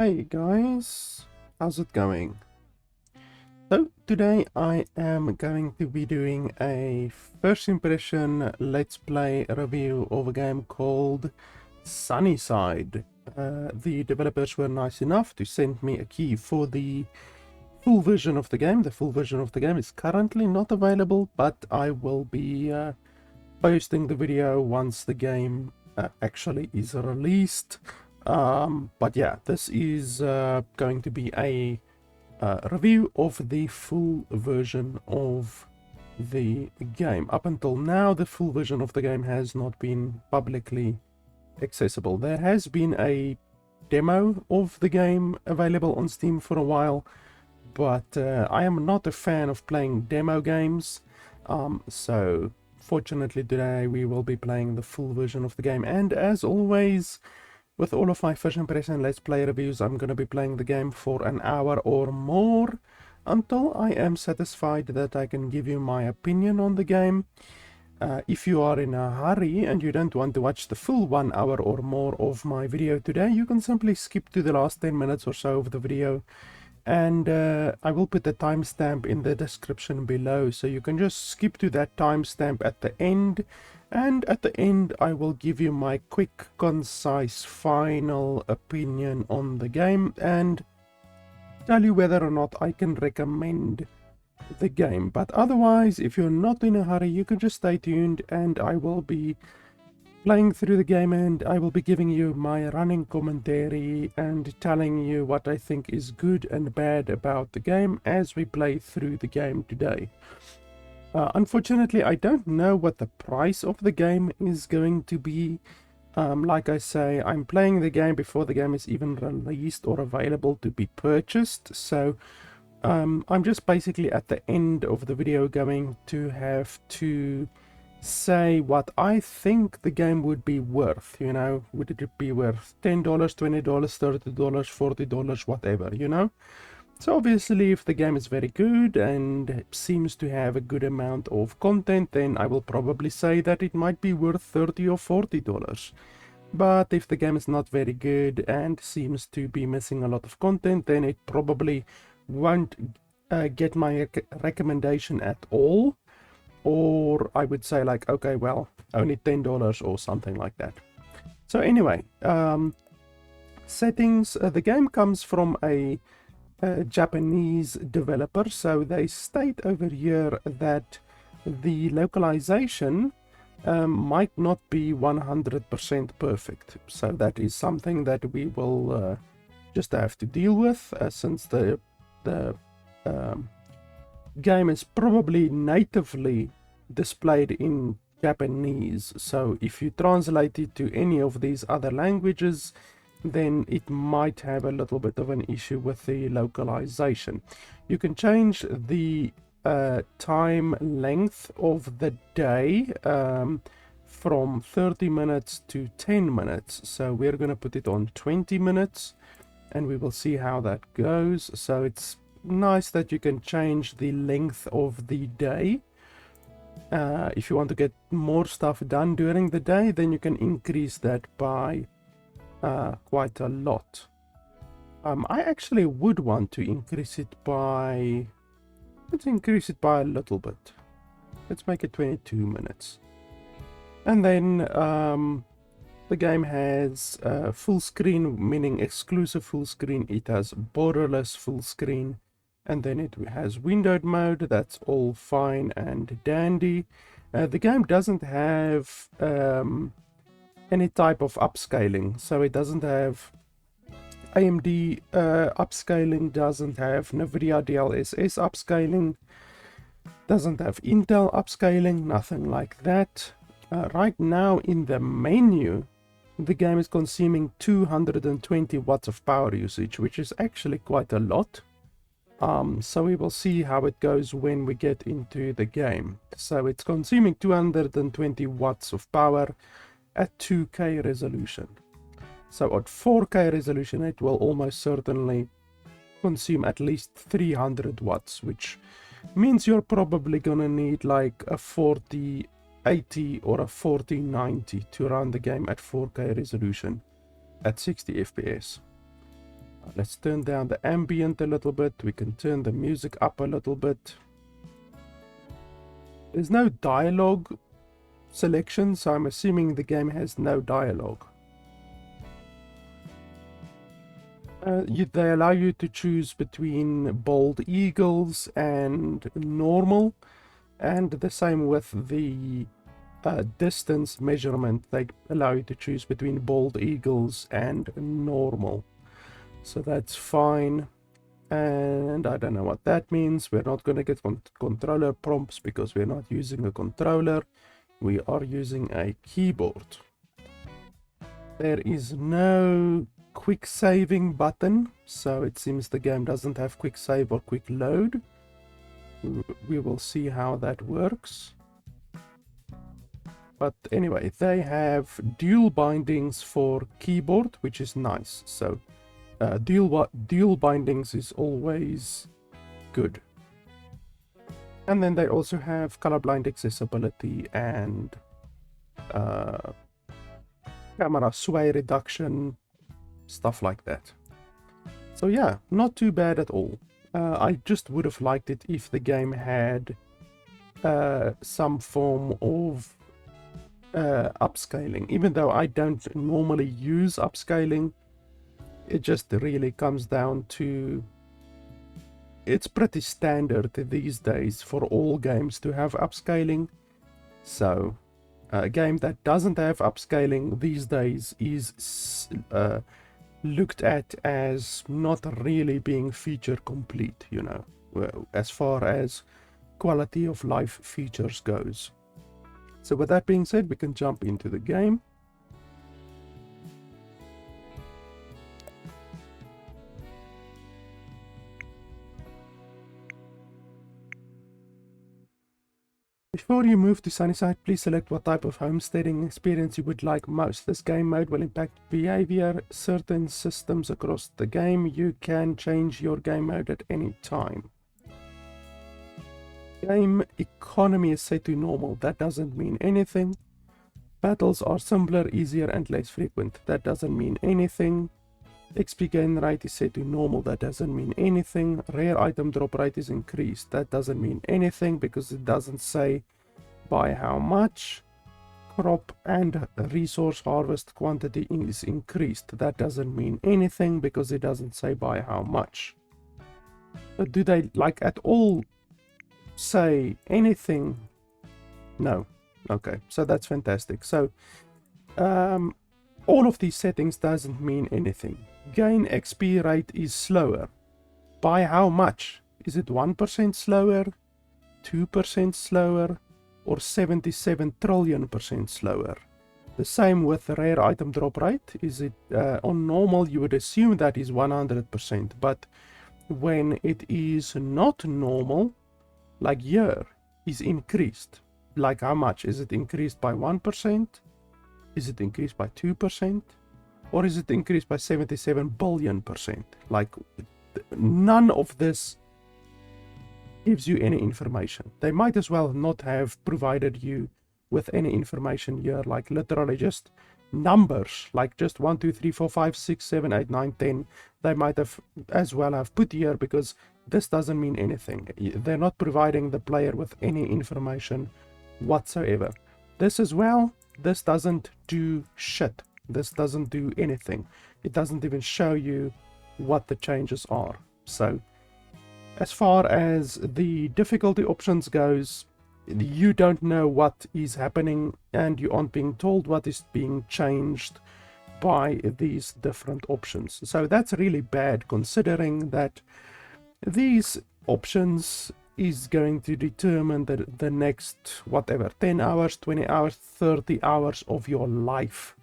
Hey guys, how's it going? So today I am going to be doing a first impression let's play review of a game called SunnySide. The developers were nice enough to send me a key for the full version of the game. The full version of the game is currently not available, but I will be posting the video once the game actually is released. But yeah, this is going to be a review of the full version of the game. Up until now, the full version of the game has not been publicly accessible. There has been a demo of the game available on Steam for a while, but I am not a fan of playing demo games. So fortunately today we will be playing the full version of the game, and as always with all of my first impression let's play reviews, I'm going to be playing the game for an hour or more until I am satisfied that I can give you my opinion on the game. If you are in a hurry and you don't want to watch the full 1 hour or more of my video today, you can simply skip to the last 10 minutes or so of the video, and I will put the timestamp in the description below, so you can just skip to that timestamp at the end, and at the end I will give you my quick, concise, final opinion on the game and tell you whether or not I can recommend the game. But otherwise, if you're not in a hurry, you can just stay tuned and I will be playing through the game and I will be giving you my running commentary and telling you what I think is good and bad about the game as we play through the game today. Unfortunately, I don't know what the price of the game is going to be. Like I say, I'm playing the game before the game is even released or available to be purchased, so I'm just basically at the end of the video going to have to say what I think the game would be worth. You know, would it be worth $10, $20, $30, $40, whatever, you know? So obviously if the game is very good and seems to have a good amount of content, then I will probably say that it might be worth $30 or $40. But if the game is not very good and seems to be missing a lot of content, then it probably won't get my recommendation at all. Or I would say like, okay, well, only $10 or something like that. So anyway, settings. The game comes from a Japanese developer, so they state over here that the localization might not be 100% perfect. So that is something that we will just have to deal with, since the game is probably natively displayed in Japanese. So if you translate it to any of these other languages, then it might have a little bit of an issue with the localization. You can change the time length of the day from 30 minutes to 10 minutes. So we're going to put it on 20 minutes and we will see how that goes. So it's nice that you can change the length of the day. If you want to get more stuff done during the day, then you can increase that by quite a lot. I actually would want to increase it by, let's increase it by a little bit. Let's make it 22 minutes. And then the game has full screen, meaning exclusive full screen. It has borderless full screen, and then it has windowed mode. That's all fine and dandy. The game doesn't have any type of upscaling, so it doesn't have AMD upscaling, doesn't have Nvidia DLSS upscaling, doesn't have Intel upscaling, nothing like that. Right now in the menu, the game is consuming 220 watts of power usage, which is actually quite a lot. So we will see how it goes when we get into the game. So it's consuming 220 watts of power at 2K resolution. So at 4K resolution it will almost certainly consume at least 300 watts, which means you're probably gonna need like a 4080 or a 4090 to run the game at 4K resolution at 60 FPS. Let's turn down the ambient a little bit. We can turn the music up a little bit. There's no dialogue selection, so I'm assuming the game has no dialogue. They allow you to choose between bald eagles and normal, and the same with the distance measurement. They allow you to choose between bald eagles and normal, so that's fine. And I don't know what that means. We're not going to get controller prompts because we're not using a controller. We are using a keyboard. There is no quick saving button, so it seems the game doesn't have quick save or quick load. We will see how that works. But anyway, they have dual bindings for keyboard, which is nice. So dual bindings is always good. And then they also have colorblind accessibility and camera sway reduction, stuff like that. So yeah, not too bad at all. I just would have liked it if the game had some form of upscaling. Even though I don't normally use upscaling, it just really comes down to, it's pretty standard these days for all games to have upscaling. So a game that doesn't have upscaling these days is looked at as not really being feature complete, you know, as far as quality of life features goes. So with that being said, we can jump into the game. Before you move to SunnySide, please select what type of homesteading experience you would like most. This game mode will impact behavior, certain systems across the game. You can change your game mode at any time. Game economy is set to normal. That doesn't mean anything. Battles are simpler, easier, and less frequent. That doesn't mean anything. XP gain rate is set to normal. That doesn't mean anything. Rare item drop rate is increased. That doesn't mean anything because it doesn't say by how much. Crop and resource harvest quantity is increased. That doesn't mean anything because it doesn't say by how much. But do they like at all say anything? No. Okay, so that's fantastic. So all of these settings doesn't mean anything. Gain XP rate is slower. By how much? Is it 1% slower, 2% slower, or 77 trillion% slower? The same with the rare item drop rate. Is it on normal? You would assume that is 100%, but when it is not normal, like here, is increased. Like how much? Is it increased by 1%? Is it increased by 2%? Or is it increased by 77 billion%? Like, none of this gives you any information. They might as well not have provided you with any information here, like literally just numbers, like just 1, 2, 3, 4, 5, 6, 7, 8, 9, 10. They might have as well have put here because this doesn't mean anything. They're not providing the player with any information whatsoever. This as well, this doesn't do shit. This doesn't do anything. It doesn't even show you what the changes are. So as far as the difficulty options goes, you don't know what is happening and you aren't being told what is being changed by these different options. So that's really bad, considering that these options is going to determine the next whatever 10 hours, 20 hours, 30 hours of your life.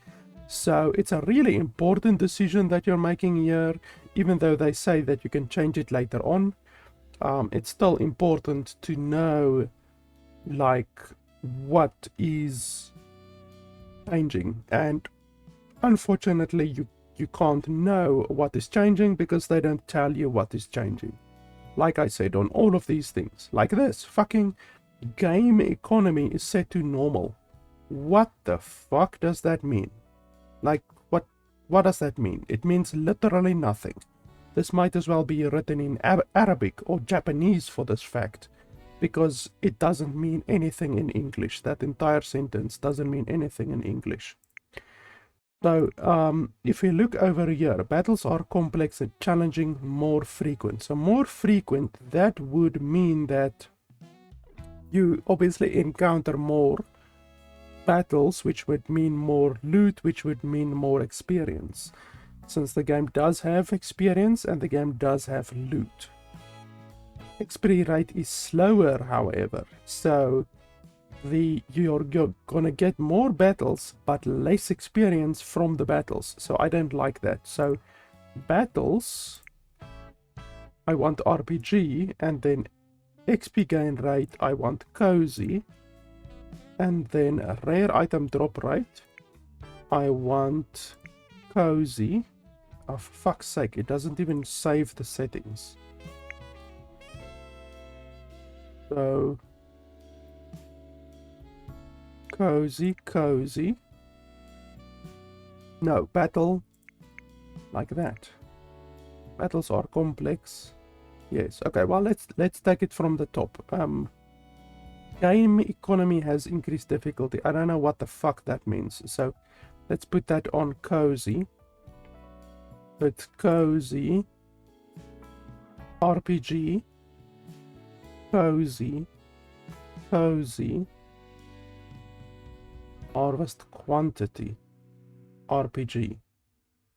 So it's a really important decision that you're making here. Even though they say that you can change it later on, it's still important to know like what is changing. And unfortunately you can't know what is changing because they don't tell you what is changing. Like I said, on all of these things, like this fucking game economy is set to normal. What the fuck does that mean? Like, what does that mean? It means literally nothing. This might as well be written in Arabic or Japanese for this fact, because it doesn't mean anything in English. That entire sentence doesn't mean anything in English. So, if we look over here, battles are complex and challenging, more frequent. So more frequent, that would mean that you obviously encounter more battles, which would mean more loot, which would mean more experience. Since the game does have experience and the game does have loot. XP rate is slower, however, so you're gonna get more battles but less experience from the battles, so I don't like that. So battles, I want RPG, and then XP gain rate I want cozy, and then a rare item drop rate I want cozy. Oh, for fuck's sake, it doesn't even save the settings. So cozy. No, battle, like that. Battles are complex. Yes, okay, well, let's take it from the top. Game economy has increased difficulty. I don't know what the fuck that means. So let's put that on cozy. It's cozy, RPG, cozy, harvest quantity, RPG.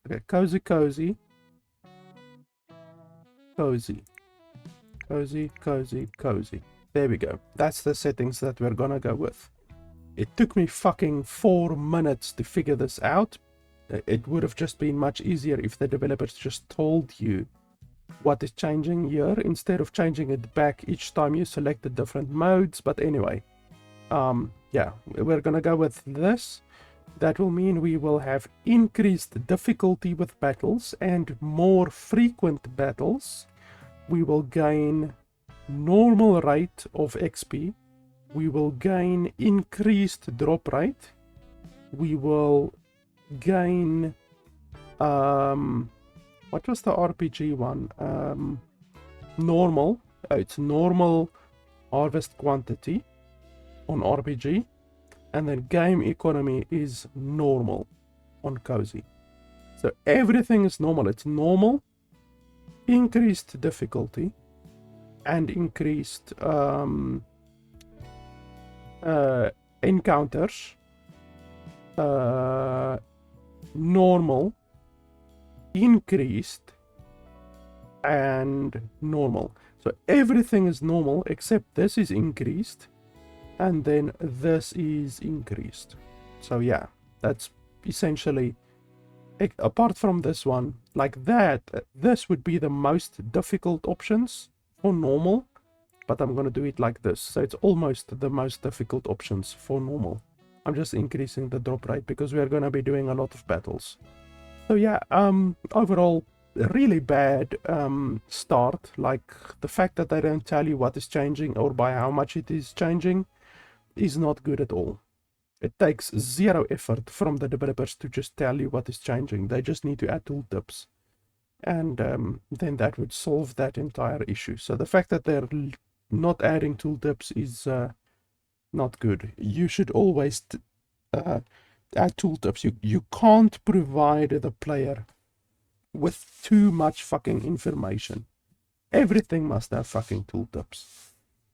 Okay, cozy, cozy. There we go. That's the settings that we're gonna go with. It took me fucking 4 minutes to figure this out. It would have just been much easier if the developers just told you what is changing here instead of changing it back each time you select the different modes. But anyway, yeah, we're gonna go with this. That will mean we will have increased difficulty with battles and more frequent battles. We will gain normal rate of XP. We will gain increased drop rate. We will gain what was the RPG one? Normal. It's normal harvest quantity on RPG, and then game economy is normal on cozy. So everything is normal. It's normal, increased difficulty, and increased encounters. Normal, increased, and normal. So everything is normal except this is increased, and then this is increased. So yeah, that's essentially, apart from this one, like that, this would be the most difficult options for normal, but I'm gonna do it like this. So it's almost the most difficult options for normal. I'm just increasing the drop rate because we are gonna be doing a lot of battles. So yeah, overall, really bad start. Like, the fact that they don't tell you what is changing or by how much it is changing is not good at all. It takes zero effort from the developers to just tell you what is changing. They just need to add tooltips, and then that would solve that entire issue. So the fact that they're not adding tooltips is not good. You should always add tooltips. You can't provide the player with too much fucking information. Everything must have fucking tooltips,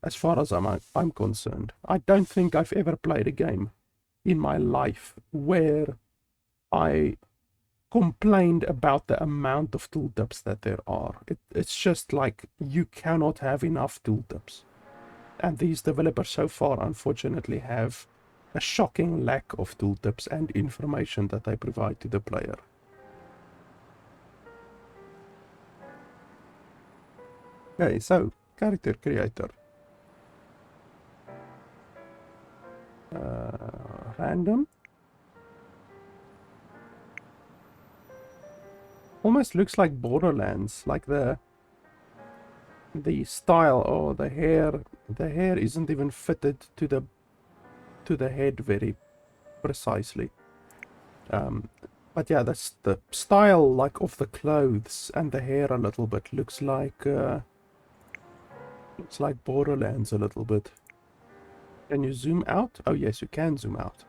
as far as I'm concerned. I don't think I've ever played a game in my life where I complained about the amount of tooltips that there are. It's just like, you cannot have enough tooltips. And these developers so far, unfortunately, have a shocking lack of tooltips and information that they provide to the player. Okay, so character creator. Random. Almost looks like Borderlands, like the style, or the hair. The hair isn't even fitted to the head very precisely. But yeah, that's the style, like, of the clothes and the hair a little bit. Looks like Borderlands a little bit. Can you zoom out? Oh yes, you can zoom out.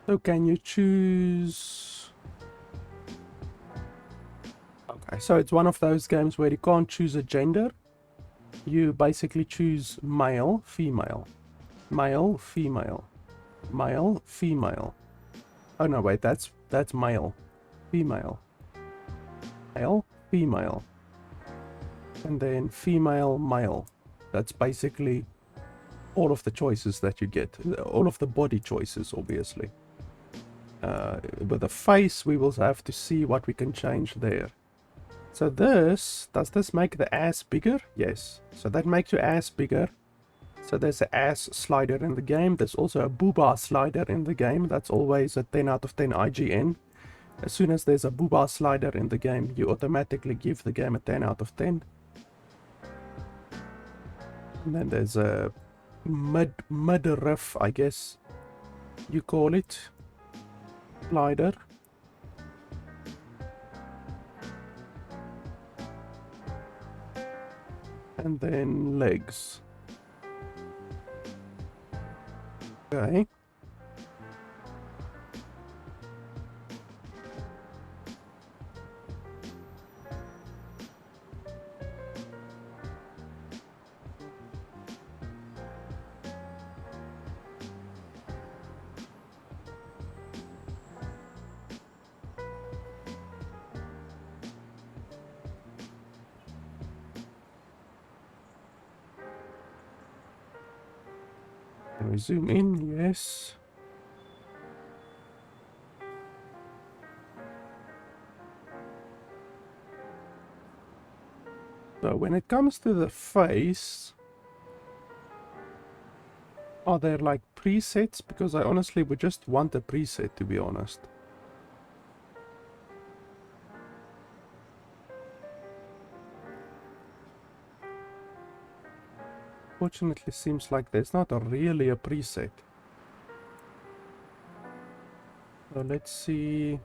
So can you choose... Okay, so it's one of those games where you can't choose a gender. You basically choose male, female, male, female, male, female. Oh no, wait, that's male, female, male, female, and then female, male. That's basically all of the choices that you get, all of the body choices, obviously. With the face, we will have to see what we can change there. So does this make the ass bigger? Yes. So that makes your ass bigger. So there's an ass slider in the game. There's also a booba slider in the game. That's always a 10 out of 10 IGN. As soon as there's a booba slider in the game, you automatically give the game a 10 out of 10. And then there's a midriff, I guess you call it, slider. And then legs. Okay. Can we zoom in? Yes. So when it comes to the face, are there like presets? Because I honestly would just want a preset, to be honest. Fortunately, seems like there's not really a preset. So let's see.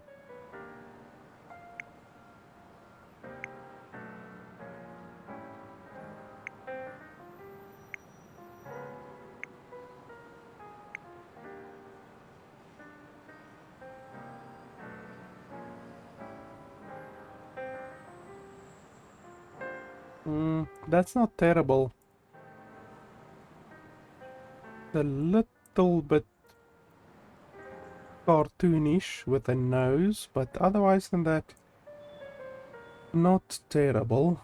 That's not terrible. A little bit cartoonish with the nose, but otherwise than that, not terrible.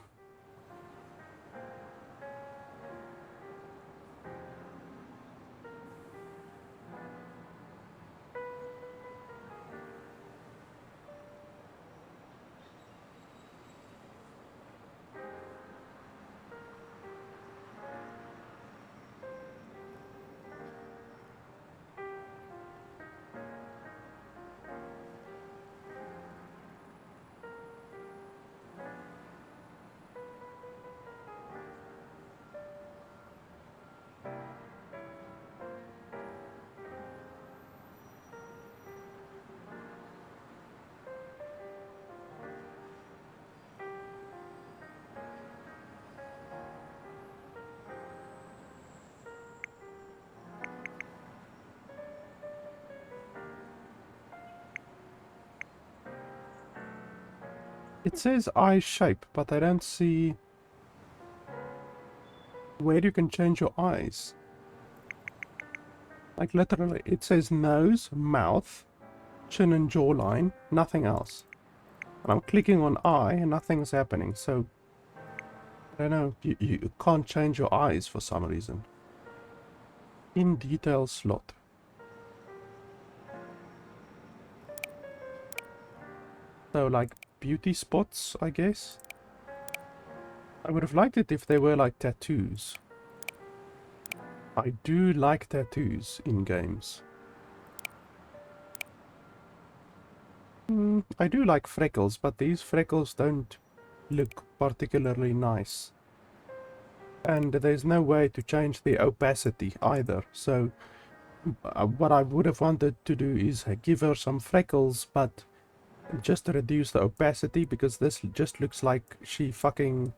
It says eye shape, but I don't see where you can change your eyes. Like literally, it says nose, mouth, chin and jawline, nothing else. And I'm clicking on eye and nothing's happening, so I don't know, you can't change your eyes for some reason. In detail slot. So like beauty spots, I guess. I would have liked it if they were like tattoos. I do like tattoos in games. I do like freckles, but these freckles don't look particularly nice. And there's no way to change the opacity either, so what I would have wanted to do is give her some freckles, but just to reduce the opacity, because this just looks like she fucking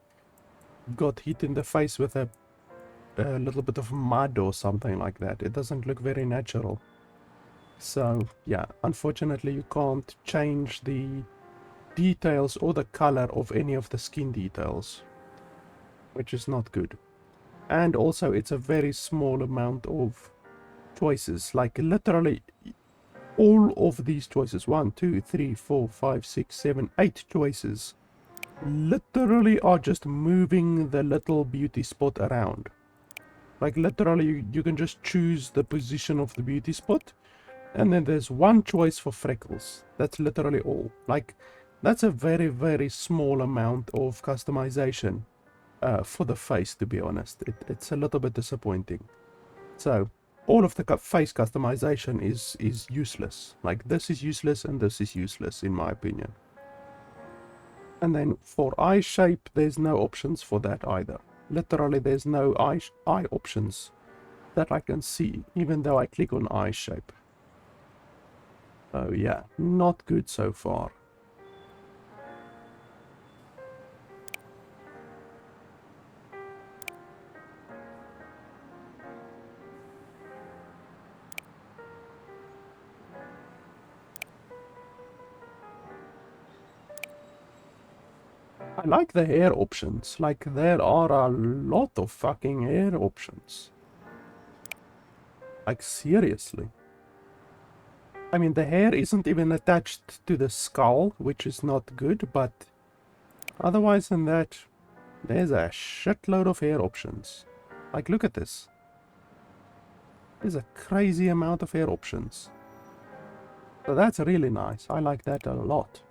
got hit in the face with a little bit of mud or something like that. It doesn't look very natural. So yeah, unfortunately you can't change the details or the color of any of the skin details, which is not good. And also it's a very small amount of choices, like literally all of these choices, 1, 2, 3, 4, 5, 6, 7, 8 choices, literally are just moving the little beauty spot around. Like literally you can just choose the position of the beauty spot, and then there's one choice for freckles. That's literally all. Like, that's a very, very small amount of customization for the face, to be honest. It's a little bit disappointing. So all of the face customization is useless. Like, this is useless and this is useless, in my opinion. And then for eye shape, there's no options for that either. Literally, there's no eye options that I can see, even though I click on eye shape. Oh yeah, not good so far. I like the hair options. Like, there are a lot of fucking hair options. Like, seriously. I mean, the hair isn't even attached to the skull, which is not good, but otherwise than that, there's a shitload of hair options. Like, look at this. There's a crazy amount of hair options. So that's really nice. I like that a lot.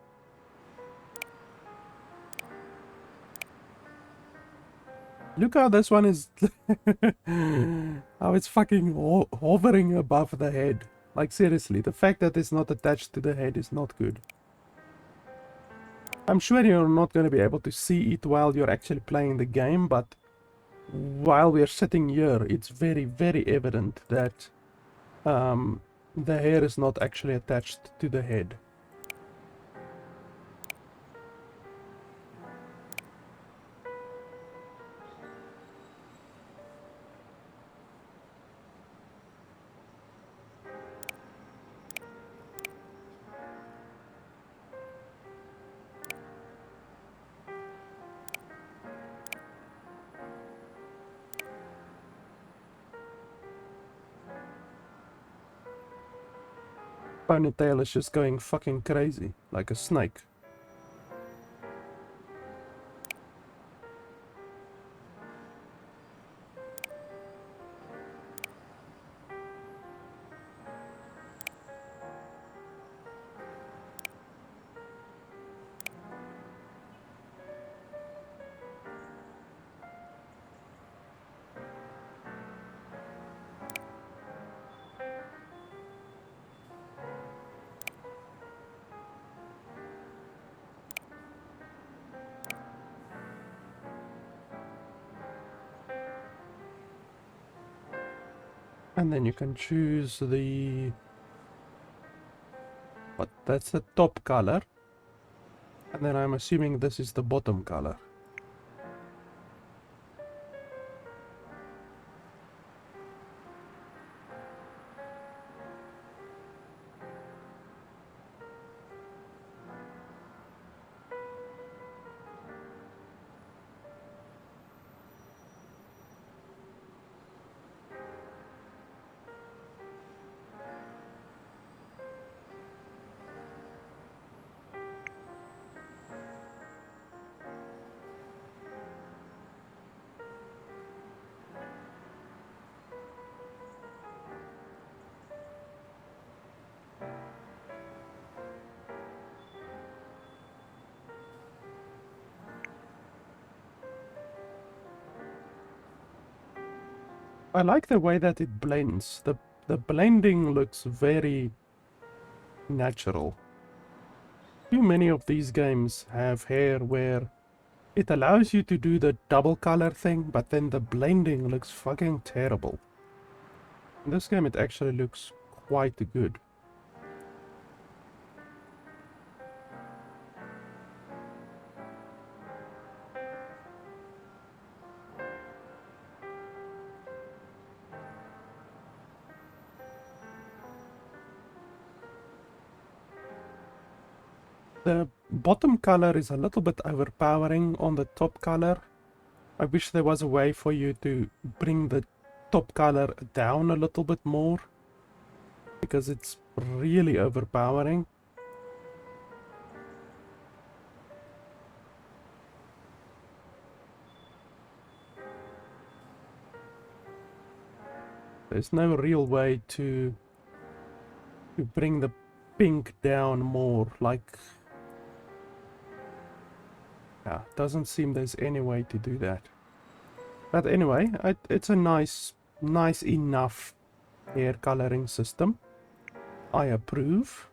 Look how this one is... how it's fucking hovering above the head. Like, seriously, the fact that it's not attached to the head is not good. I'm sure you're not going to be able to see it while you're actually playing the game, but while we're sitting here, it's very, very evident that the hair is not actually attached to the head. Ponytail is just going fucking crazy, like a snake. And then you can choose the... What? That's the top color. And then I'm assuming this is the bottom color. I like the way that it blends. The blending looks very natural. Too many of these games have hair where it allows you to do the double color thing, but then the blending looks fucking terrible. In this game it actually looks quite good. The bottom color is a little bit overpowering on the top color. I wish there was a way for you to bring the top color down a little bit more, because it's really overpowering. There's no real way to bring the pink down more, like, yeah, doesn't seem there's any way to do that. But anyway, it's a nice enough hair coloring system. I approve.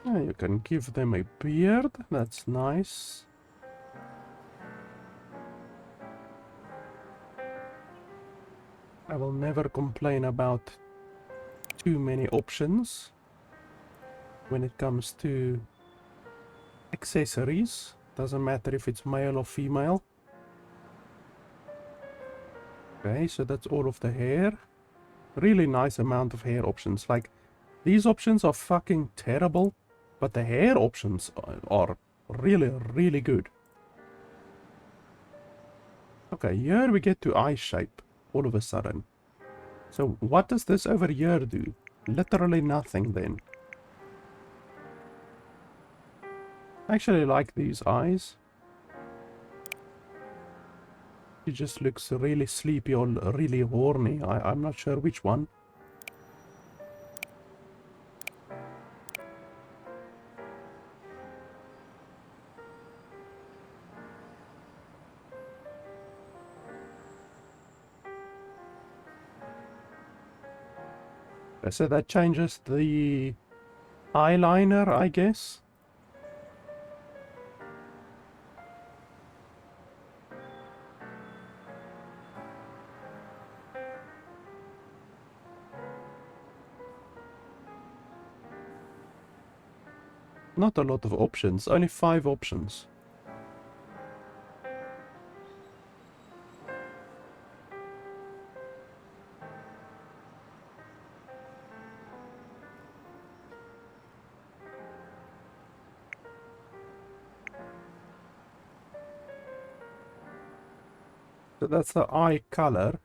Yeah, you can give them a beard, that's nice. I will never complain about too many options when it comes to accessories. Doesn't matter if it's male or female. Okay, so that's all of the hair. Really nice amount of hair options. Like, these options are fucking terrible, but the hair options are really good. Okay, here we get to eye shape all of a sudden. So what does this over here do? Literally nothing then. I actually like these eyes. He just looks really sleepy or really horny. I'm not sure which one. So that changes the eyeliner, I guess. Not a lot of options, only 5 options. So that's the eye color.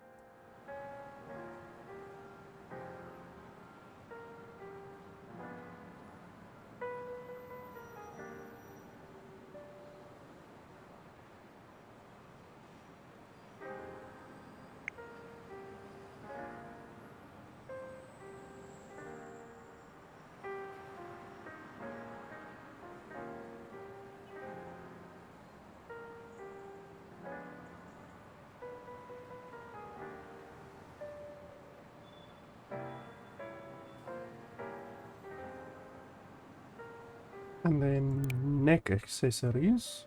And then neck accessories.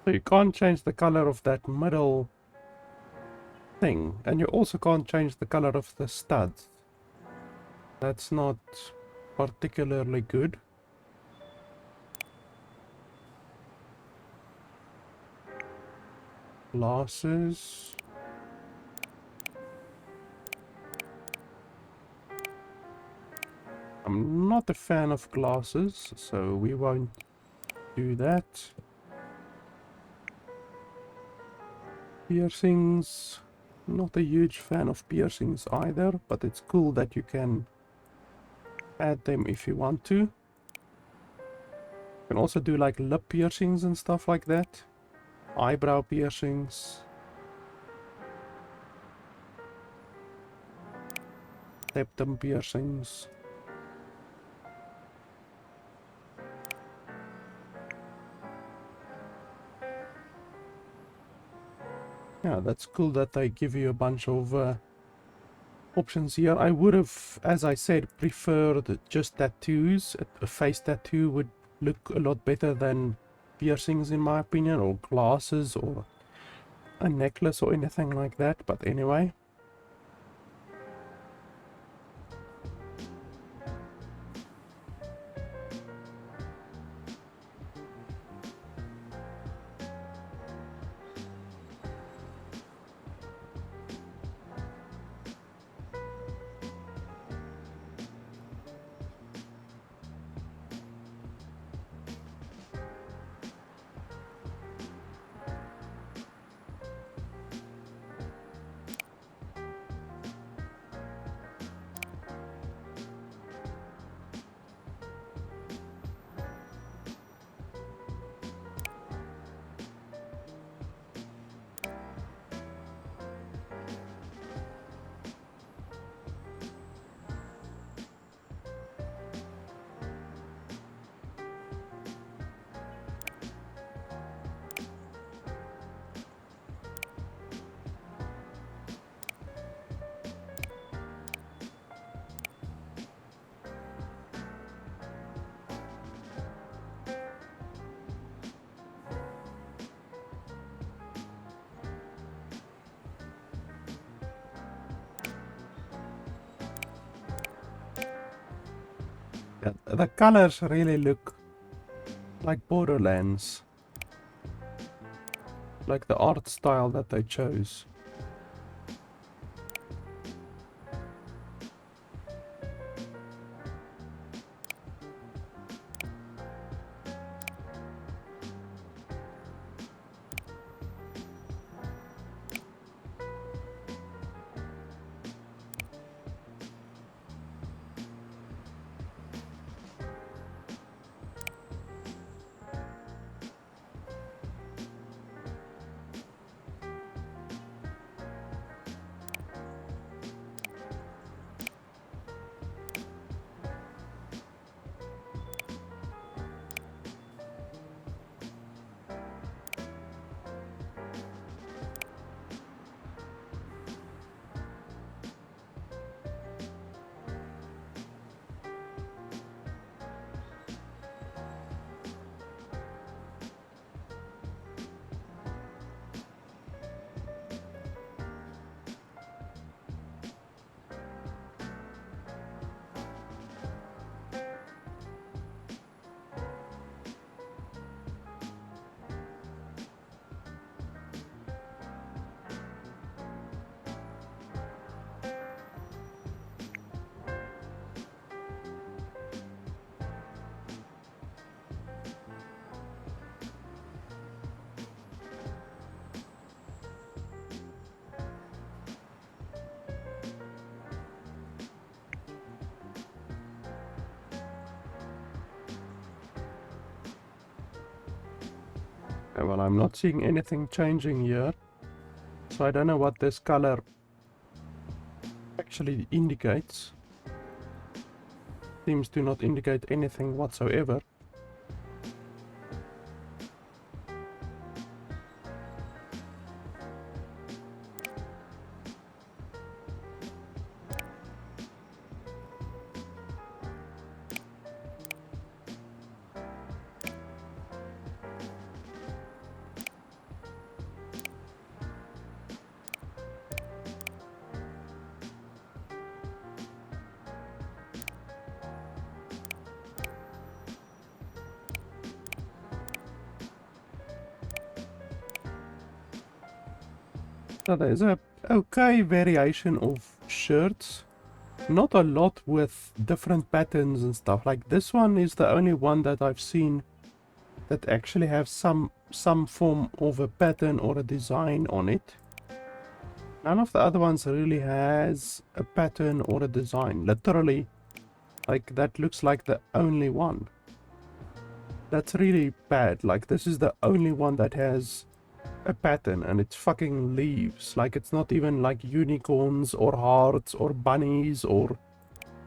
So you can't change the color of that middle thing, and you also can't change the color of the studs. That's not particularly good. Glasses. I'm not a fan of glasses, so we won't do that. Piercings. Not a huge fan of piercings either, but it's cool that you can add them if you want to. You can also do like lip piercings and stuff like that. Eyebrow piercings. Septum piercings. Yeah, that's cool that they give you a bunch of options here. I would have, as I said, preferred just tattoos. A face tattoo would look a lot better than piercings in my opinion, or glasses, or a necklace or anything like that. But anyway. Yeah, the colors really look like Borderlands. Like the art style that they chose. Well, I'm not seeing anything changing here. So I don't know what this color actually indicates. Seems to not indicate anything whatsoever. So there's a okay variation of shirts. Not a lot with different patterns and stuff. Like this one is the only one that I've seen that actually have some form of a pattern or a design on it. None of the other ones really has a pattern or a design. Literally, like that looks like the only one. That's really bad. Like this is the only one that has a pattern, and it's fucking leaves. Like it's not even like unicorns or hearts or bunnies or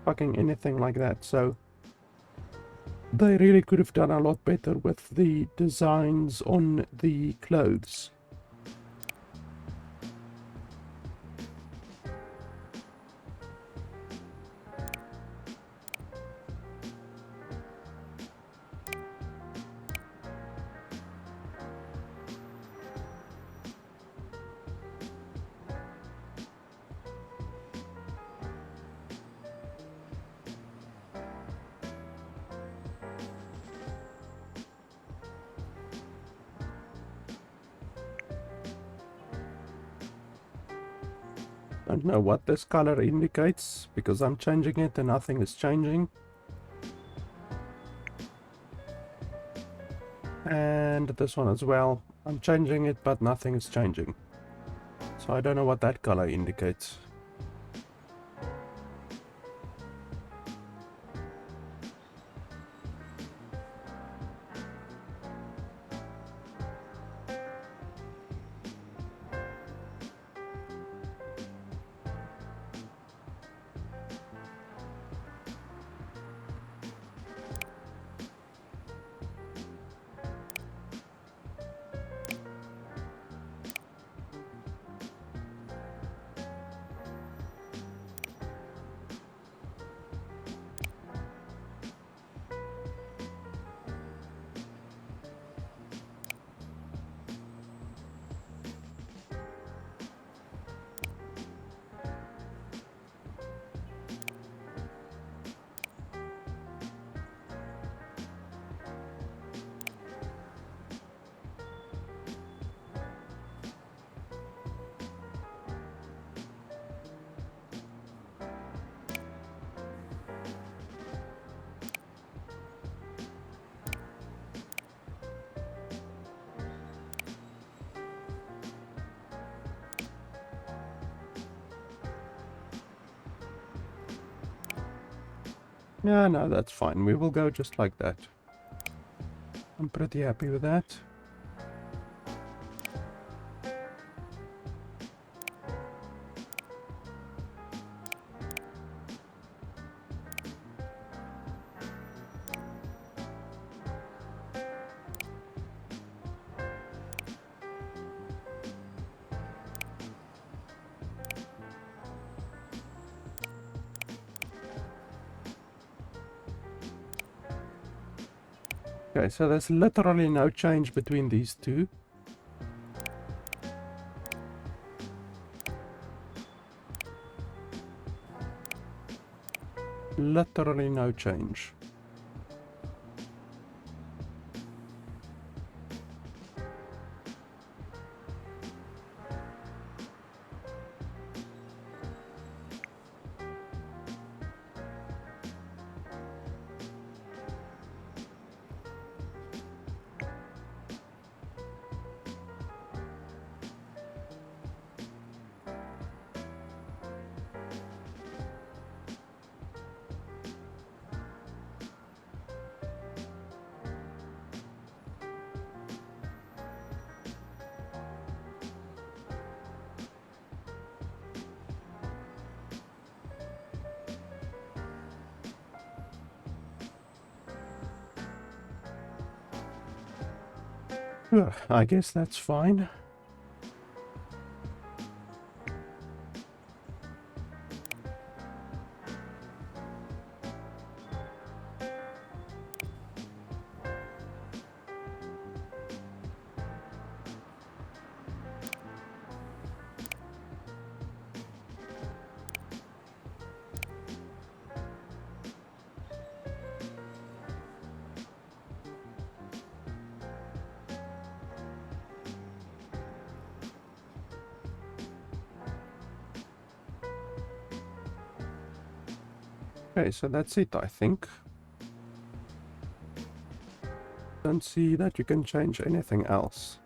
fucking anything like that. So they really could have done a lot better with the designs on the clothes. Don't know what this color indicates because I'm changing it and nothing is changing. And this one as well. I'm changing it but nothing is changing. So I don't know what that color indicates. Yeah, no, that's fine. We will go just like that. I'm pretty happy with that. Okay, so there's literally no change between these two. Literally no change. I guess that's fine. Okay, so that's it, I think. Don't see that you can change anything else.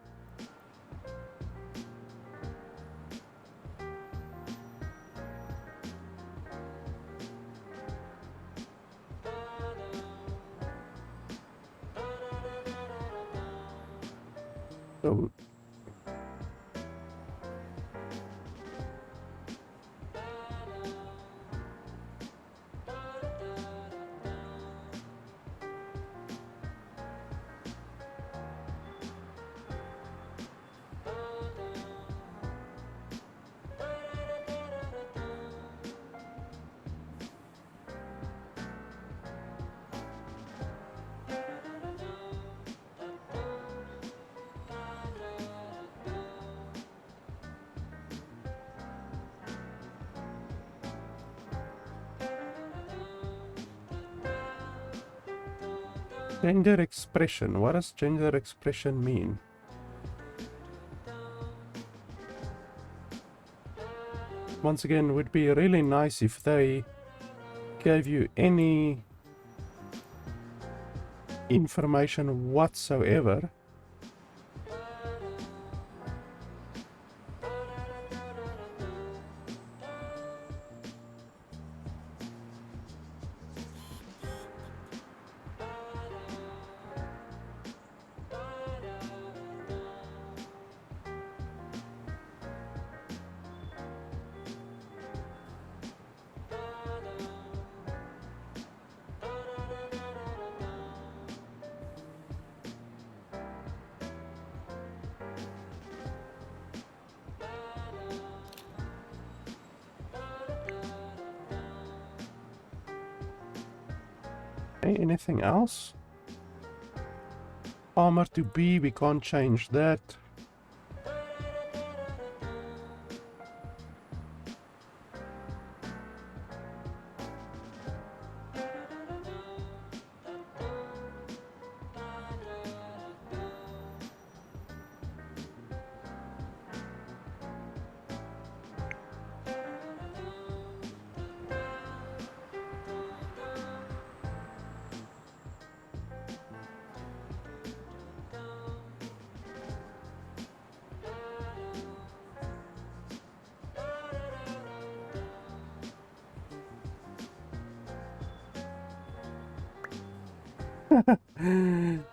So gender expression. What does gender expression mean? Once again, would be really nice if they gave you any information whatsoever. Okay, anything else? Farmer to B, we can't change that.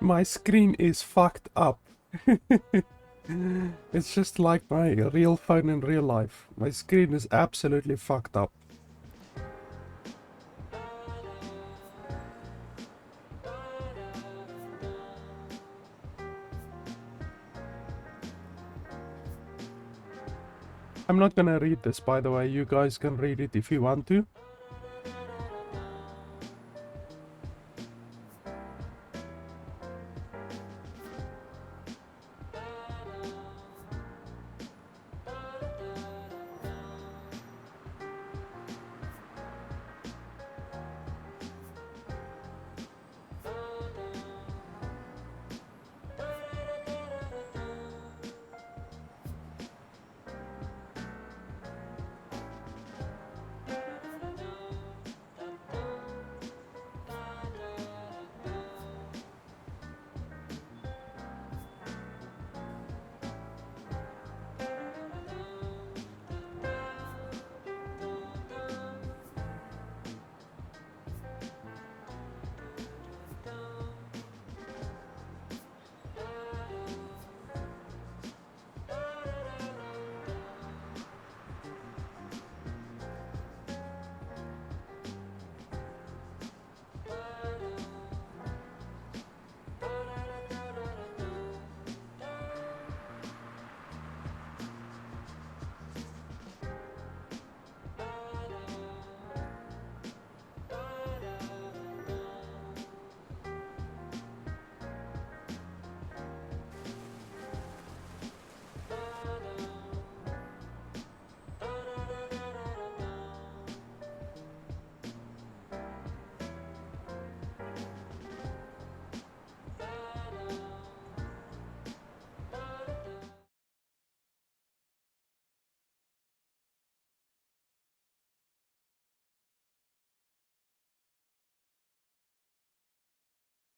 My screen is fucked up. It's just like my real phone in real life. My screen is absolutely fucked up. I'm not gonna read this, by the way. You guys can read it if you want to.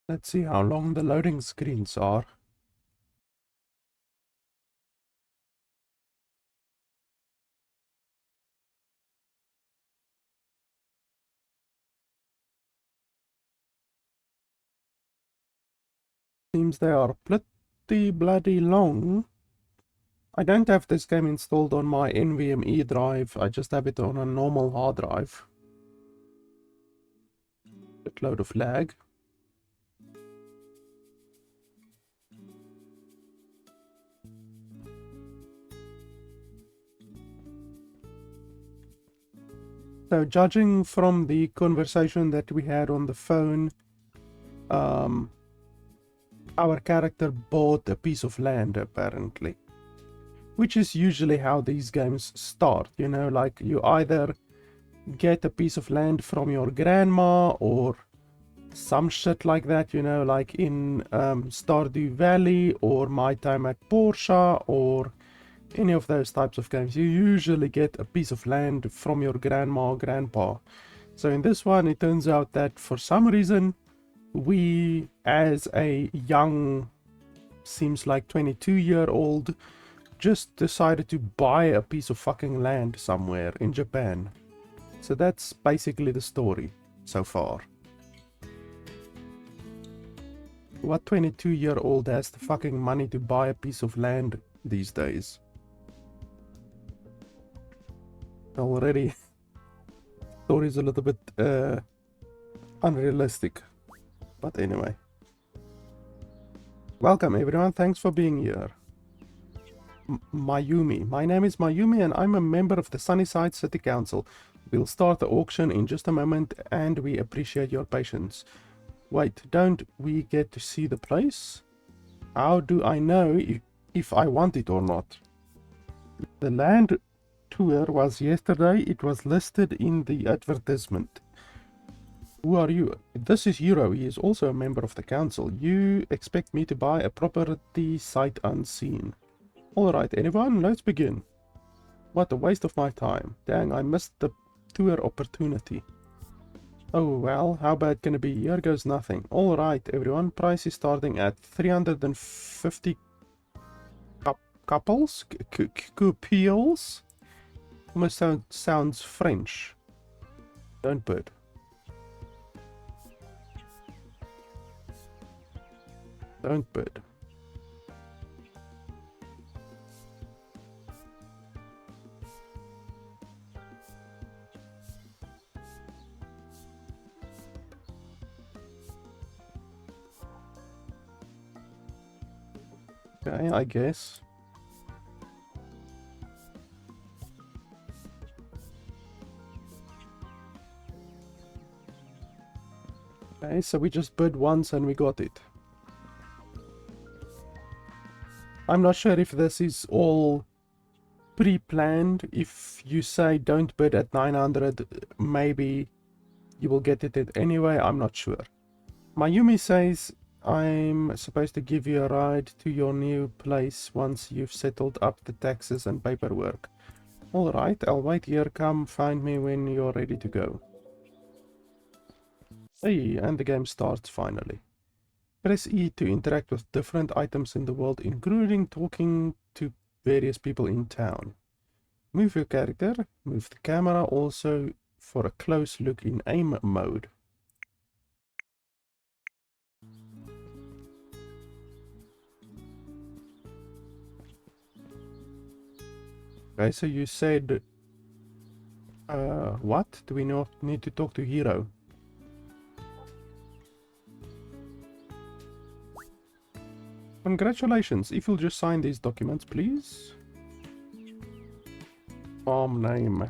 Let's see how long the loading screens are. Seems they are pretty bloody long. I don't have this game installed on my NVMe drive, I just have it on a normal hard drive. A load of lag. So judging from the conversation that we had on the phone, our character bought a piece of land apparently. Which is usually how these games start, you know, like you either get a piece of land from your grandma or some shit like that, you know, like in Stardew Valley or My Time at Portia or any of those types of games. You usually get a piece of land from your grandma or grandpa. So in this one, it turns out that for some reason, we as a young, seems like 22-year-old, just decided to buy a piece of fucking land somewhere in Japan. So that's basically the story so far. What 22-year-old has the fucking money to buy a piece of land these days? Already, story's a little bit unrealistic. But anyway. Welcome everyone, thanks for being here. Mayumi. My name is Mayumi and I'm a member of the SunnySide City Council. We'll start the auction in just a moment and we appreciate your patience. Wait, don't we get to see the place? How do I know if I want it or not? The land tour was yesterday. It was listed in the advertisement. Who are you? This is Hiro. He is also a member of the council. You expect me to buy a property sight unseen. Alright, anyone? Let's begin. What a waste of my time. Dang, I missed the tour opportunity. Oh well, how bad can it be? Here goes nothing. Alright, everyone. Price is starting at 350 couples? Couples? Almost sounds French. Don't bid. Don't bid. Okay, I guess. Okay, so we just bid once and we got it. I'm not sure if this is all pre-planned. If you say don't bid at 900, maybe you will get it anyway. I'm not sure. Mayumi says I'm supposed to give you a ride to your new place once you've settled up the taxes and paperwork. Alright, I'll wait here. Come find me when you're ready to go. Hey, and the game starts finally. Press E to interact with different items in the world, including talking to various people in town. Move your character, move the camera also for a close look in aim mode. Okay, so you said... what? Do we not need to talk to Hiro? Congratulations, if you'll just sign these documents, please. Farm name.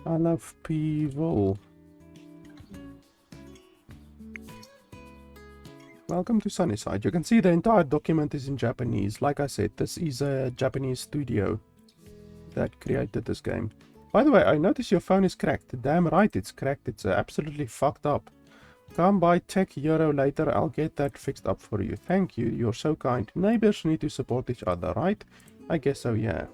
I love people. Welcome to SunnySide. You can see the entire document is in Japanese. Like I said, this is a Japanese studio that created this game. By the way, I notice your phone is cracked. Damn right it's cracked. It's absolutely fucked up. Come by Tech Euro later. I'll get that fixed up for you. Thank you. You're so kind. Neighbors need to support each other, right? I guess so, yeah.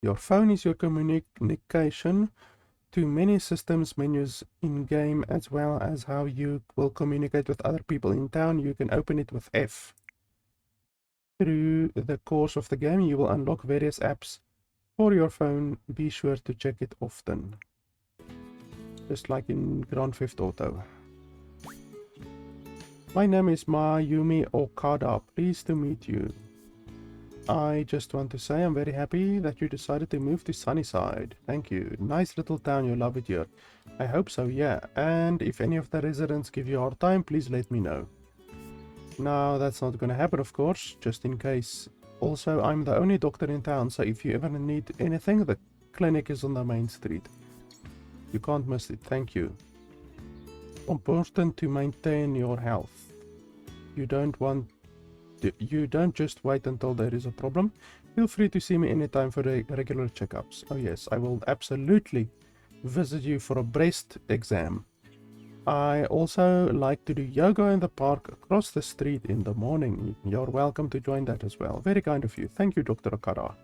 Your phone is your communication. to many systems menus in-game, as well as how you will communicate with other people in town. You can open it with F. Through the course of the game, you will unlock various apps for your phone. Be sure to check it often. Just like in Grand Theft Auto. My name is Mayumi Okada. Pleased to meet you. I just want to say I'm very happy that you decided to move to SunnySide. Thank you. Nice little town, you love it here. I hope so, yeah. And if any of the residents give you a hard time, please let me know. No, that's not gonna happen, of course, just in case. Also, I'm the only doctor in town, so if you ever need anything, the clinic is on the main street. You can't miss it, thank you. Important to maintain your health. You don't just wait until there is a problem. Feel free to see me anytime for regular checkups. Oh yes, I will absolutely visit you for a breast exam. I also like to do yoga in the park across the street in the morning. You're welcome to join that as well. Very kind of you. Thank you, Dr. Okada.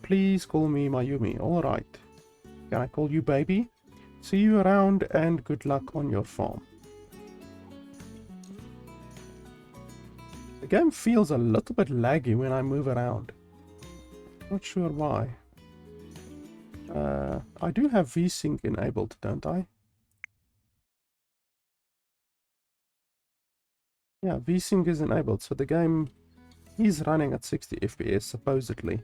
Please call me Mayumi. Alright. Can I call you baby? See you around and good luck on your farm. The game feels a little bit laggy when I move around. Not sure why. I do have VSync enabled, don't I? Yeah, VSync is enabled, so the game is running at 60 FPS supposedly.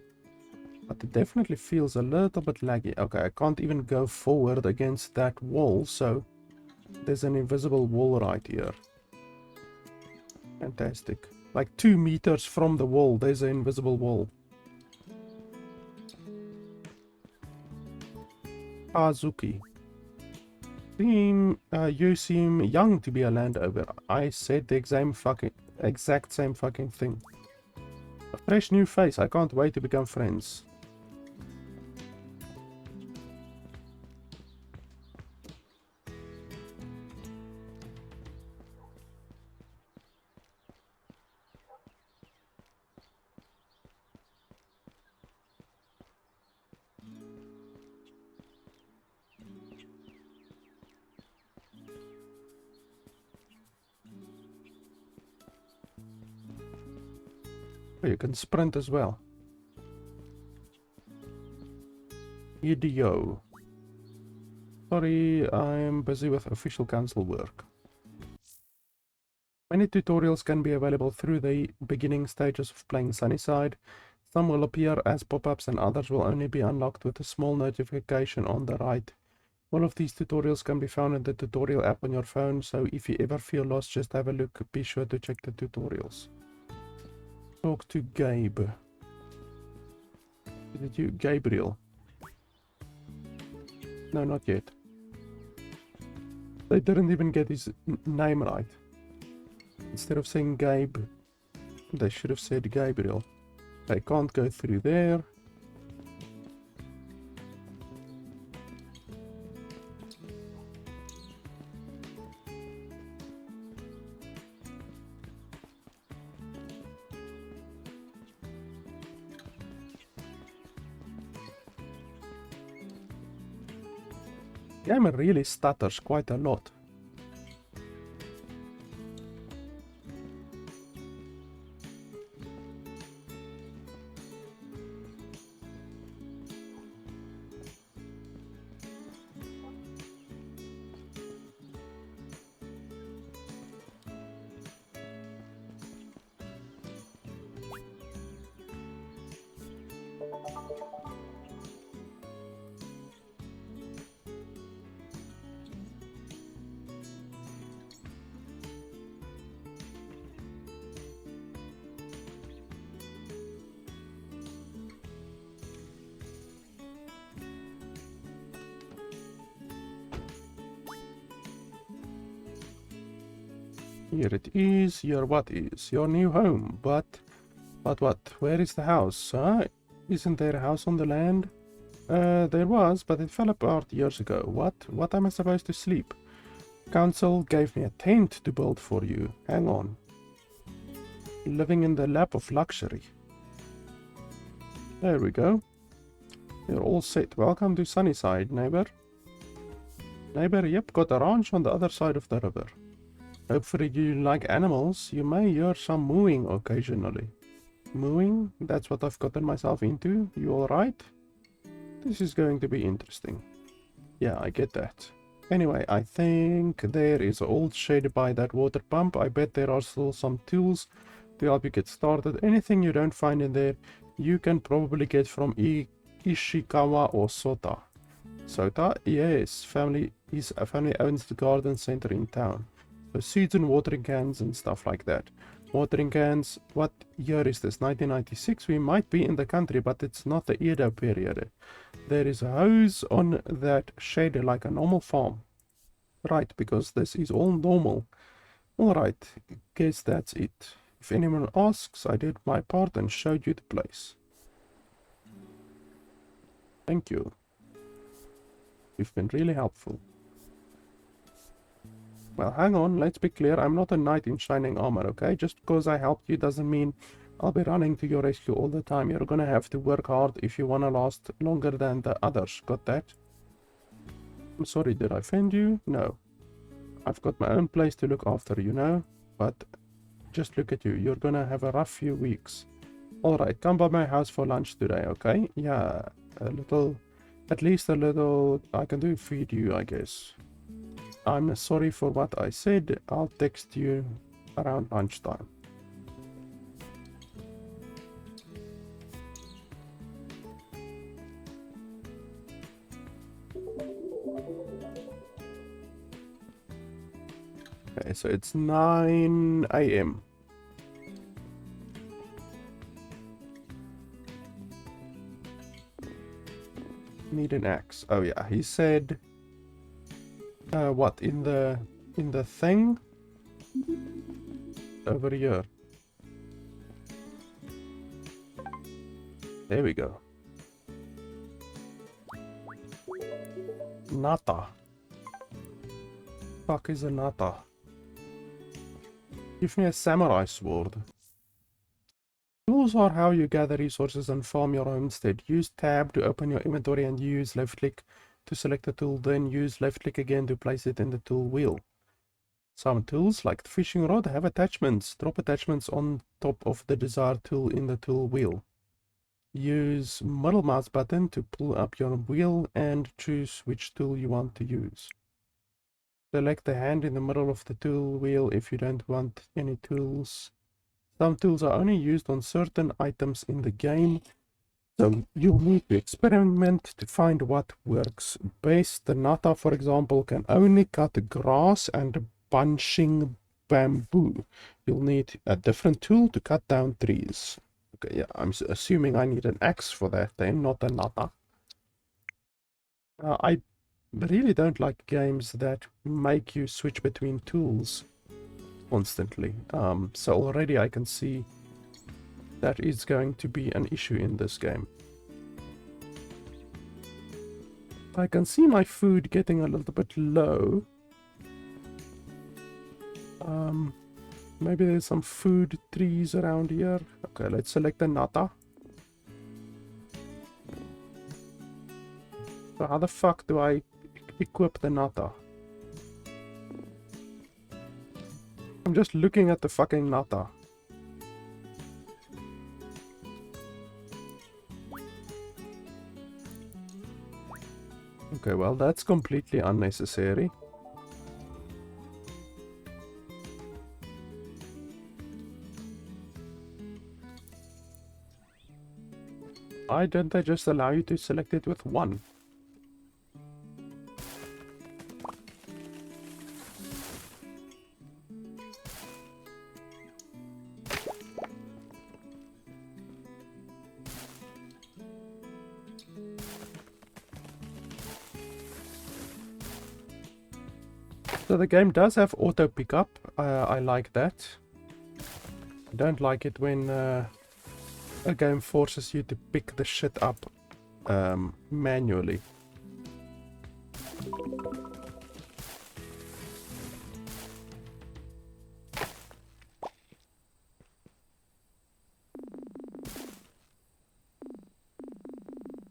But it definitely feels a little bit laggy. Okay, I can't even go forward against that wall, so there's an invisible wall right here. Fantastic. Like 2 meters from the wall, there's an invisible wall. Kazuki. You seem young to be a landowner. I said the exact same fucking thing. A fresh new face. I can't wait to become friends. Oh, you can sprint as well. Idio. Sorry, I'm busy with official council work. Many tutorials can be available through the beginning stages of playing SunnySide. Some will appear as pop-ups and others will only be unlocked with a small notification on the right. All of these tutorials can be found in the tutorial app on your phone, so if you ever feel lost, just have a look. Be sure to check the tutorials. Talk to Gabe. Is it you? Gabriel? No, not yet. They didn't even get his name right. Instead of saying Gabe, they should have said Gabriel. They can't go through there. The game really stutters quite a lot. Here it is, your what is, your new home, but what, where is the house, huh? Isn't there a house on the land? There was, but it fell apart years ago. What am I supposed to sleep? Council gave me a tent to build for you. Hang on. Living in the lap of luxury. There we go. You're all set. Welcome to SunnySide, neighbor. Neighbor, yep, got a ranch on the other side of the river. Hopefully you like animals. You may hear some mooing occasionally. Mooing? That's what I've gotten myself into. You alright? This is going to be interesting. Yeah, I get that. Anyway, I think there is an old shed by that water pump. I bet there are still some tools to help you get started. Anything you don't find in there, you can probably get from Ishikawa or Sota. Sota? Yes, family owns the garden center in town. So seeds and watering cans and stuff like that. Watering cans, what year is this? 1996? We might be in the country, but it's not the Edo period. There is a hose on that shed like a normal farm. Right, because this is all normal. Alright, guess that's it. If anyone asks, I did my part and showed you the place. Thank you. You've been really helpful. Well, hang on, let's be clear, I'm not a knight in shining armor, okay? Just because I helped you doesn't mean I'll be running to your rescue all the time. You're gonna have to work hard if you wanna last longer than the others, got that? I'm sorry, did I offend you? No. I've got my own place to look after, you know? But just look at you, you're gonna have a rough few weeks. Alright, come by my house for lunch today, okay? Yeah, at least a little, I can do feed you, I guess. I'm sorry for what I said. I'll text you around lunchtime. Okay, so it's 9 AM. Need an axe. Oh yeah, he said... what, in the thing? Over here. There we go. Nata. Fuck is a nata? Give me a samurai sword. Tools are how you gather resources and farm your homestead. Use tab to open your inventory and use left click to select the tool, then use left click again to place it in the tool wheel. Some tools, like the fishing rod, have attachments. Drop attachments on top of the desired tool in the tool wheel. Use middle mouse button to pull up your wheel and choose which tool you want to use. Select the hand in the middle of the tool wheel if you don't want any tools. Some tools are only used on certain items in the game, so you'll need to experiment to find what works best. The nata, for example, can only cut grass and bunching bamboo. You'll need a different tool to cut down trees. Okay, yeah, I'm assuming I need an axe for that then, not a nata. I really don't like games that make you switch between tools constantly. So already I can see that is going to be an issue in this game. I can see my food getting a little bit low. Maybe there's some food trees around here. Okay, let's select the nata. So how the fuck do I equip the nata? I'm just looking at the fucking nata. Okay, well, that's completely unnecessary. Why didn't they just allow you to select it with one? So the game does have auto pickup. I like that. I don't like it when a game forces you to pick the shit up manually.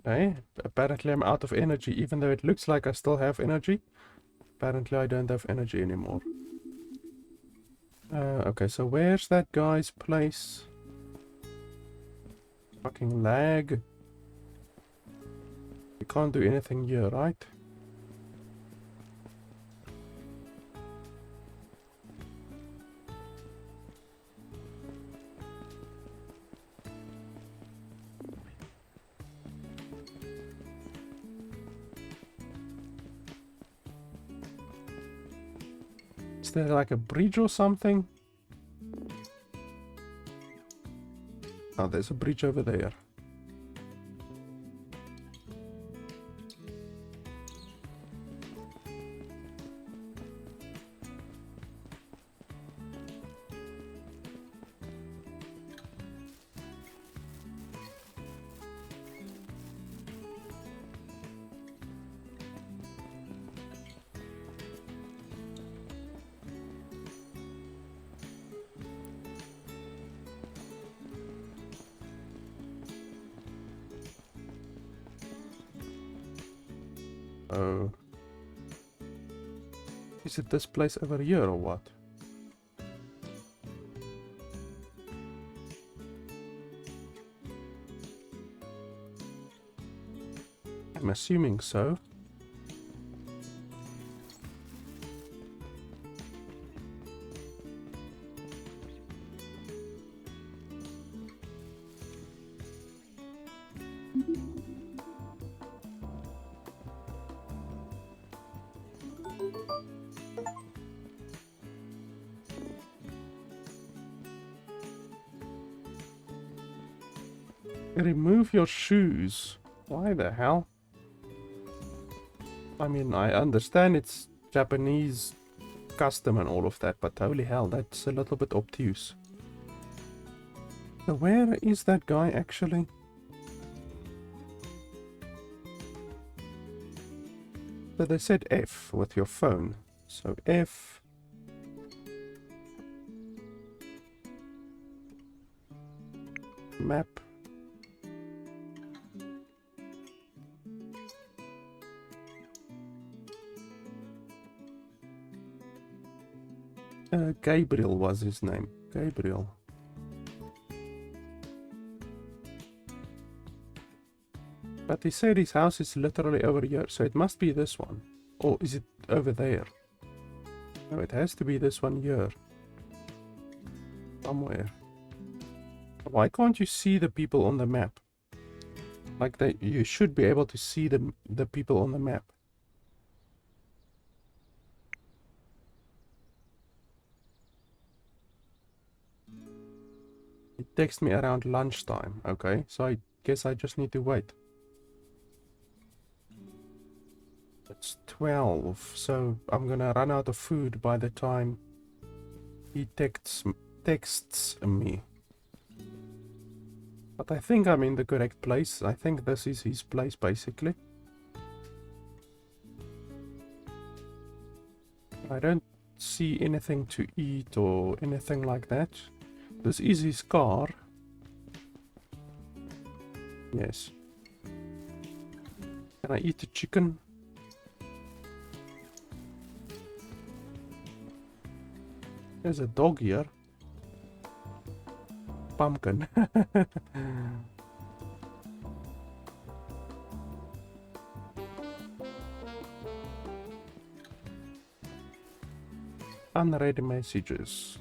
Okay, apparently I'm out of energy, even though it looks like I still have energy. apparently I don't have energy anymore. Okay, so where's that guy's place? Fucking lag. You can't do anything here, right? Is there like a bridge or something? Oh, there's a bridge over there. Oh. Is it this place over here or what? I'm assuming so. Remove your shoes. Why the hell? I mean, I understand it's Japanese custom and all of that, but holy hell, that's a little bit obtuse. So where is that guy actually? So they said F with your phone. So F. Map. Gabriel was his name. Gabriel. But he said his house is literally over here, so it must be this one. Or is it over there? No, it has to be this one here. Somewhere. Why can't you see the people on the map? Like you should be able to see the people on the map. It texts me around lunchtime. Okay, so I guess I just need to wait. It's 12, so I'm gonna run out of food by the time he texts me. But I think I'm in the correct place. I think this is his place, basically. I don't see anything to eat or anything like that. This is his car. Yes. Can I eat the chicken? There's a dog here. Pumpkin. Unread messages.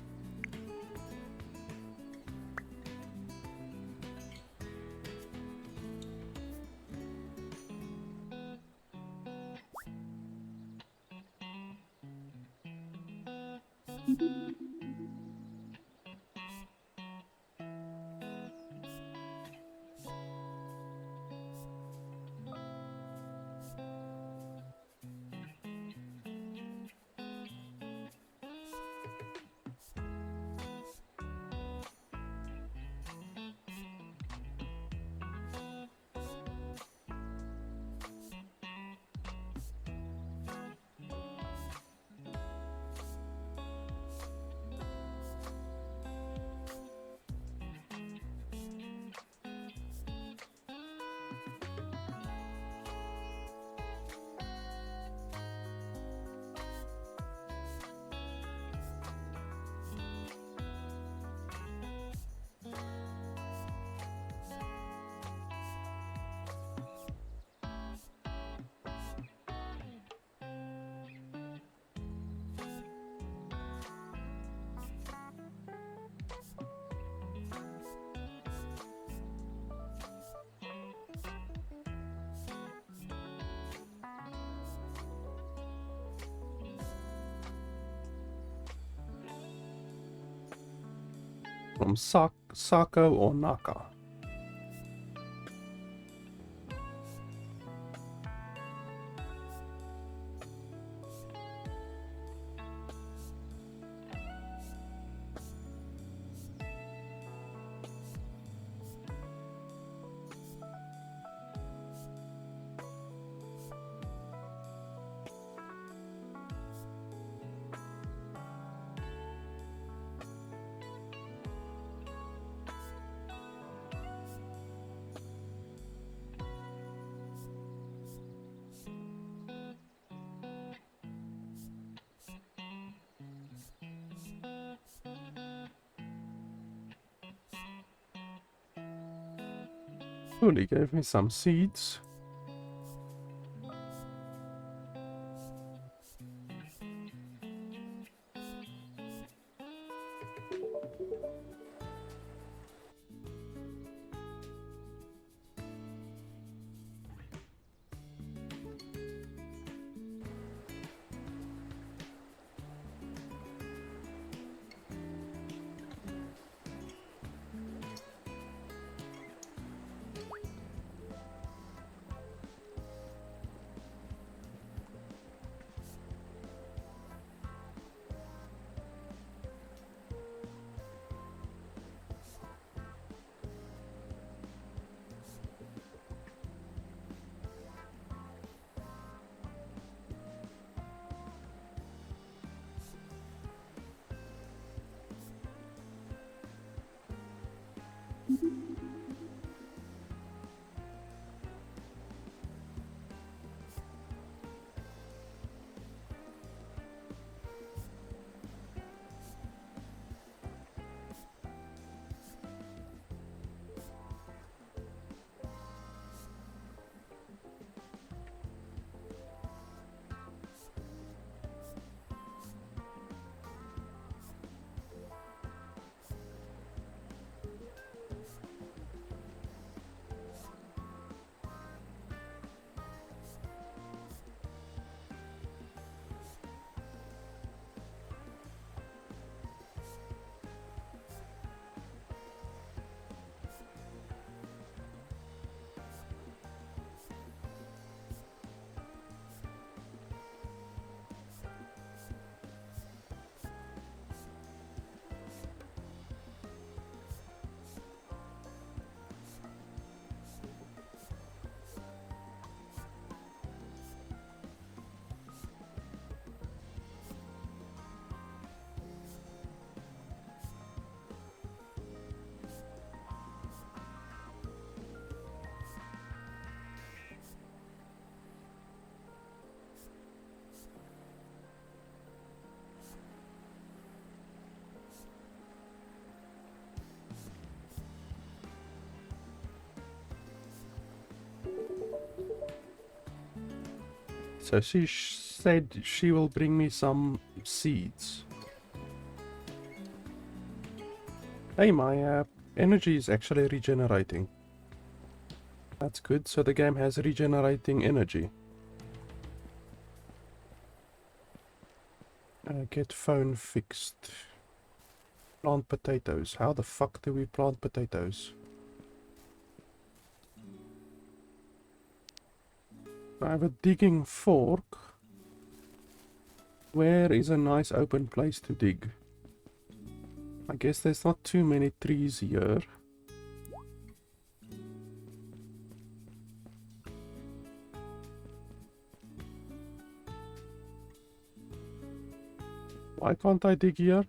from Sako or Naka. Cool, he gave me some seeds. So she said she will bring me some seeds. Hey, my energy is actually regenerating. That's good, so the game has regenerating energy. Get phone fixed. Plant potatoes. How the fuck do we plant potatoes? I have a digging fork. Where is a nice open place to dig? I guess there's not too many trees here. Why can't I dig here?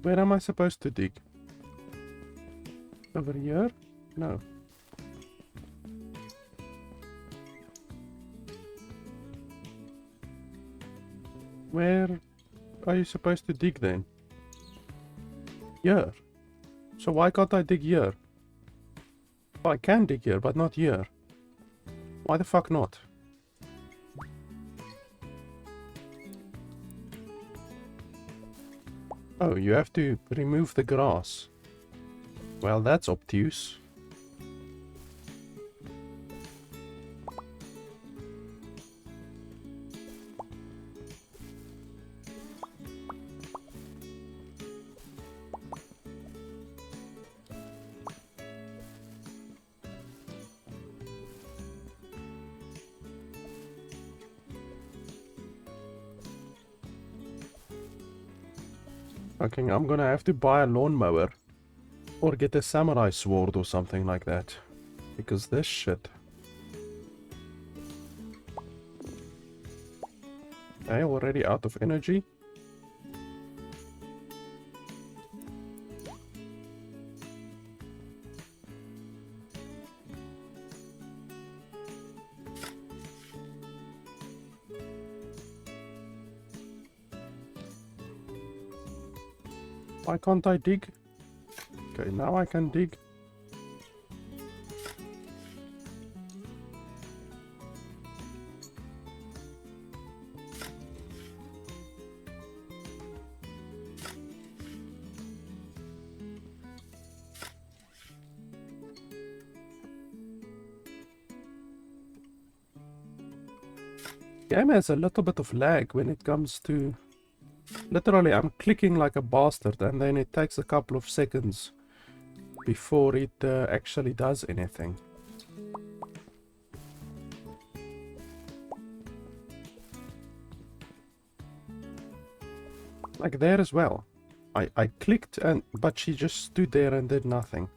Where am I supposed to dig? Over here? No. Where are you supposed to dig then? Here. So why can't I dig here? Oh, I can dig here, but not here. Why the fuck not? Oh, you have to remove the grass. Well, that's obtuse. Okay, I'm gonna have to buy a lawnmower. Or get a samurai sword or something like that. Because this shit. Okay, already out of energy. Why can't I dig? Okay, now I can dig. Game has a little bit of lag when it comes to... Literally, I'm clicking like a bastard and then it takes a couple of seconds before it actually does anything. Like there as well. I clicked and but she just stood there and did nothing.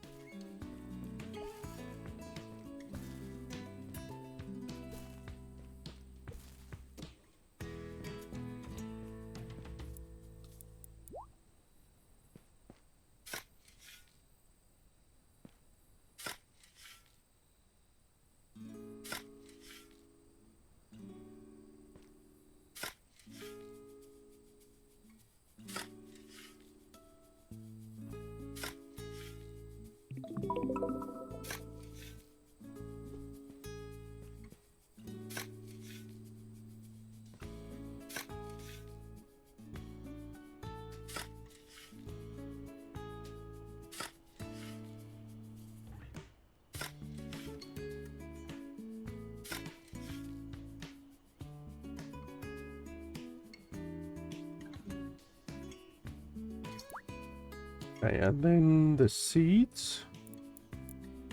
Okay, and then the seeds.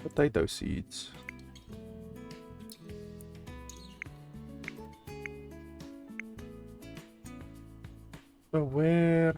Potato seeds. So where...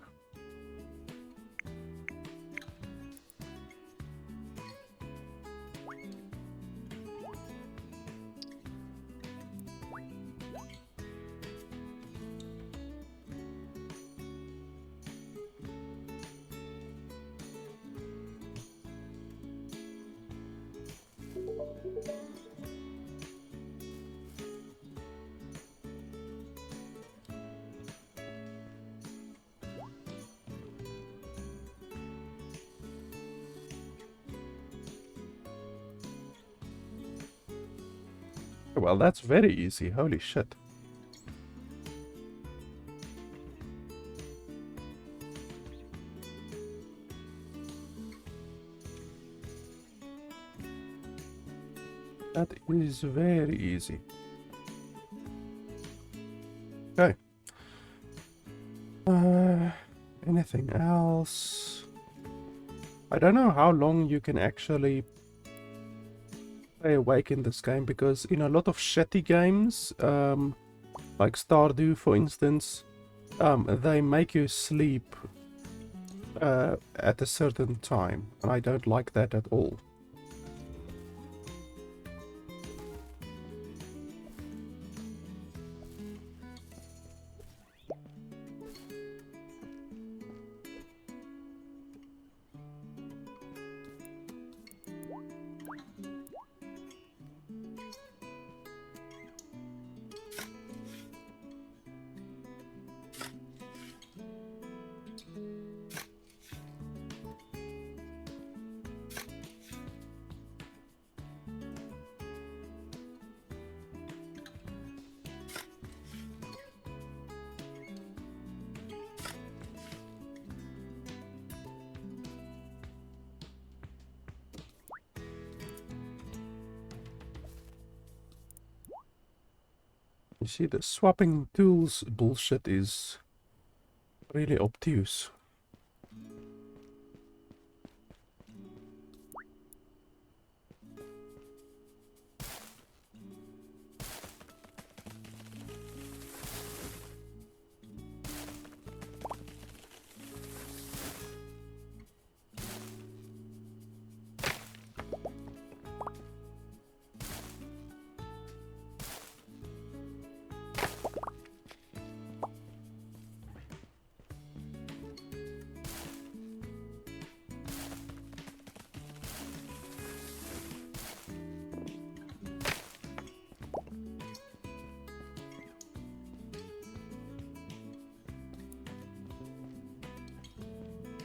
Well, that's very easy. Holy shit. That is very easy. Okay. Anything else? I don't know how long you can actually stay awake in this game, because in a lot of shitty games, like Stardew for instance, they make you sleep at a certain time, and I don't like that at all. You see, the swapping tools bullshit is really obtuse.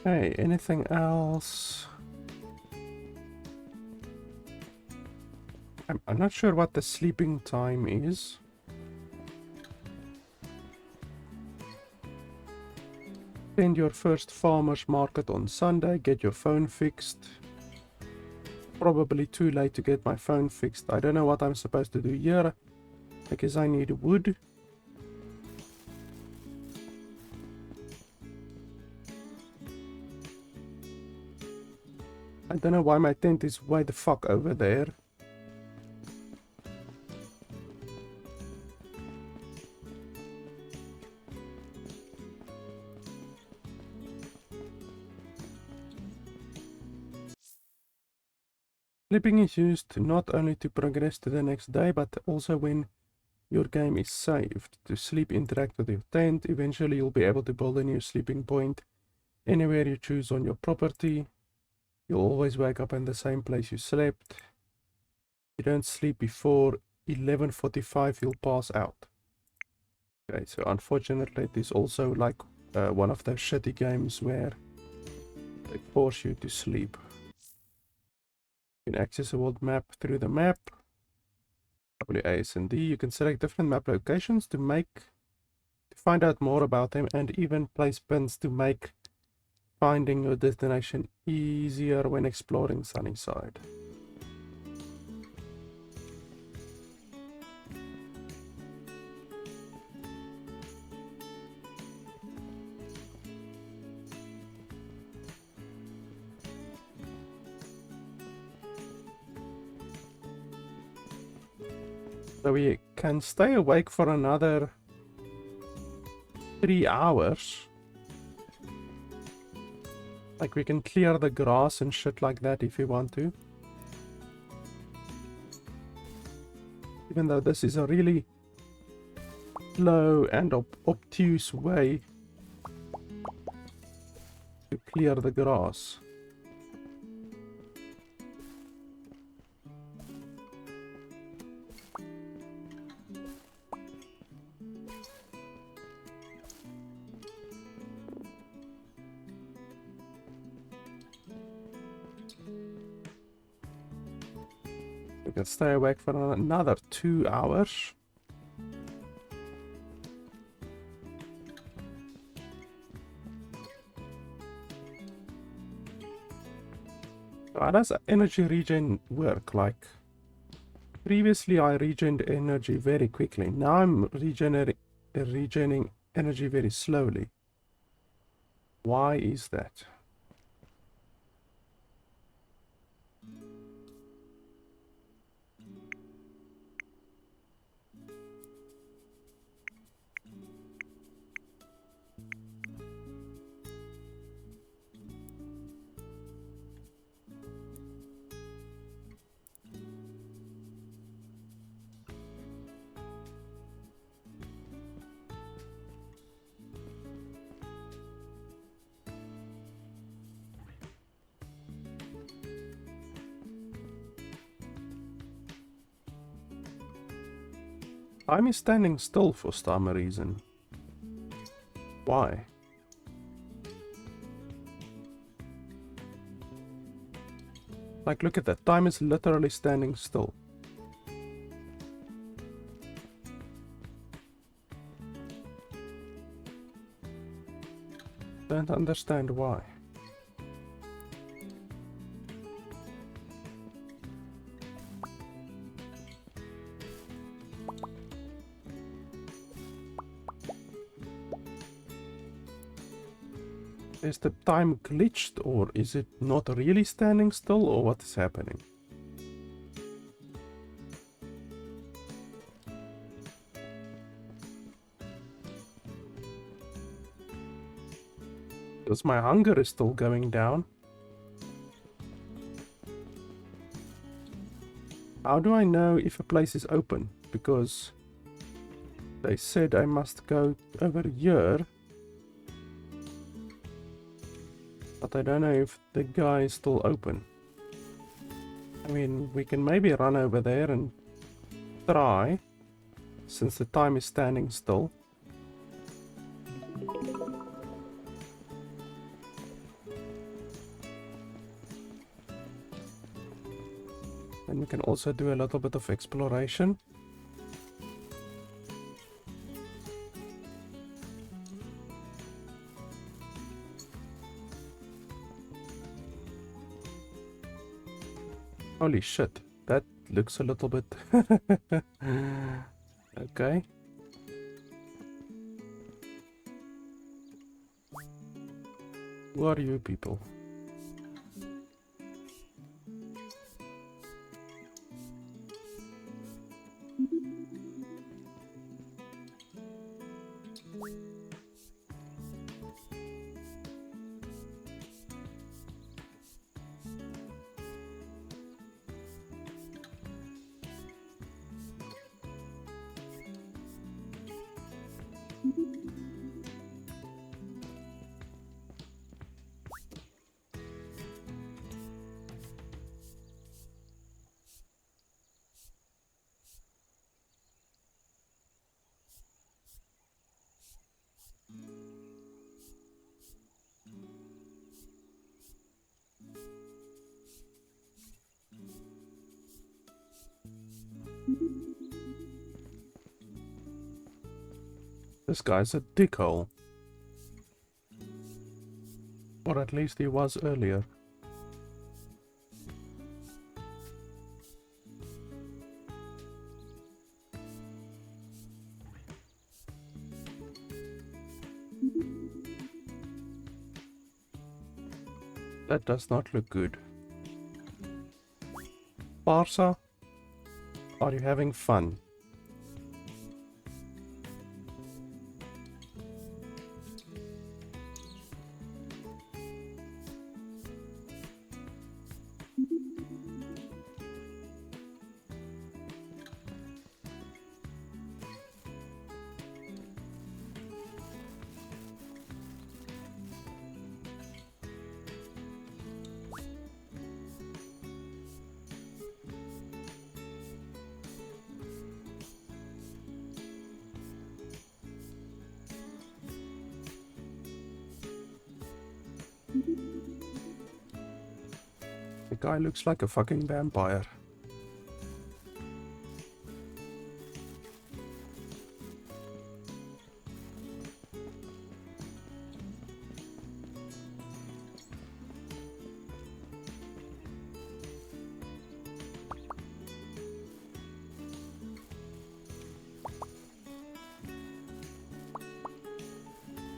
Okay, anything else? I'm not sure what the sleeping time is. Attend your first farmer's market on Sunday. Get your phone fixed. Probably too late to get my phone fixed. I don't know what I'm supposed to do here. I guess I need wood. I don't know why my tent is way the fuck over there. Sleeping is used not only to progress to the next day, but also when your game is saved. To sleep, interact with your tent. Eventually you'll be able to build a new sleeping point anywhere you choose on your property. You'll always wake up in the same place you slept. If you don't sleep before 11:45, you'll pass out. Okay, so unfortunately it is also like one of those shitty games where they force you to sleep. You can access a world map through the map. W, A, S, and D. You can select different map locations to find out more about them, and even place pins to make finding your destination easier when exploring SunnySide. So we can stay awake for another 3 hours. Like, we can clear the grass and shit like that if we want to. Even though this is a really slow and obtuse way to clear the grass. We can stay awake for another 2 hours. So how does energy regen work? Like, previously I regened energy very quickly. Now I'm regening energy very slowly. Why is that? Time is standing still for some reason. Why? Like, look at that. Time is literally standing still. Don't understand why. Is the time glitched, or is it not really standing still, or what is happening? Because my hunger is still going down. How do I know if a place is open? Because they said I must go over here. But I don't know if the guy is still open. I mean, we can maybe run over there and try, since the time is standing still. And we can also do a little bit of exploration. Holy shit, that looks a little bit... Okay. Who are you people? This guy's a dickhole. Or at least he was earlier. That does not look good. Barca, are you having fun? The guy looks like a fucking vampire.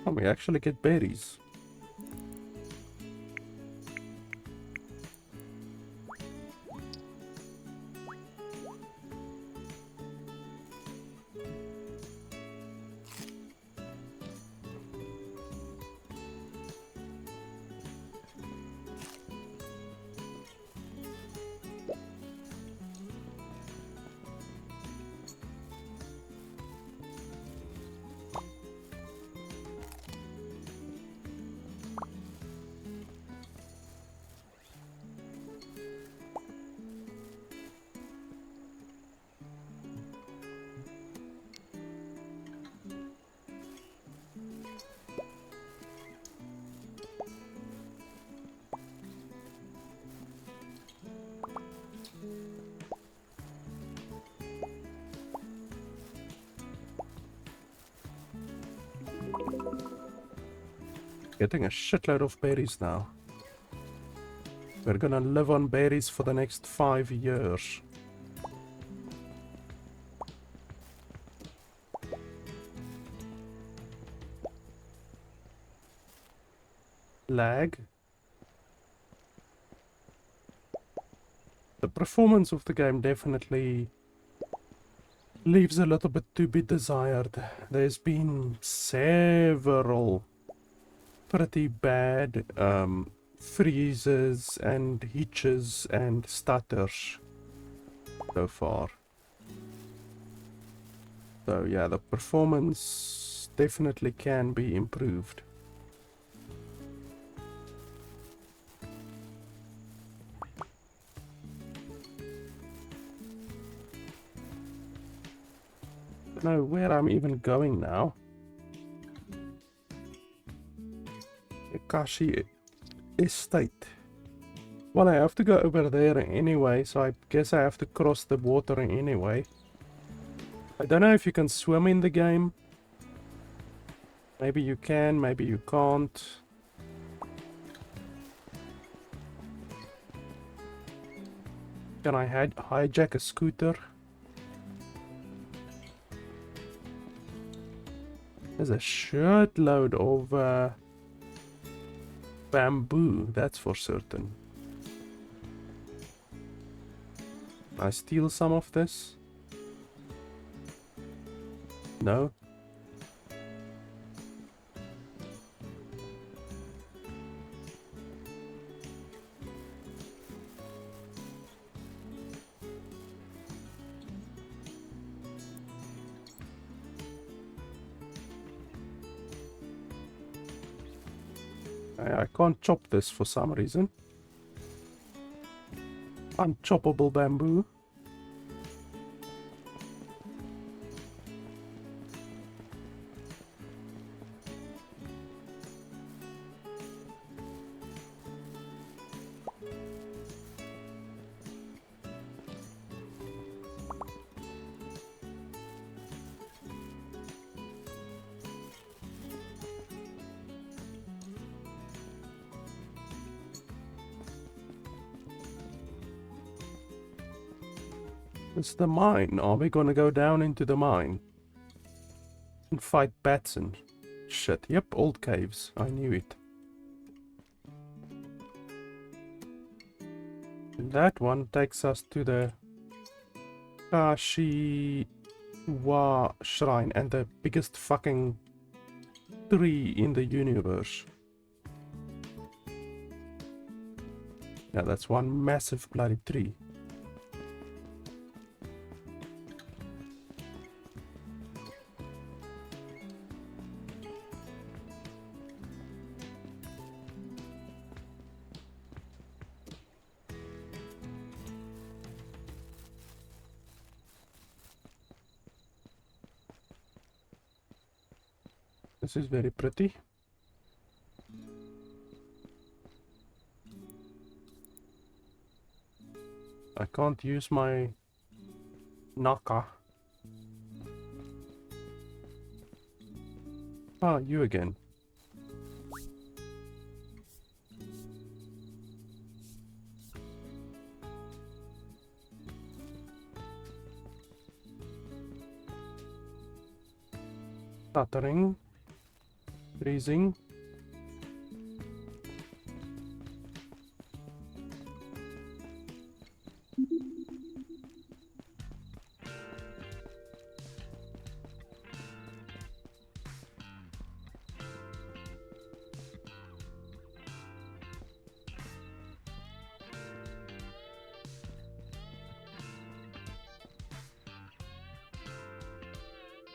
Oh, we actually get berries. Getting a shitload of berries now. We're gonna live on berries for the next 5 years. Lag. The performance of the game definitely leaves a little bit to be desired. There's been several pretty bad freezes and hitches and stutters so far. So yeah, the performance definitely can be improved. I don't know where I'm even going now. Kashi Estate. Well, I have to go over there anyway, so I guess I have to cross the water anyway. I don't know if you can swim in the game. Maybe you can, maybe you can't. Can I hijack a scooter? There's a shitload of bamboo, that's for certain. I steal some of this? No? I can't chop this for some reason. Unchoppable bamboo. It's the mine. Are we gonna go down into the mine? And fight bats and shit. Yep, old caves. I knew it. And that one takes us to the Kashiwa Shrine and the biggest fucking tree in the universe. Yeah, that's one massive bloody tree. This is very pretty. I can't use my Naka. Ah, you again. Stuttering. Freezing.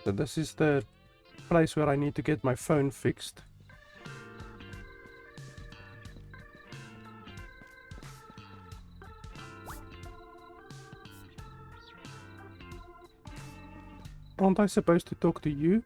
So this is the place where I need to get my phone fixed. Aren't I supposed to talk to you?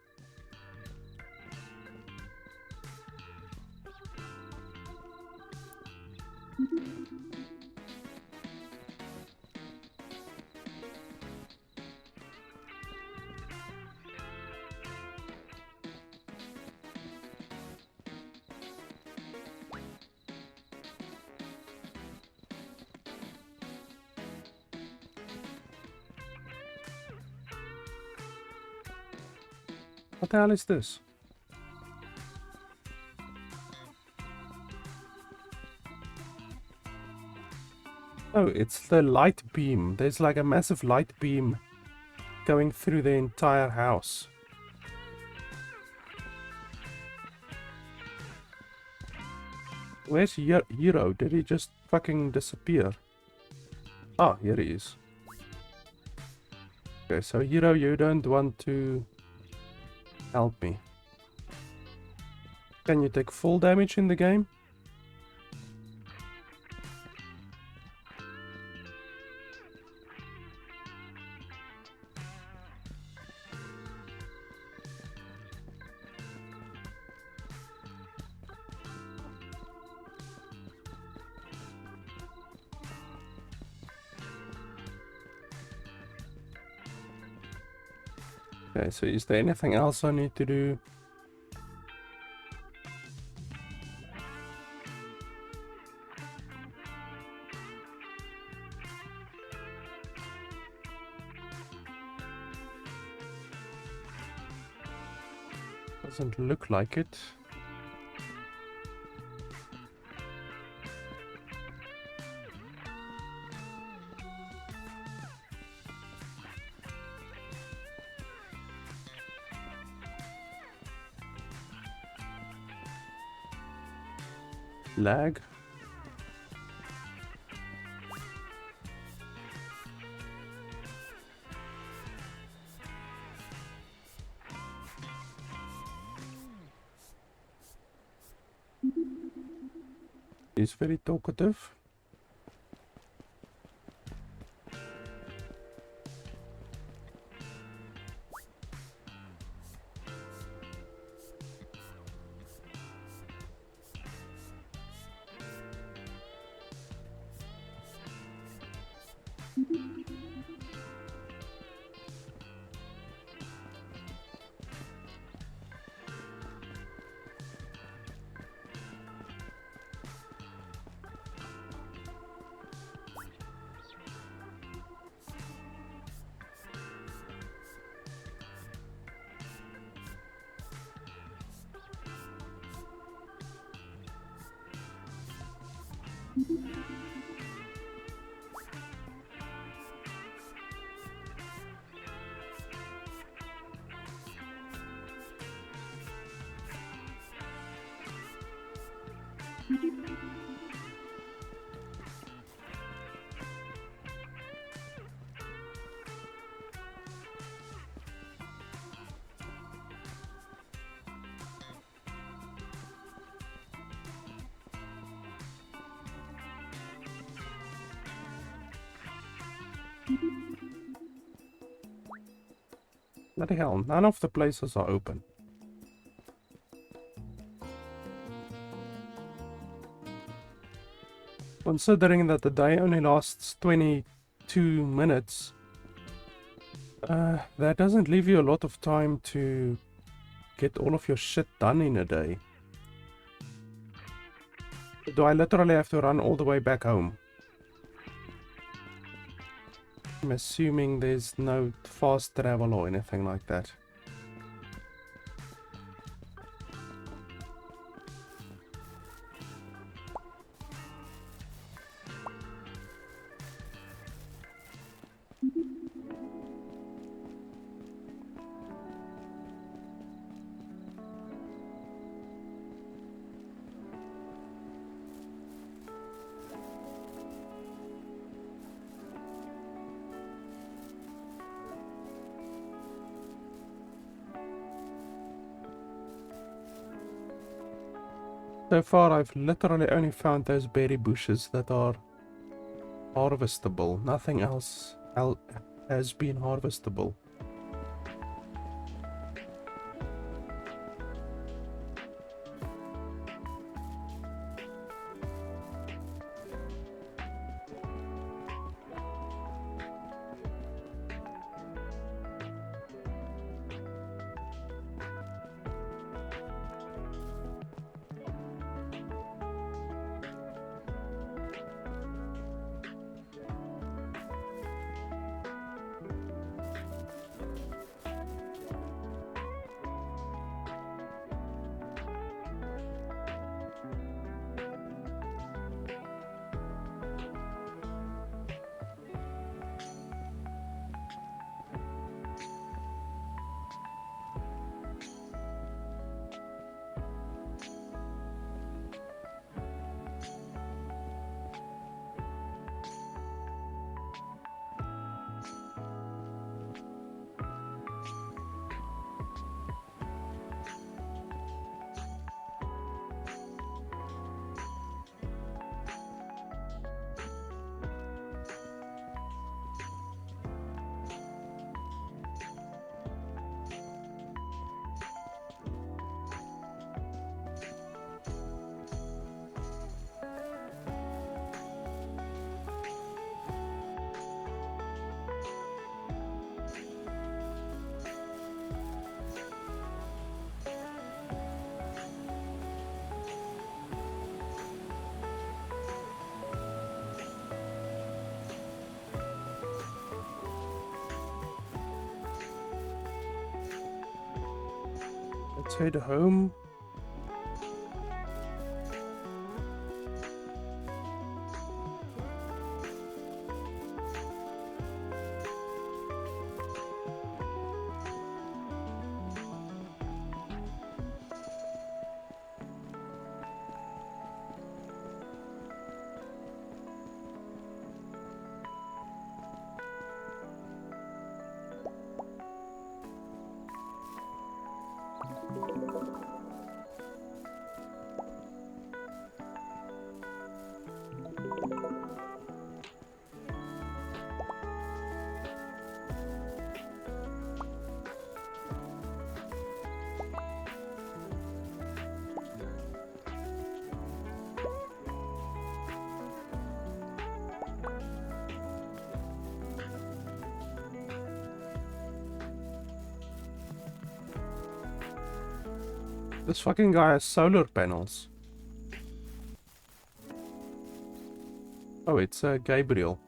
What the hell is this? Oh, it's the light beam. There's like a massive light beam going through the entire house. Where's Hero? Did he just fucking disappear? Ah, here he is. Okay, so Hero, you don't want to help me. Can you take full damage in the game? Okay, so is there anything else I need to do? Doesn't look like it. Lag. He's very talkative. Bloody hell, none of the places are open. Considering that the day only lasts 22 minutes, that doesn't leave you a lot of time to get all of your shit done in a day. Do I literally have to run all the way back home? I'm assuming there's no fast travel or anything like that. So far, I've literally only found those berry bushes that are harvestable. Nothing else has been harvestable. Let's head home. This fucking guy has solar panels. Oh, it's Gabriel.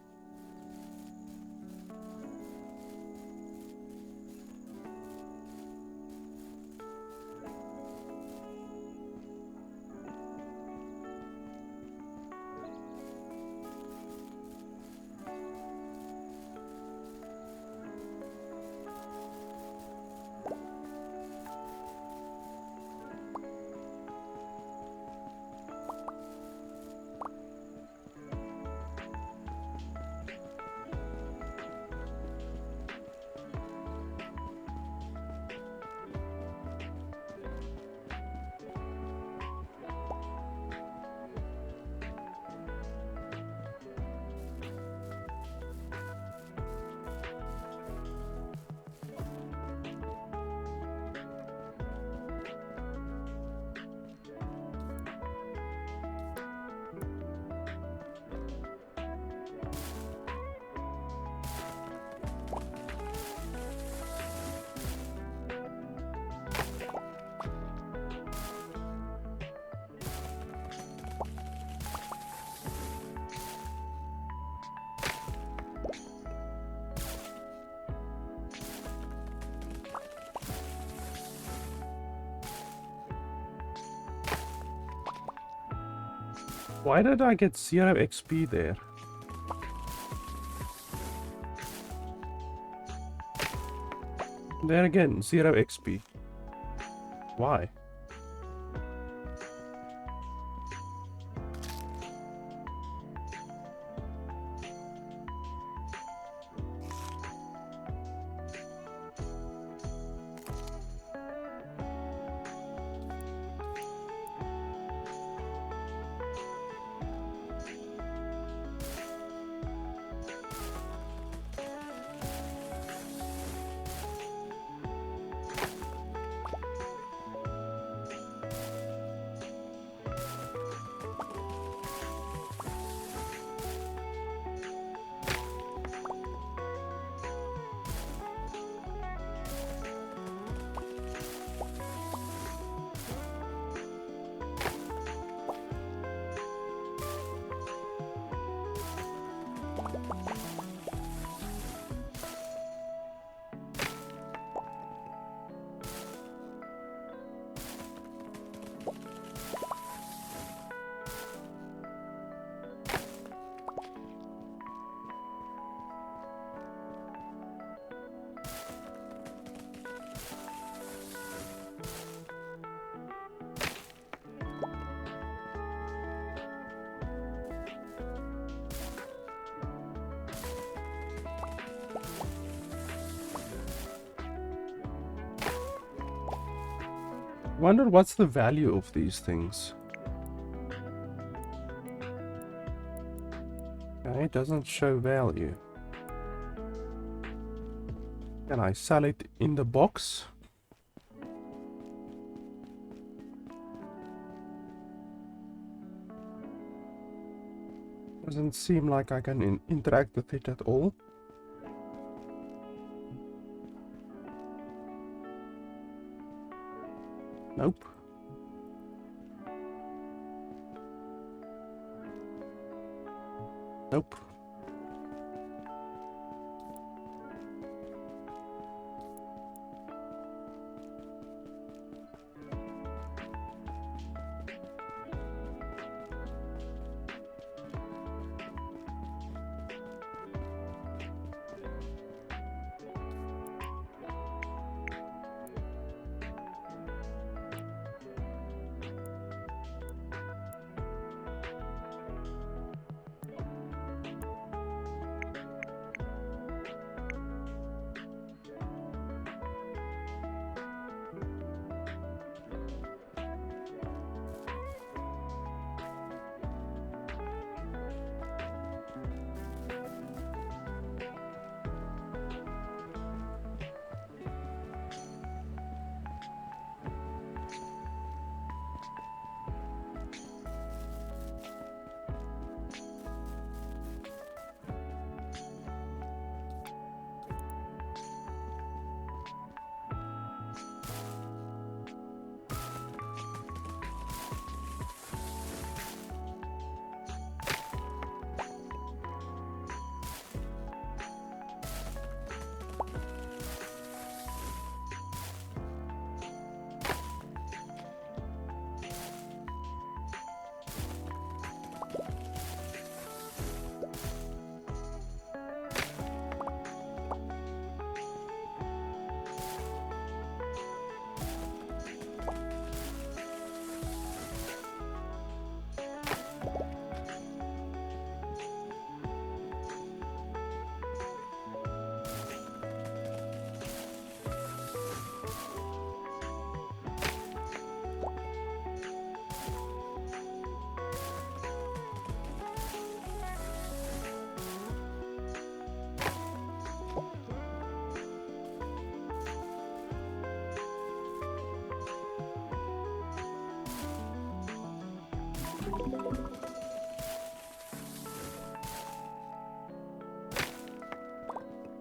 Why did I get 0 XP there? There again, 0 XP. Why? Wonder what's the value of these things. Okay, it doesn't show value. Can I sell it in the box? Doesn't seem like I can interact with it at all. Nope. Nope.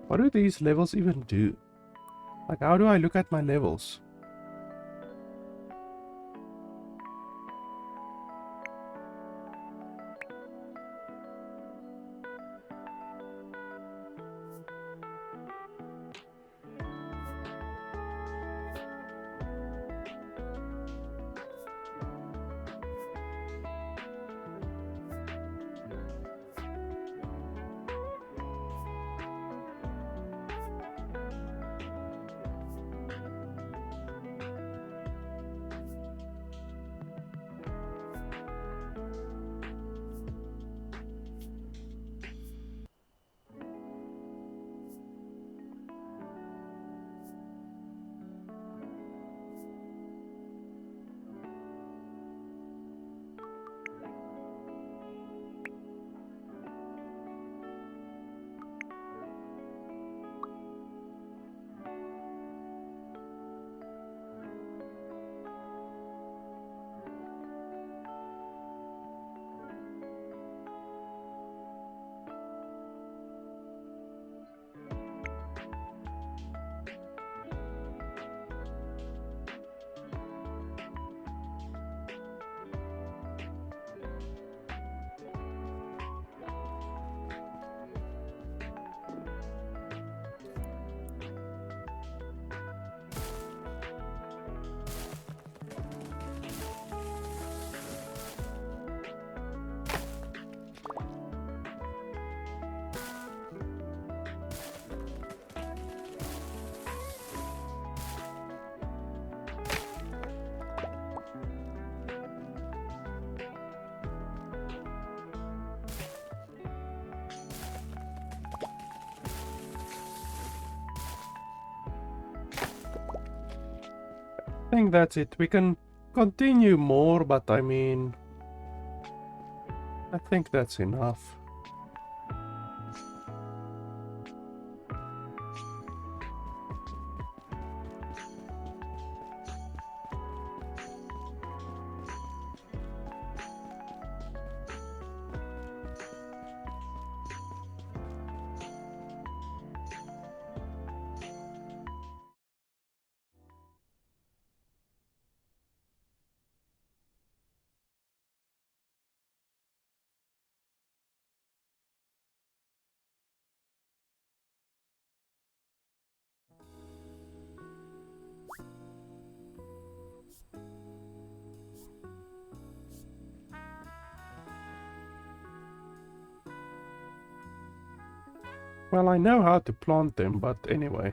What do these levels even do? Like, how do I look at my levels? I think that's it. We can continue more, but I mean, I think that's enough. Well, I know how to plant them, but anyway.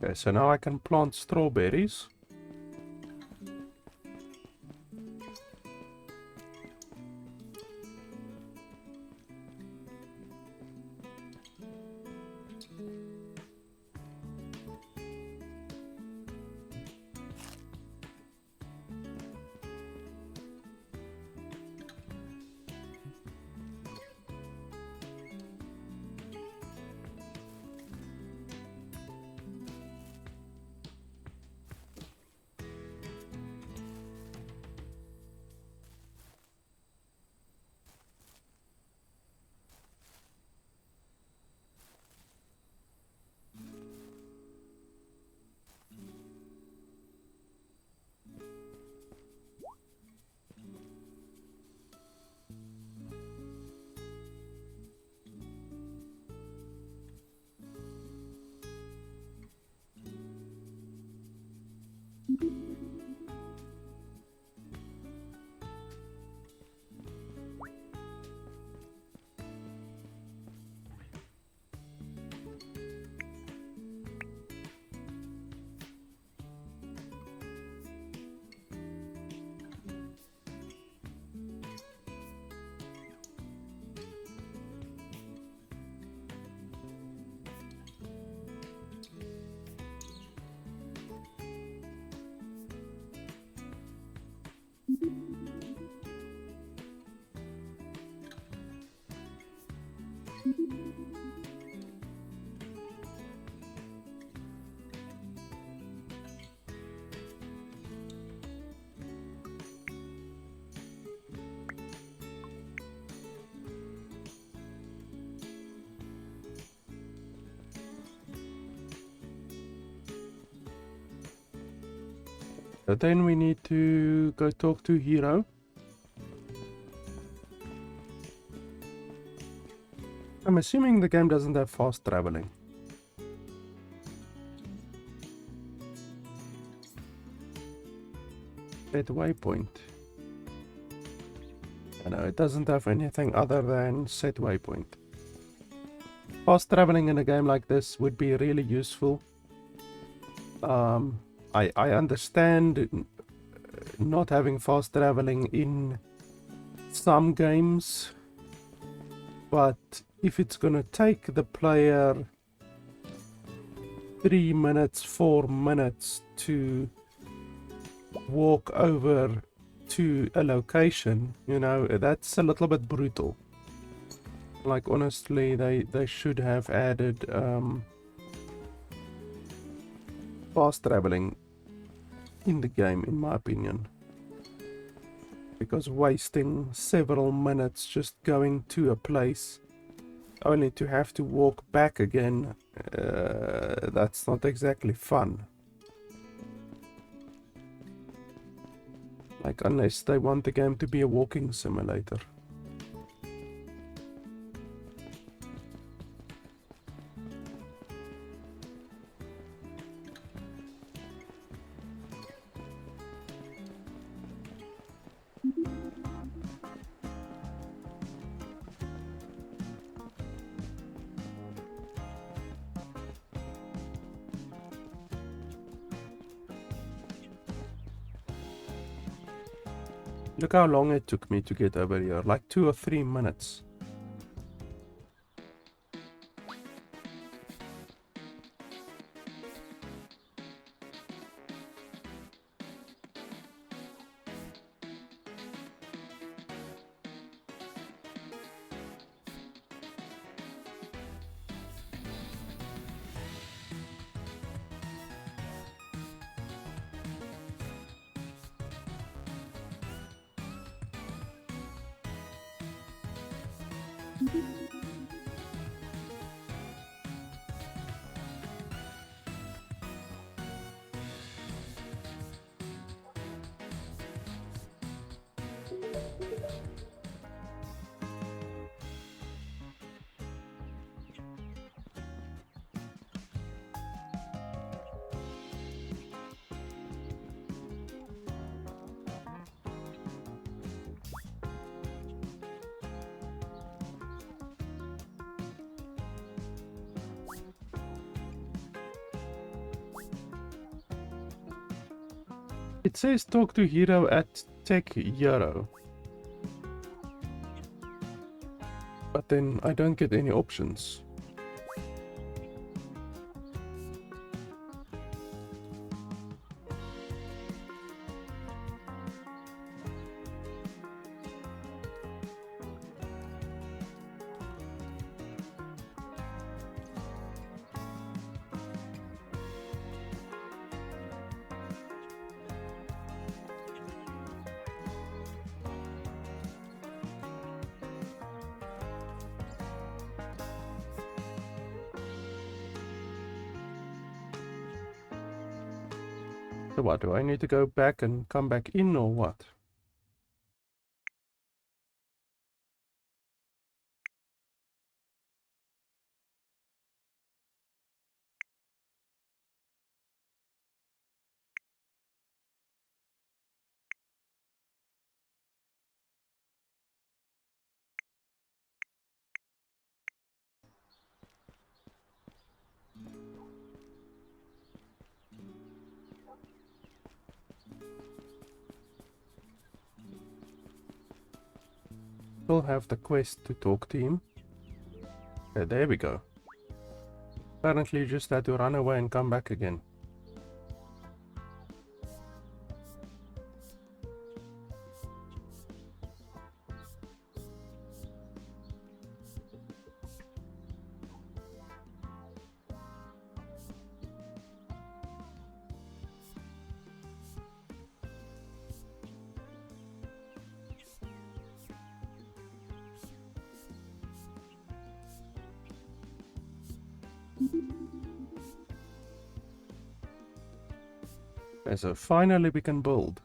Okay, so now I can plant strawberries. So then we need to go talk to Hero. I'm assuming the game doesn't have fast traveling. Set waypoint. No, it doesn't have anything other than set waypoint. Fast traveling in a game like this would be really useful. I understand not having fast traveling in some games, but if it's gonna take the player 3 minutes, 4 minutes to walk over to a location, you know, that's a little bit brutal. Like, honestly, they should have added fast traveling in the game, in my opinion. Because wasting several minutes just going to a place only to have to walk back again, that's not exactly fun. Like, unless they want the game to be a walking simulator. Look how long it took me to get over here, like 2 or 3 minutes. It says talk to hero at Tech Hero. But then I don't get any options. So what, do I need to go back and come back in or what? Still have the quest to talk to him. Okay, there we go. Apparently you just had to run away and come back again. Okay, so finally we can build.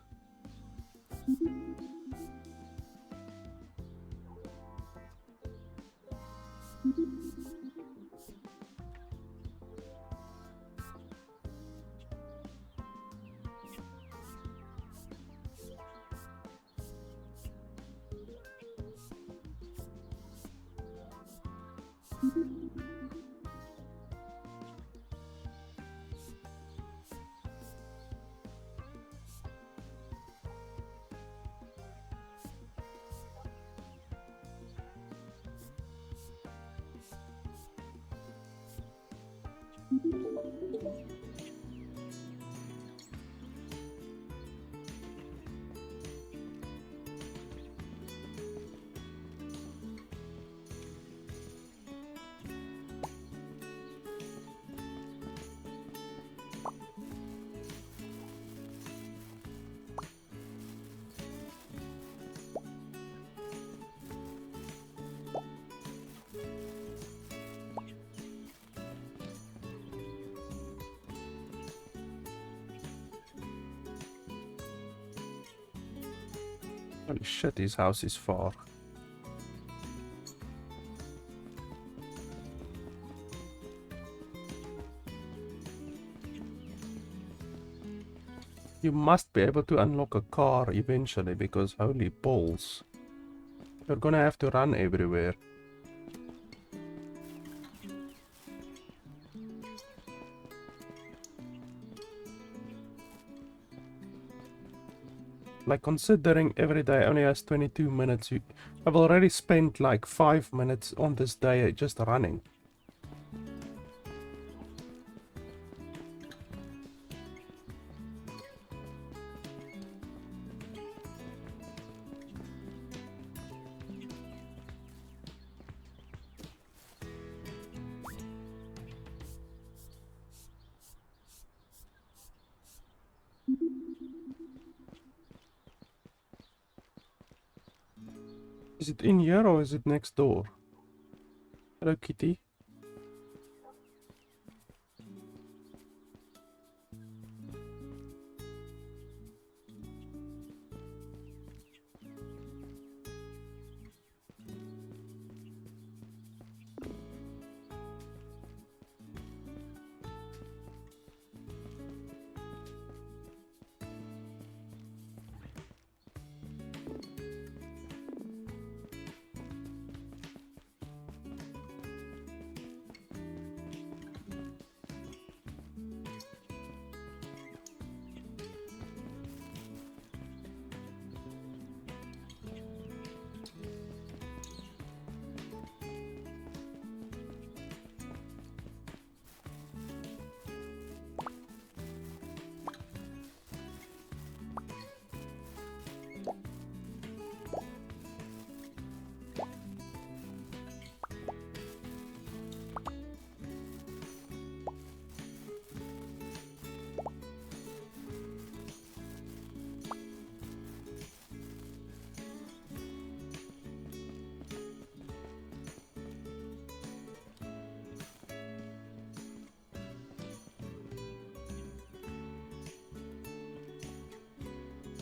Holy shit, his house is far. You must be able to unlock a car eventually, because holy balls. You're gonna have to run everywhere. Like, considering every day only has 22 minutes, I've already spent like 5 minutes on this day just running. Is it in here or is it next door? Hello, kitty.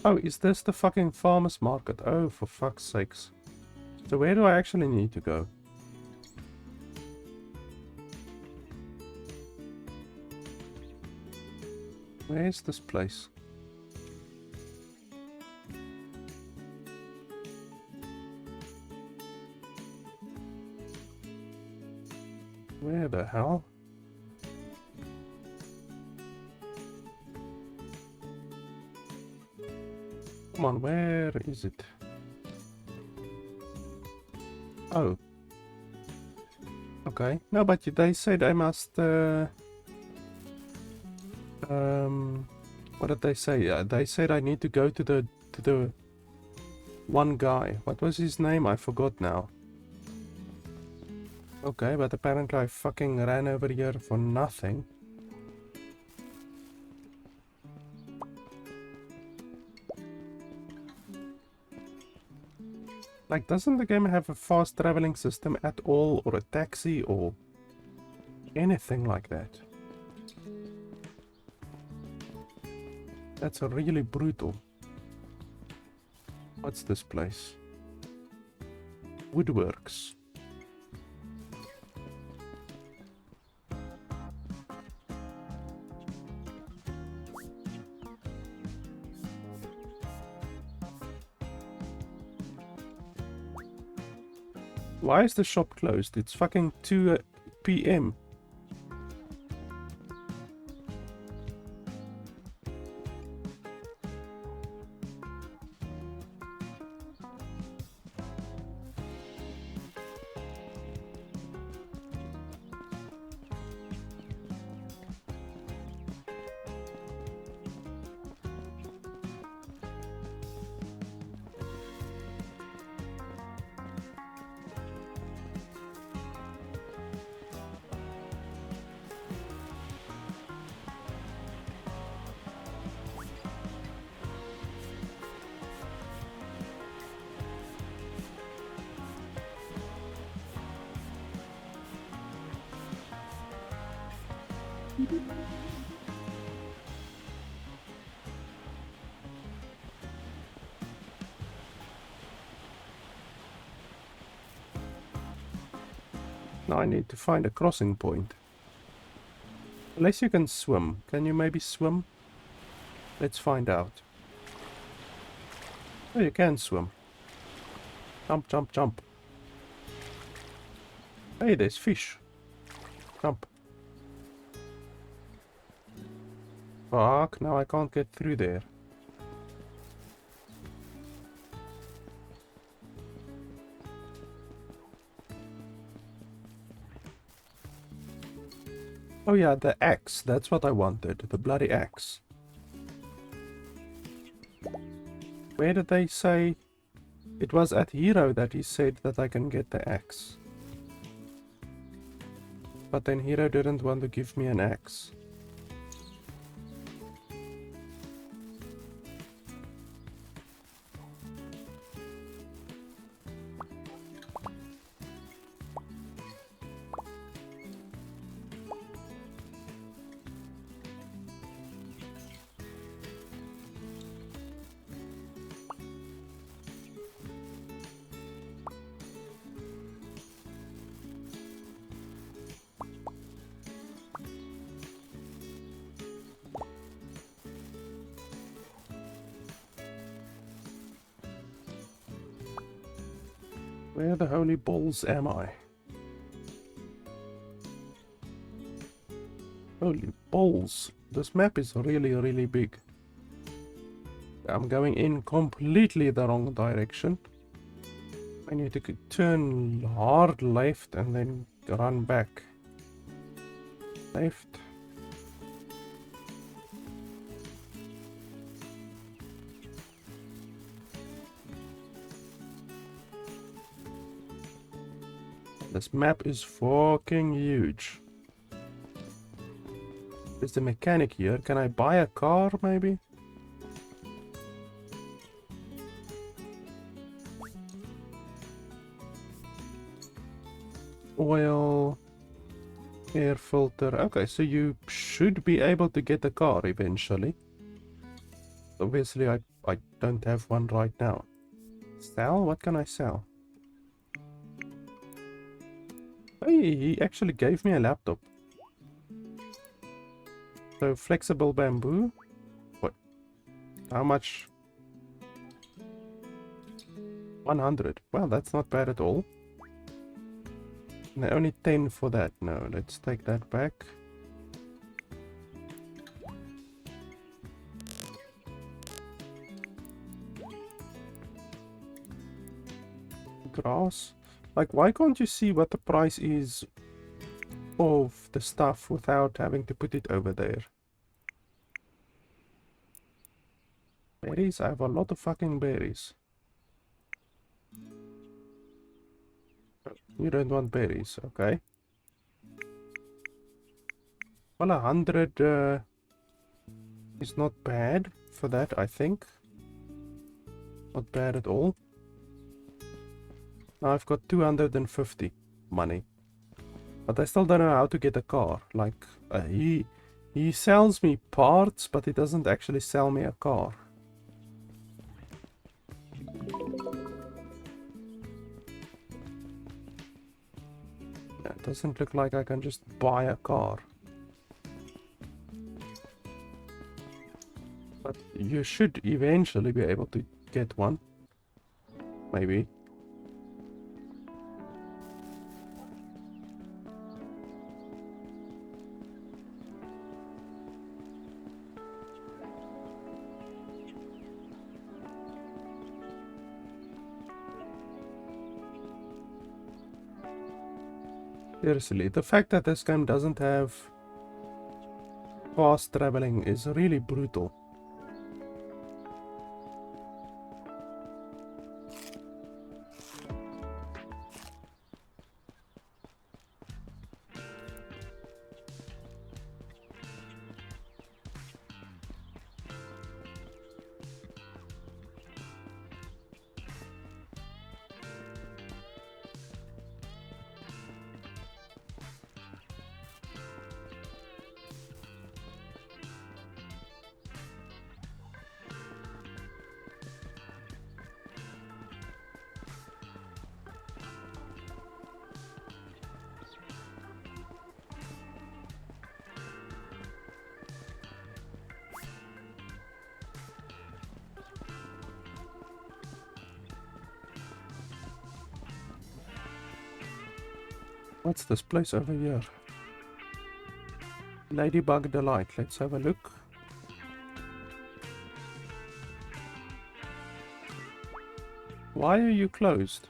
Oh, is this the fucking farmer's market? Oh, for fuck's sakes. So where do I actually need to go? Where is this place? Where the hell? Come on, where is it? Oh. Okay. No, but they said I must, what did they say? They said I need to go to the one guy. What was his name? I forgot now. Okay, but apparently I fucking ran over here for nothing. Like, doesn't the game have a fast traveling system at all, or a taxi, or anything like that? That's really brutal. What's this place? Woodworks. Why is the shop closed? It's fucking 2 p.m. Now I need to find a crossing point. Unless you can swim. Can you maybe swim? Let's find out. Oh, you can swim. Jump, jump, jump. Hey, there's fish. Jump. Fuck, now I can't get through there. Oh yeah, the axe. That's what I wanted. The bloody axe. Where did they say? It was at Hero that he said that I can get the axe. But then Hero didn't want to give me an axe. Where the holy balls am I? Holy balls. This map is really, really big. I'm going in completely the wrong direction. I need to turn hard left and then run back. Left. This map is fucking huge. There's the mechanic here. Can I buy a car, maybe? Oil. Air filter. Okay, so you should be able to get a car eventually. obviously I don't have one right now. Sell? What can I sell? Hey, he actually gave me a laptop. So flexible bamboo. What? How much? 100. Well, that's not bad at all. No, only 10 for that. No, let's take that back. Grass. Like, why can't you see what the price is of the stuff without having to put it over there? Berries? I have a lot of fucking berries. You don't want berries, okay. Well, 100 is not bad for that, I think. Not bad at all. Now I've got 250 money. But I still don't know how to get a car. Like, he sells me parts, but he doesn't actually sell me a car. It doesn't look like I can just buy a car. But you should eventually be able to get one. Maybe. Seriously, the fact that this game doesn't have fast traveling is really brutal. What's this place over here? Ladybug Delight. Let's have a look. Why are you closed?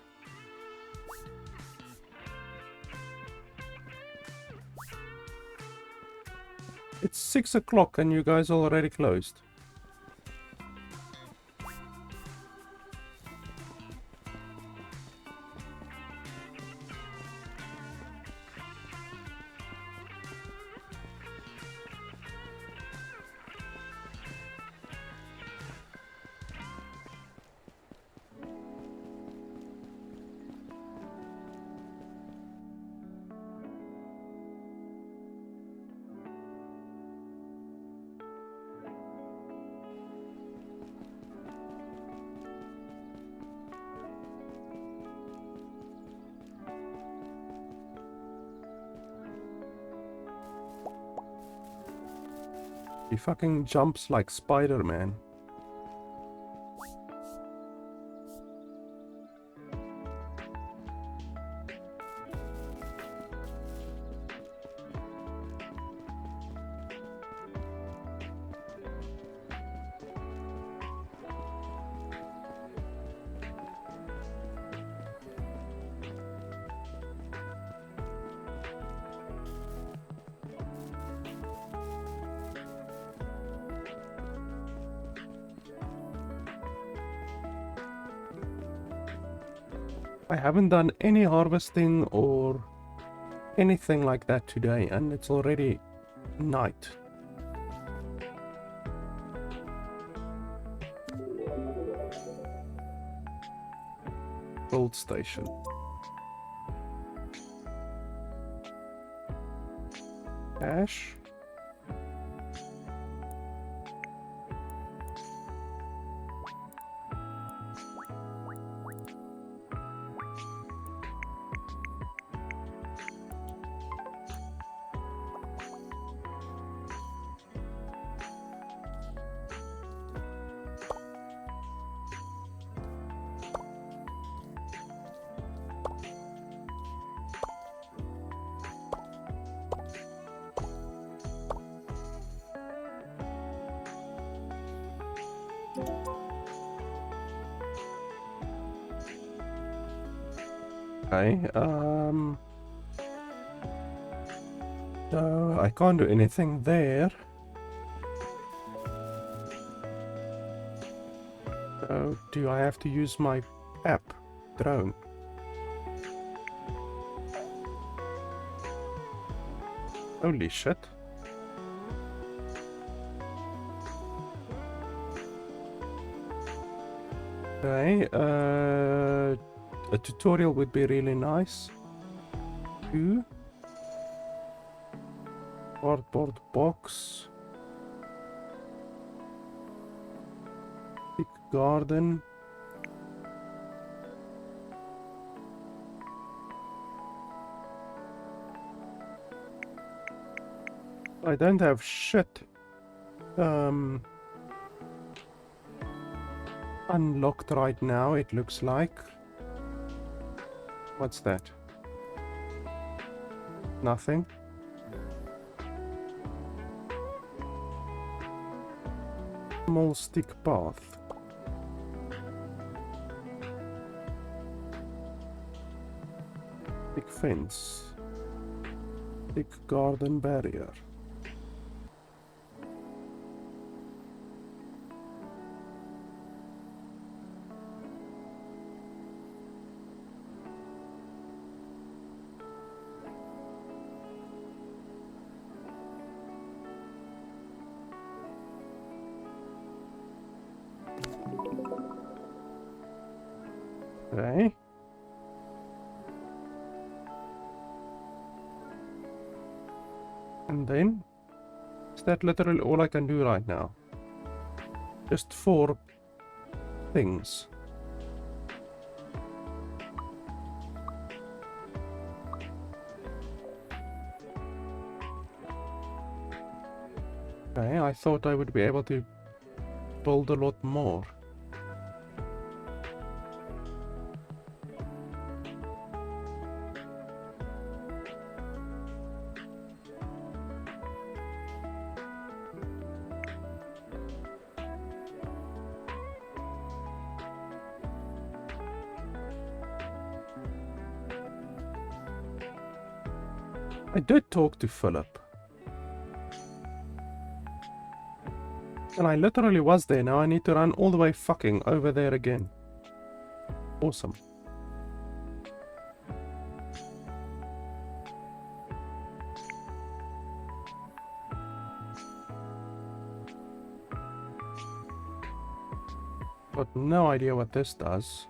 It's 6 o'clock and you guys are already closed. He fucking jumps like Spider-Man. I haven't done any harvesting or anything like that today, and it's already night. Gold station. Cash. Okay, so I can't do anything there. So do I have to use my app drone? Holy shit. Okay, a tutorial would be really nice. 2 cardboard box. Big garden. I don't have shit unlocked right now, it looks like. What's that? Nothing. Small stick path. Big fence. Big garden barrier. Okay. And then, is that literally all I can do right now? Just 4 things. Okay, I thought I would be able to build a lot more. I did talk to Philip. And I literally was there. Now I need to run all the way fucking over there again. Awesome. Got no idea what this does.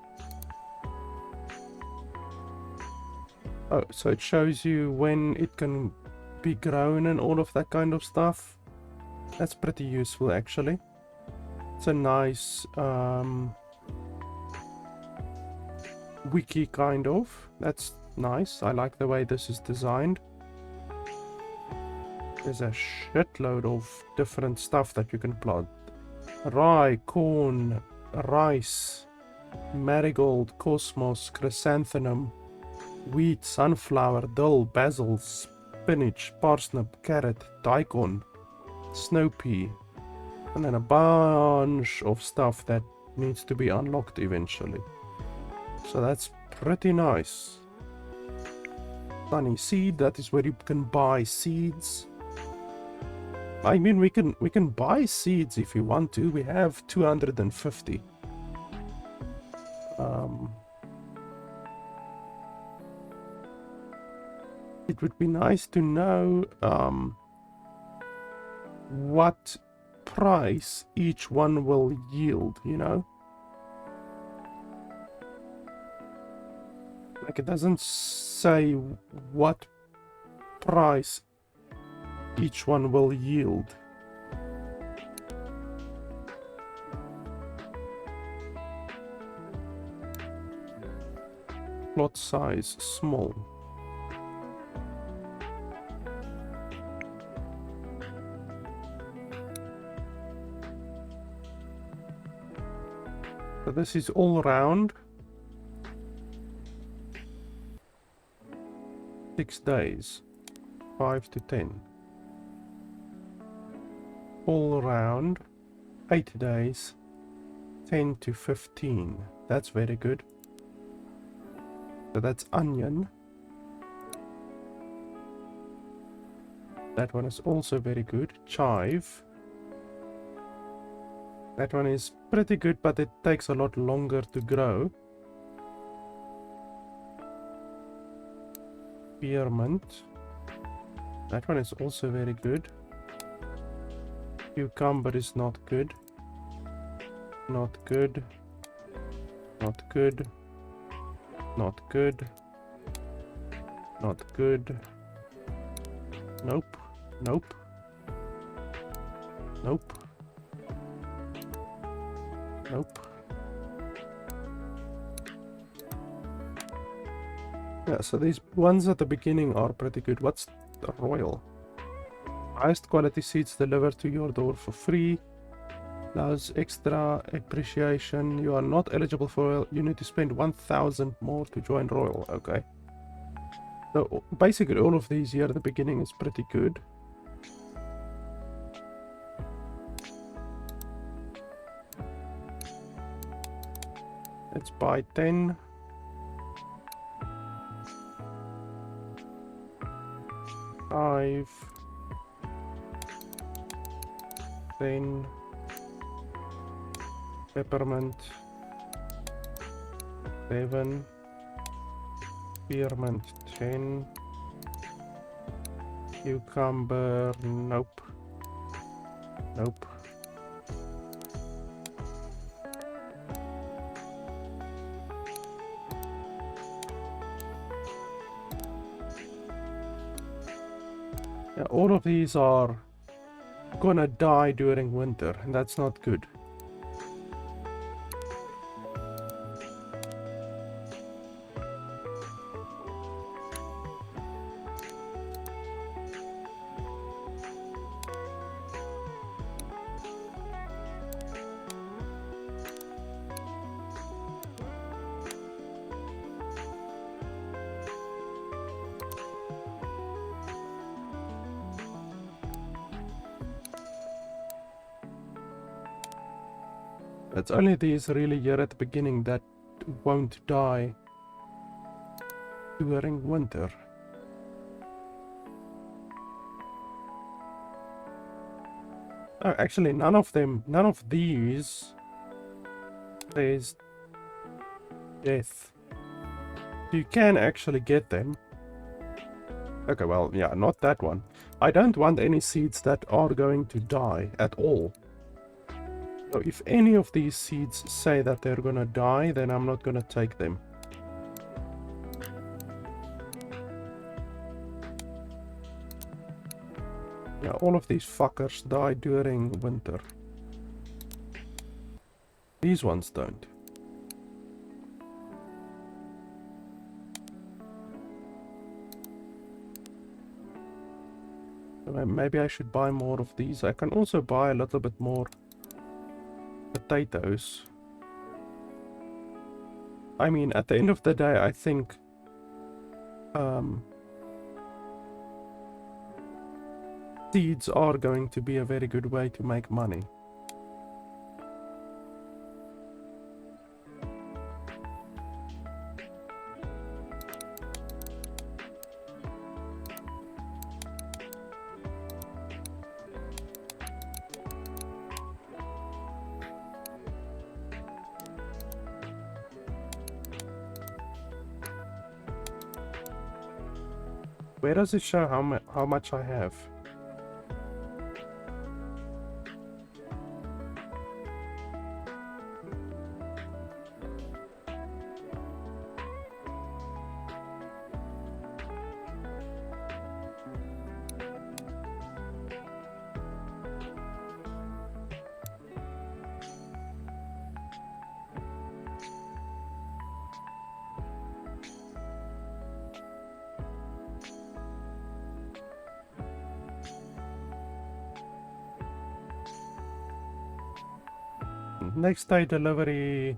Oh, so it shows you when it can be grown and all of that kind of stuff. That's pretty useful, actually. It's a nice wiki, kind of. That's nice. I like the way this is designed. There's a shitload of different stuff that you can plant. Rye, corn, rice, marigold, cosmos, chrysanthemum, wheat, sunflower, dill, basil, spinach, parsnip, carrot, daikon, snow pea, and then a bunch of stuff that needs to be unlocked eventually. So that's pretty nice. SunnySide, that is where you can buy seeds. I mean, we can buy seeds if you want to. We have 250. It would be nice to know what price each one will yield, you know? Like, it doesn't say what price each one will yield. Plot size small. So this is all round. 6 days. 5 to 10. All around 8 days. 10 to 15. That's very good. So that's onion. That one is also very good. Chive. That one is pretty good, but it takes a lot longer to grow. Spearmint. That one is also very good. Cucumber is not good. Not good. Not good. Not good. Not good. Nope. Nope. Nope. Nope. Yeah, so these ones at the beginning are pretty good. What's the royal? Highest quality seeds delivered to your door for free. Allows extra appreciation. You are not eligible for royal. You need to spend 1,000 more to join royal. Okay. So basically all of these here at the beginning is pretty good. Let's buy 10. 5. 10. Peppermint. 7. Spearmint 10. Cucumber, nope. Nope. Yeah, all of these are gonna die during winter, and that's not good. It's only these really here at the beginning that won't die during winter. Oh, actually, none of these, there's death. You can actually get them. Okay, well, yeah, not that one. I don't want any seeds that are going to die at all. So if any of these seeds say that they're gonna die, then I'm not gonna take them. Yeah, all of these fuckers die during winter. These ones don't. So maybe I should buy more of these. I can also buy a little bit more potatoes. I mean, at the end of the day, I think seeds are going to be a very good way to make money. Where does it show how much I have? Next day delivery.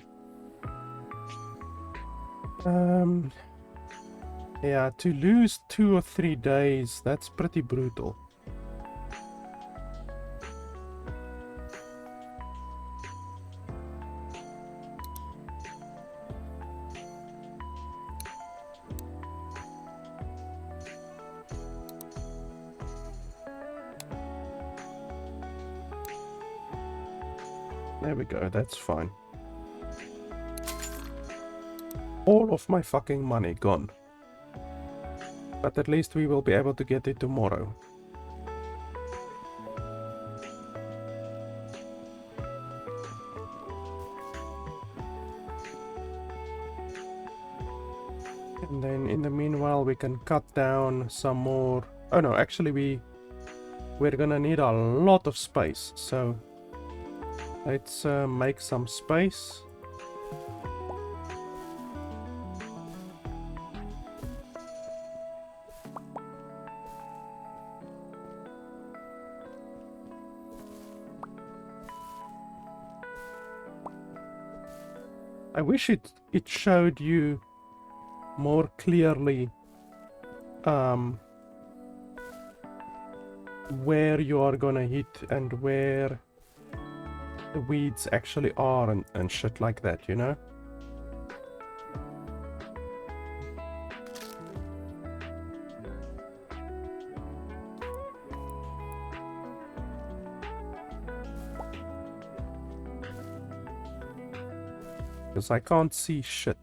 Yeah, to lose 2 or 3 days, that's pretty brutal. There we go, that's fine. All of my fucking money gone. But at least we will be able to get it tomorrow. And then in the meanwhile we can cut down some more. Oh no, actually we're gonna need a lot of space, so let's make some space. I wish it showed you more clearly where you are gonna hit and where the weeds actually are and shit like that, you know? Because I can't see shit.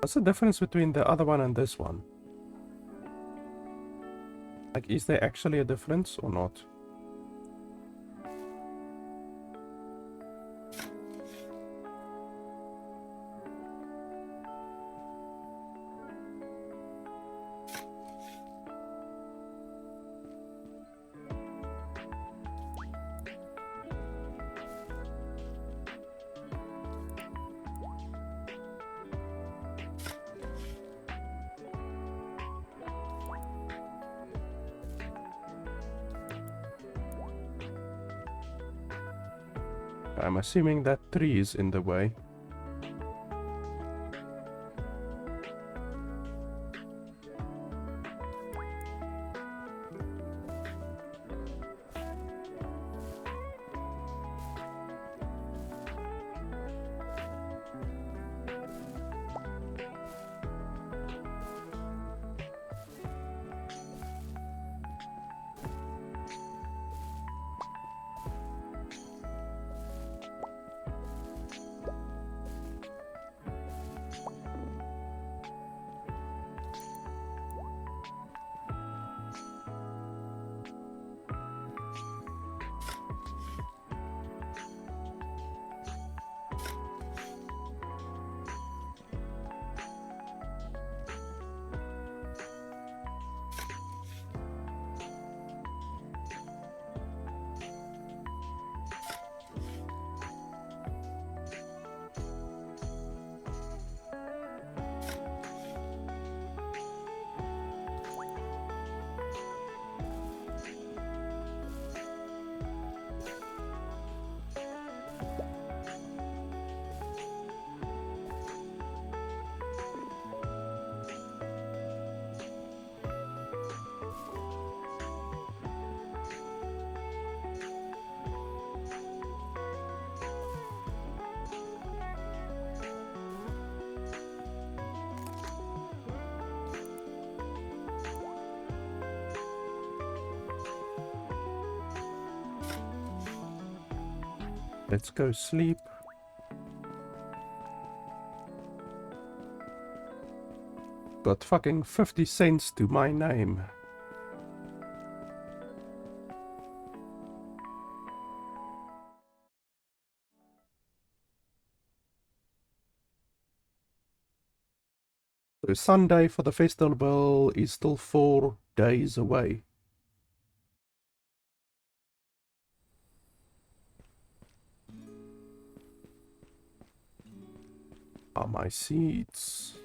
What's the difference between the other one and this one? Like, is there actually a difference or not? I'm assuming that tree is in the way. Let's go sleep. Got fucking 50 cents to my name. So Sunday for the festival is still 4 days away. Are my seeds.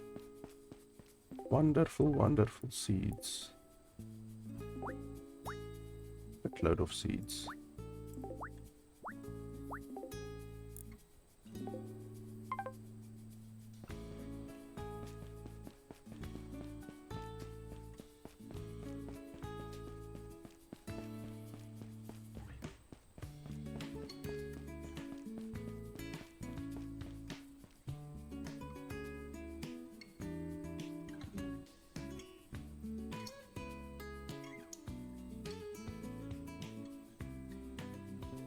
Wonderful, wonderful seeds. A load of seeds.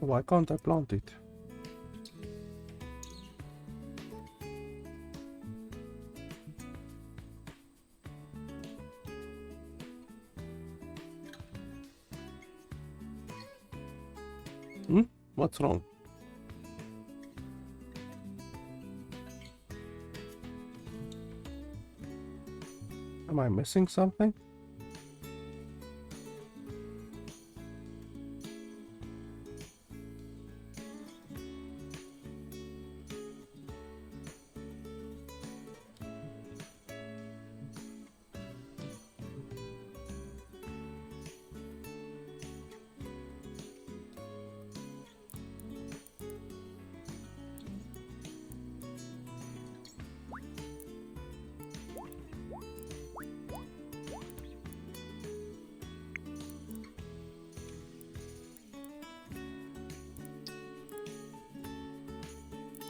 Why can't I plant it? What's wrong? Am I missing something?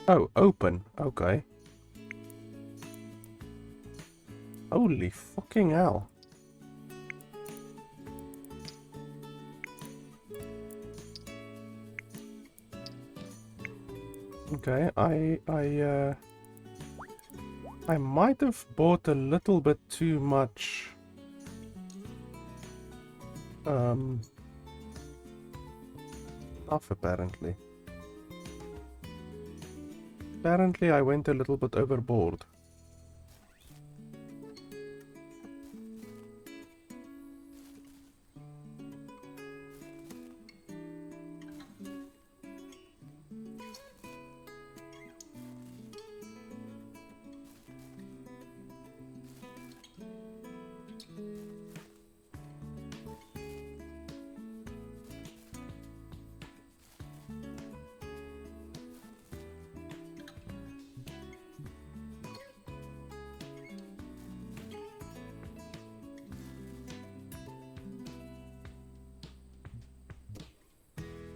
Oh, open. Okay. Holy fucking hell. Okay, I might have bought a little bit too much stuff apparently. Apparently I went a little bit overboard.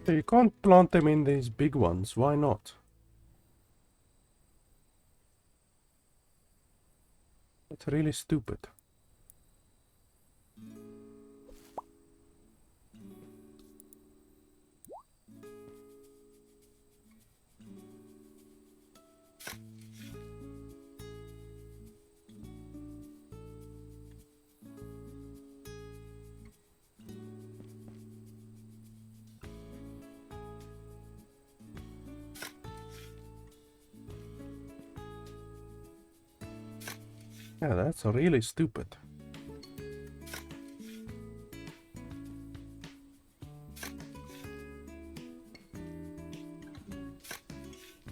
So you can't plant them in these big ones, why not? It's really stupid. Yeah, that's really stupid.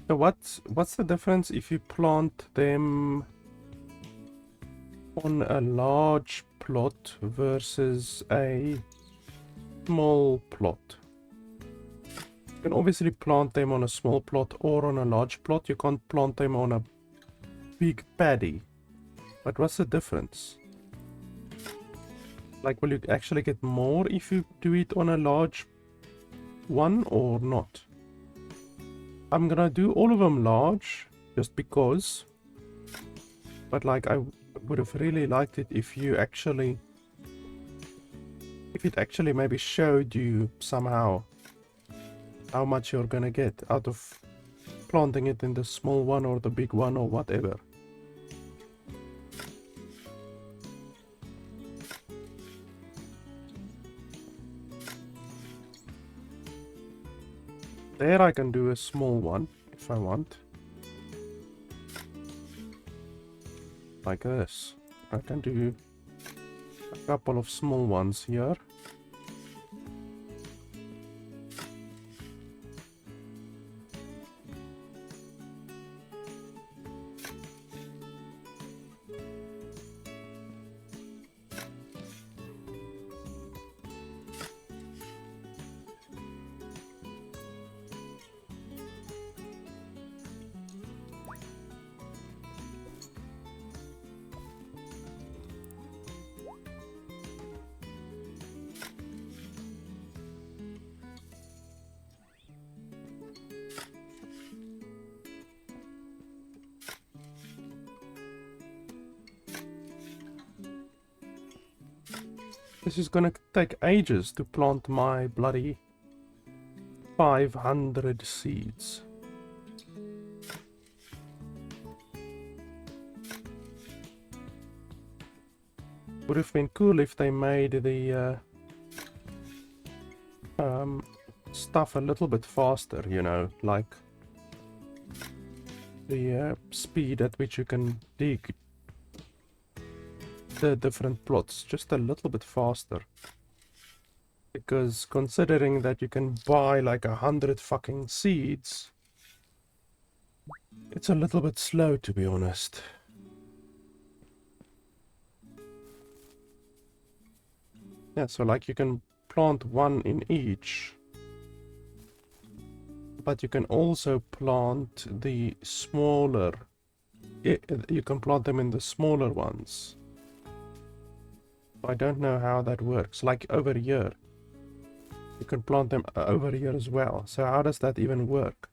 So what's the difference if you plant them on a large plot versus a small plot? You can obviously plant them on a small plot or on a large plot. You can't plant them on a big paddy. But what's the difference? Like, will you actually get more if you do it on a large one or not? I'm gonna do all of them large, just because. But like, I would have really liked it if you actually... If it actually maybe showed you somehow how much you're gonna get out of planting it in the small one or the big one or whatever. There I can do a small one, if I want. Like this. I can do a couple of small ones here. This is gonna take ages to plant my bloody 500 seeds. Would have been cool if they made the stuff a little bit faster, you know, like the speed at which you can dig the different plots just a little bit faster. Because considering that you can buy like 100 fucking seeds, it's a little bit slow, to be honest. Yeah, so like you can plant one in each, but you can also plant the smaller, you can plant them in the smaller ones. I don't know how that works, like over here. You can plant them over here as well, so how does that even work?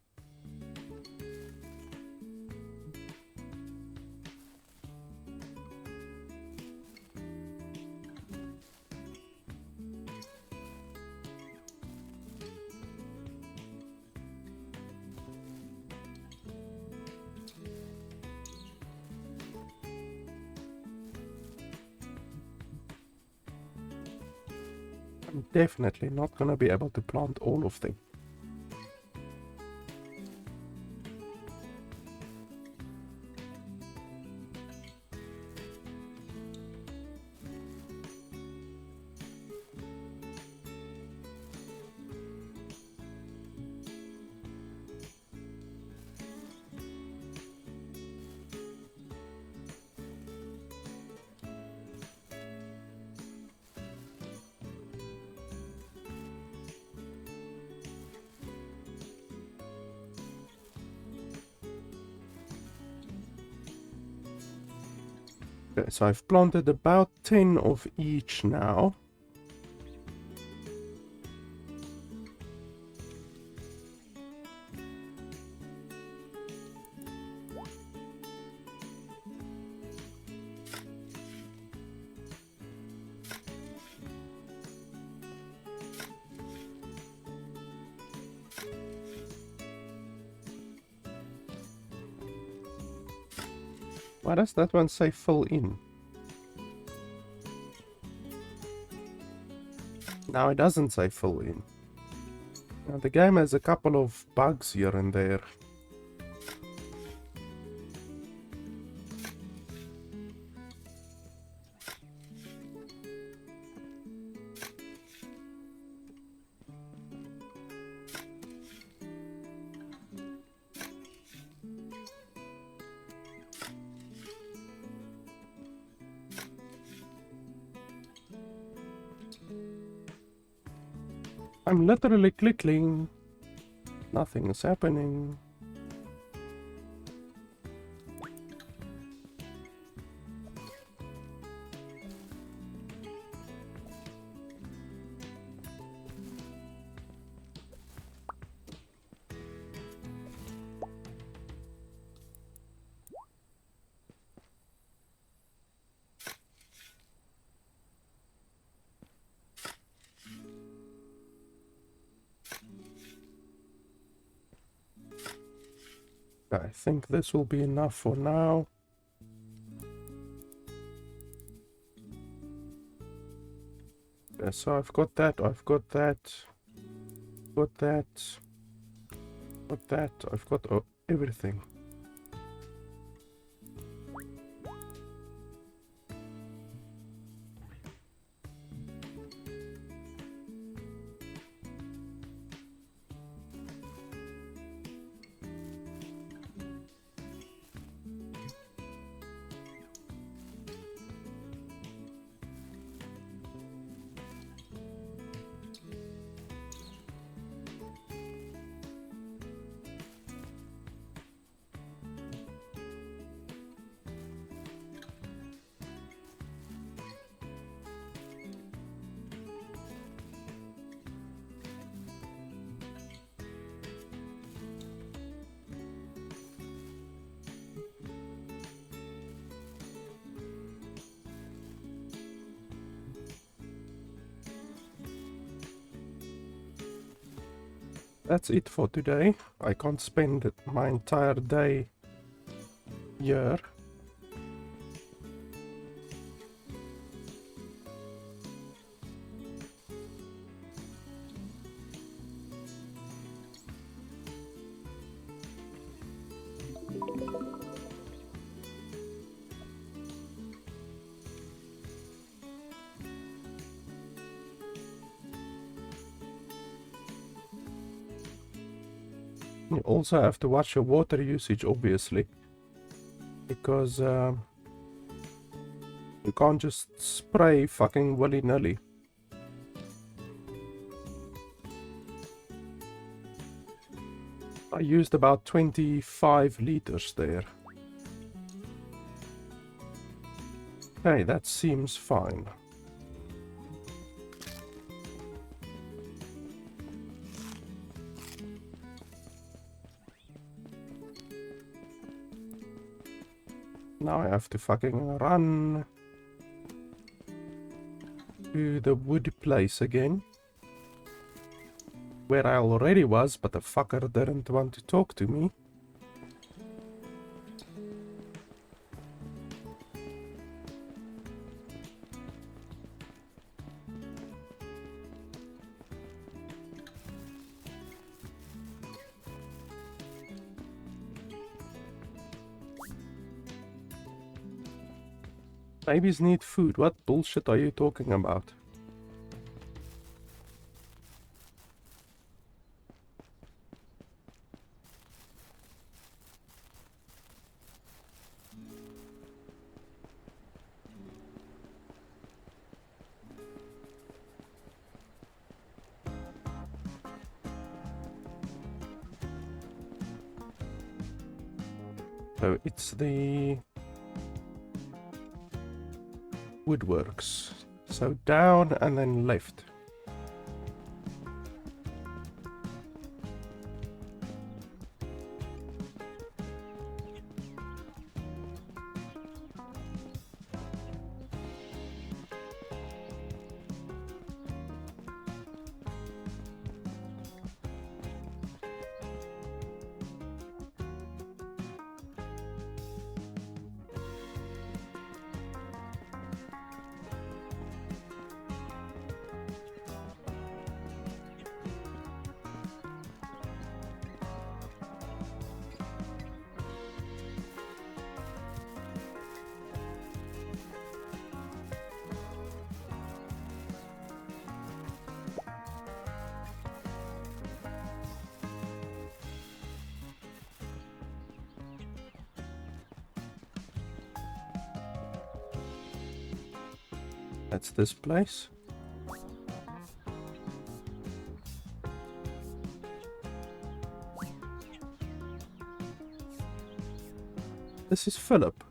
I'm definitely not gonna be able to plant all of them. Okay, so I've planted about 10 of each now. Why does that one say fill in? Now it doesn't say fill in. Now the game has a couple of bugs here and there. I'm literally clicking. Nothing is happening. I think this will be enough for now. Yeah, so I've got that, I've got that, got that, got that, I've got everything. that's it for today. I can't spend my entire day here. You also have to watch your water usage, obviously, because you can't just spray fucking willy-nilly. I used about 25 liters there. Okay, that seems fine. Now I have to fucking run to the wood place again, where I already was, but the fucker didn't want to talk to me. Babies need food. What bullshit are you talking about? So it's the woodworks. So down and then left. That's this place. This is Philip.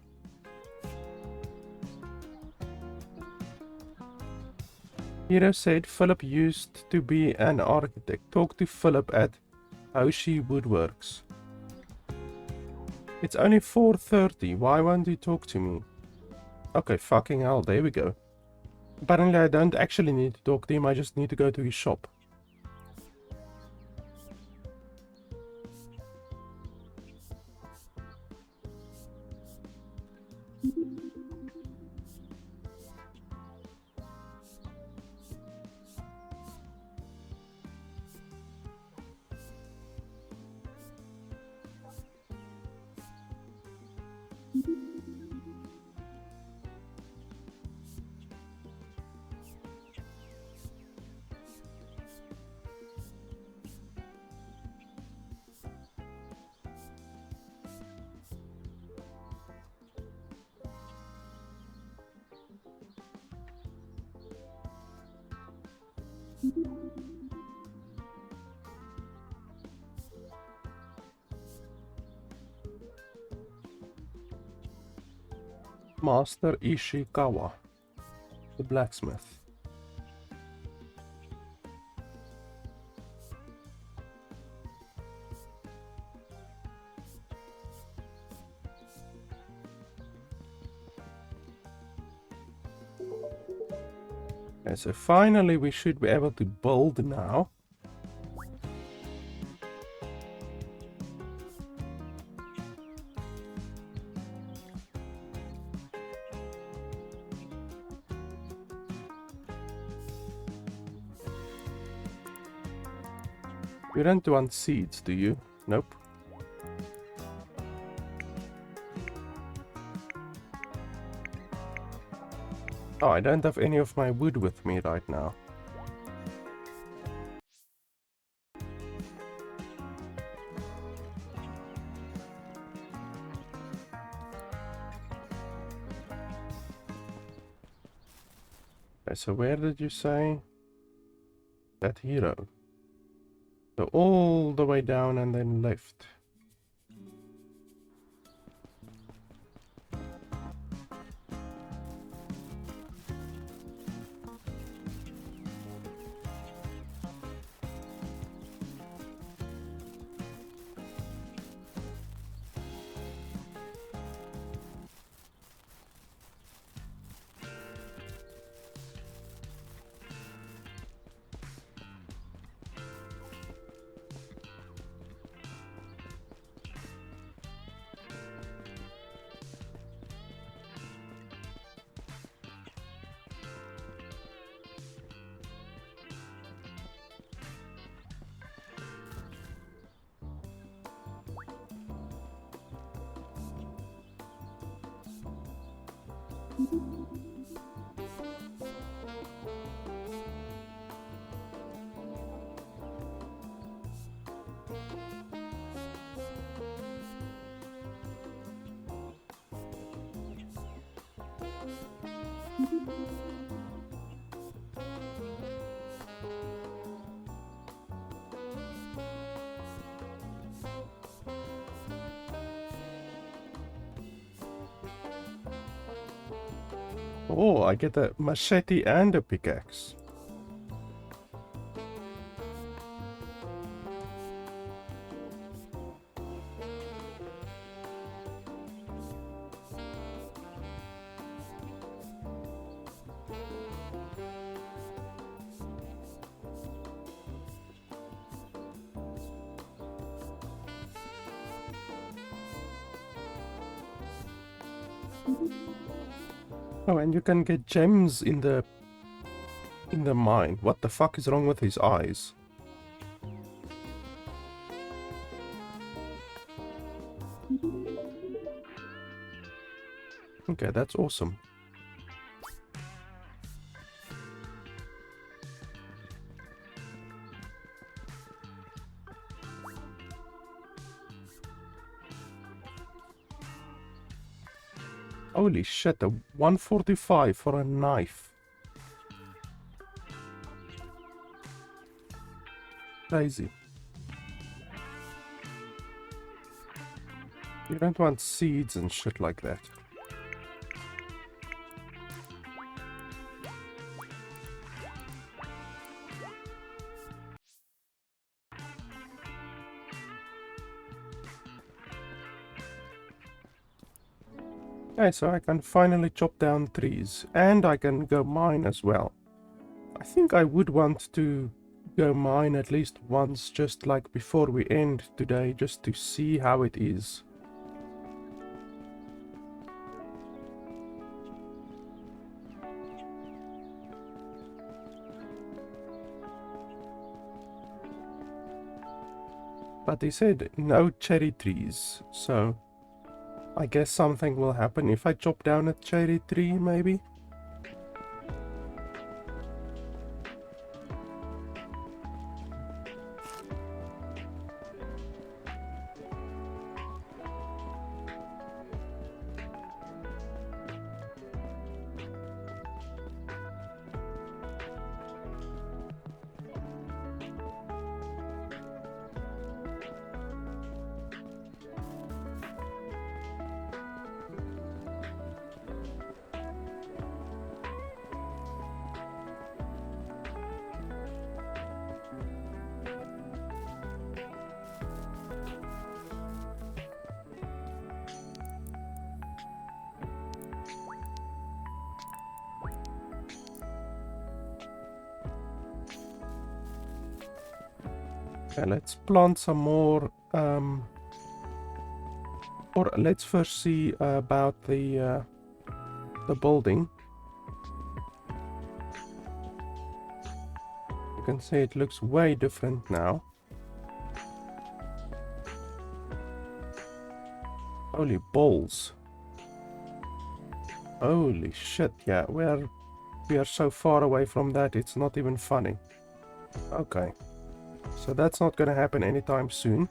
Hero said Philip used to be an architect. Talk to Philip at Hoshi Woodworks. It's only 4:30. Why won't you talk to me? Okay, fucking hell, there we go. Apparently I don't actually need to talk to him, I just need to go to his shop. Master Ishikawa, the blacksmith. Okay, so finally we should be able to build now. You don't want seeds, do you? Nope. Oh, I don't have any of my wood with me right now. Okay, so where did you say? That hero. So all the way down and then left. Oh, I get a machete and a pickaxe. Oh, and you can get gems in the mine. What the fuck is wrong with his eyes? Okay, that's awesome. Holy shit, a 145 for a knife. Crazy. You don't want seeds and shit like that. Okay, so I can finally chop down trees, and I can go mine as well. I think I would want to go mine at least once, just like before we end today, just to see how it is. But they said no cherry trees, so I guess something will happen if I chop down a cherry tree, maybe? Okay, let's plant some more, or let's first see about the building. You can see it looks way different now. Holy balls. Holy shit, yeah, we are so far away from that, it's not even funny. Okay. So that's not gonna happen anytime soon.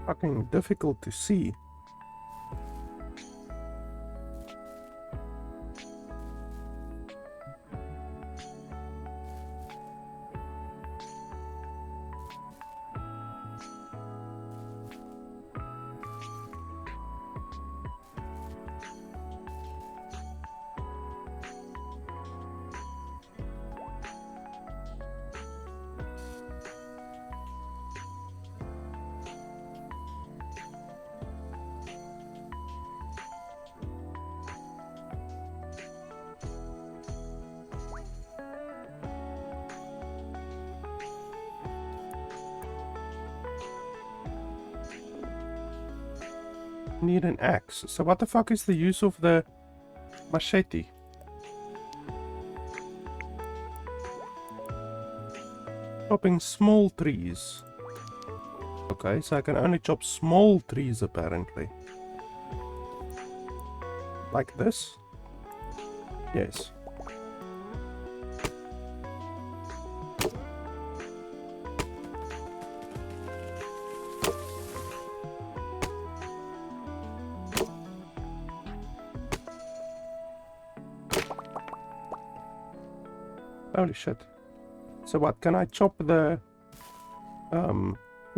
Fucking difficult to see. Need an axe. So what the fuck is the use of the machete? Chopping small trees. Okay, so I can only chop small trees apparently. Like this? Yes. Holy shit. So what, can I chop the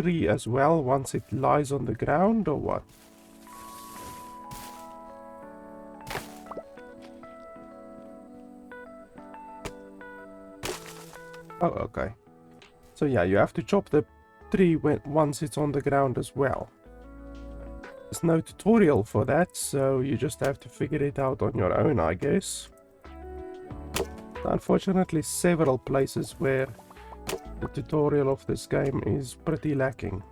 tree as well once it lies on the ground or what? Oh, okay. So yeah, you have to chop the tree once it's on the ground as well. There's no tutorial for that, so you just have to figure it out on your own, I guess. Unfortunately, several places where the tutorial of this game is pretty lacking.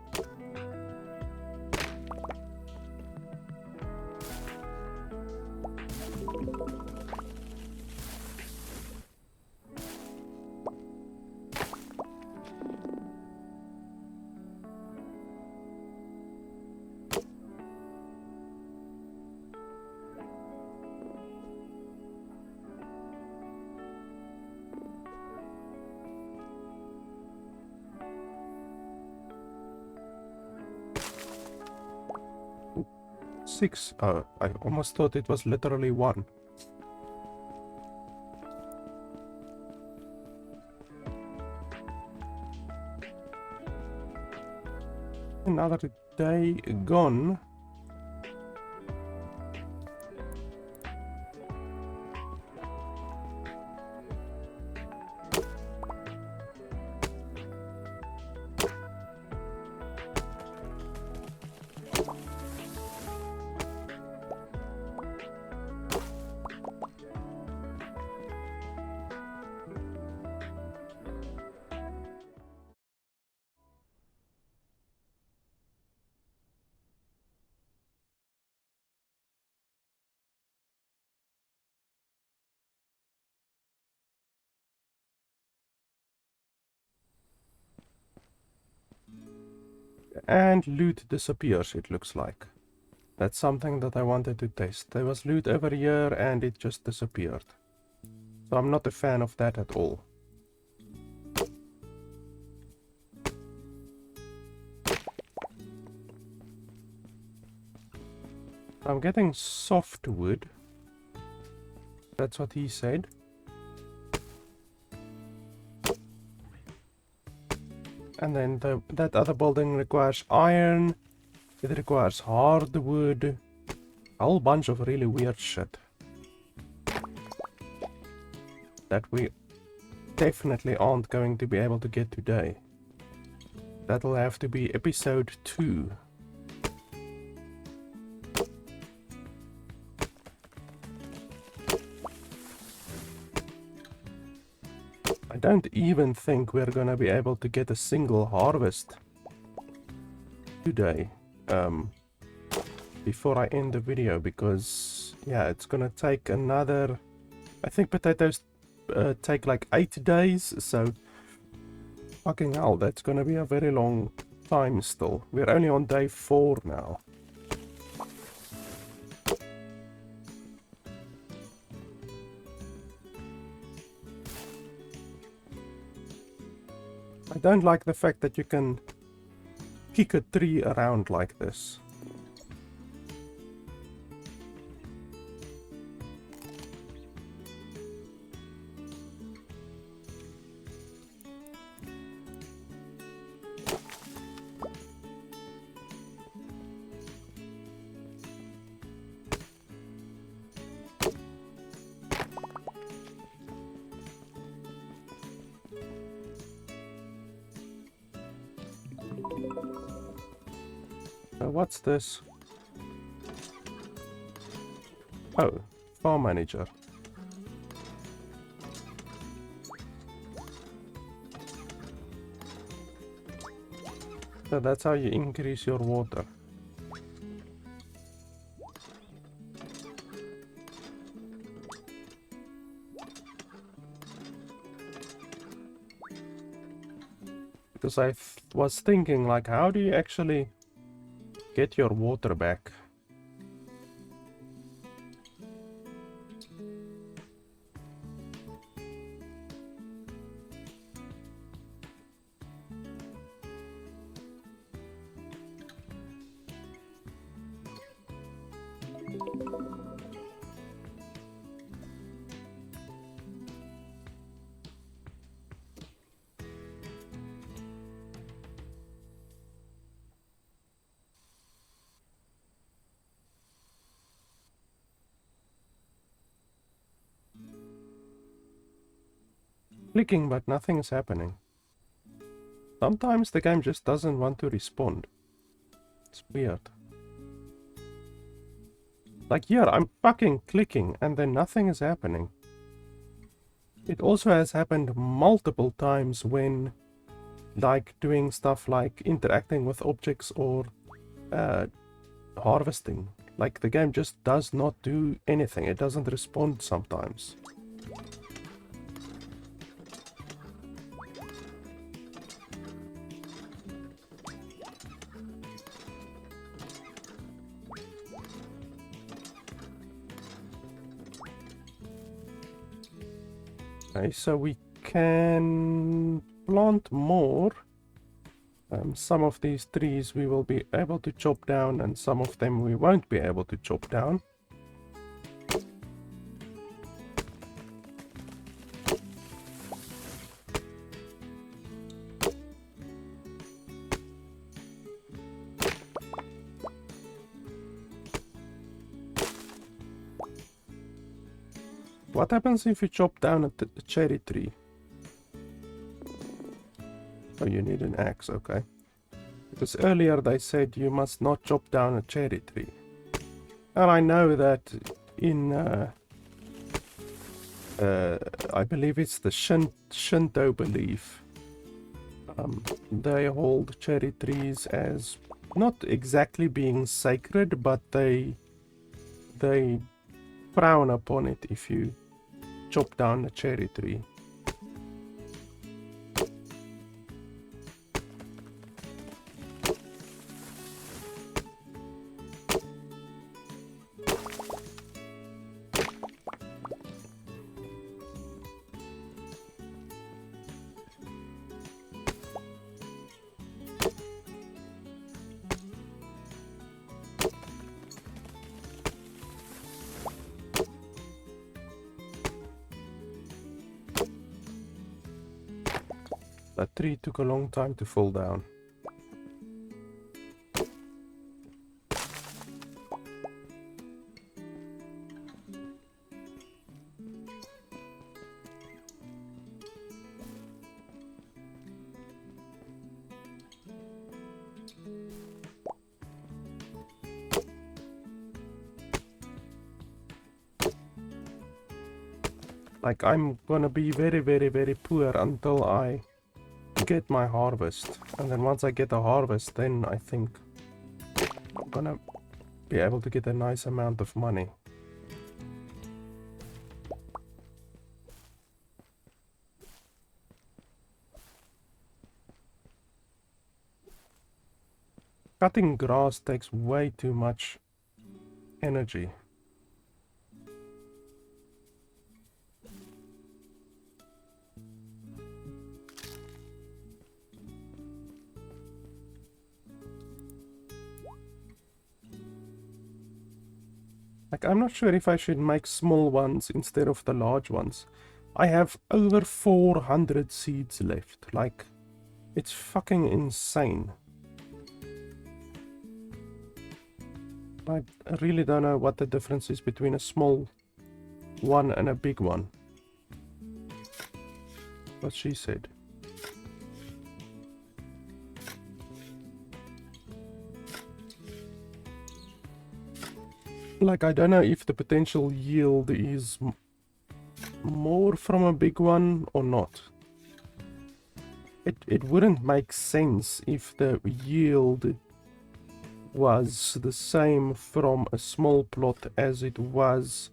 6. Oh, I almost thought it was literally 1. Another day gone. And loot disappears, it looks like. That's something that I wanted to test. There was loot over here and it just disappeared. So I'm not a fan of that at all. I'm getting softwood. That's what he said. And then that other building requires iron. It requires hardwood. A whole bunch of really weird shit. That we definitely aren't going to be able to get today. That'll have to be episode 2. I don't even think we're gonna be able to get a single harvest today. Before I end the video, because yeah, it's gonna take another, I think potatoes take like 8 days, so fucking hell, that's gonna be a very long time still. We're only on day 4 now. I don't like the fact that you can kick a tree around like this. What's this? Oh, farm manager. So that's how you increase your water. Because I was thinking, like, how do you actually get your water back? Clicking, but nothing is happening. Sometimes the game just doesn't want to respond. It's weird. Like here, I'm fucking clicking and then nothing is happening. It also has happened multiple times when, like, doing stuff like interacting with objects or harvesting. Like, the game just does not do anything. It doesn't respond sometimes. Okay, so we can plant more Some of these trees we will be able to chop down, and some of them we won't be able to chop down. What happens if you chop down a cherry tree? Oh, you need an axe, okay. Because earlier they said you must not chop down a cherry tree. And I know that in, I believe it's the Shinto belief, they hold cherry trees as not exactly being sacred, but they frown upon it if you chop down a cherry tree. That tree took a long time to fall down. Like, I'm gonna be very, very, very poor until I get my harvest, and then once I get a harvest, then I think I'm gonna be able to get a nice amount of money. Cutting grass takes way too much energy. Like, I'm not sure if I should make small ones instead of the large ones. I have over 400 seeds left. Like, it's fucking insane. I really don't know what the difference is between a small one and a big one. What she said. Like, I don't know if the potential yield is more from a big one or not. It wouldn't make sense if the yield was the same from a small plot as it was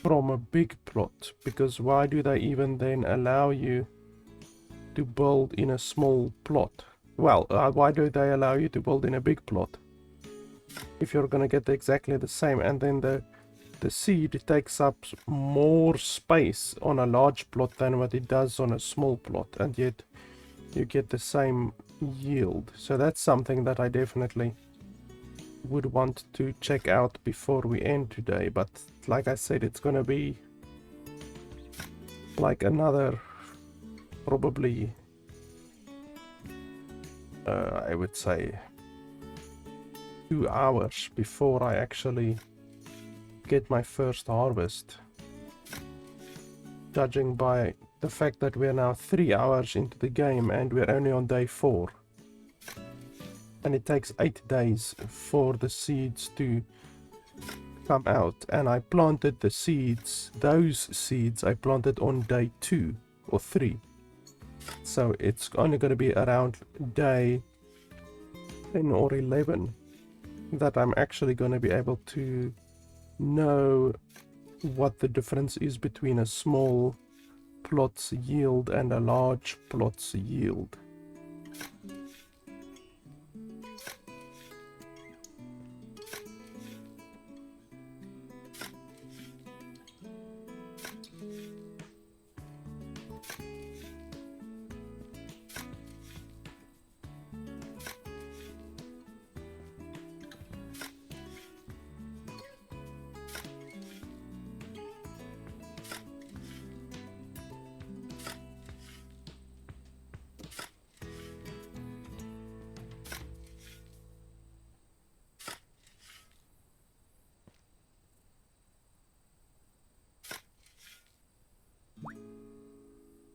from a big plot, because why do they even then allow you to build in a small plot? Well, why do they allow you to build in a big plot if you're gonna get exactly the same, and then the seed takes up more space on a large plot than what it does on a small plot, and yet you get the same yield. So that's something that I definitely would want to check out before we end today. But like I said, it's gonna be like another probably I would say 2 hours before I actually get my first harvest, judging by the fact that we're now 3 hours into the game and we're only on day 4, and it takes 8 days for the seeds to come out, and I planted the seeds, those seeds I planted on day 2 or 3, so it's only going to be around day 10 or 11 that I'm actually going to be able to know what the difference is between a small plot's yield and a large plot's yield.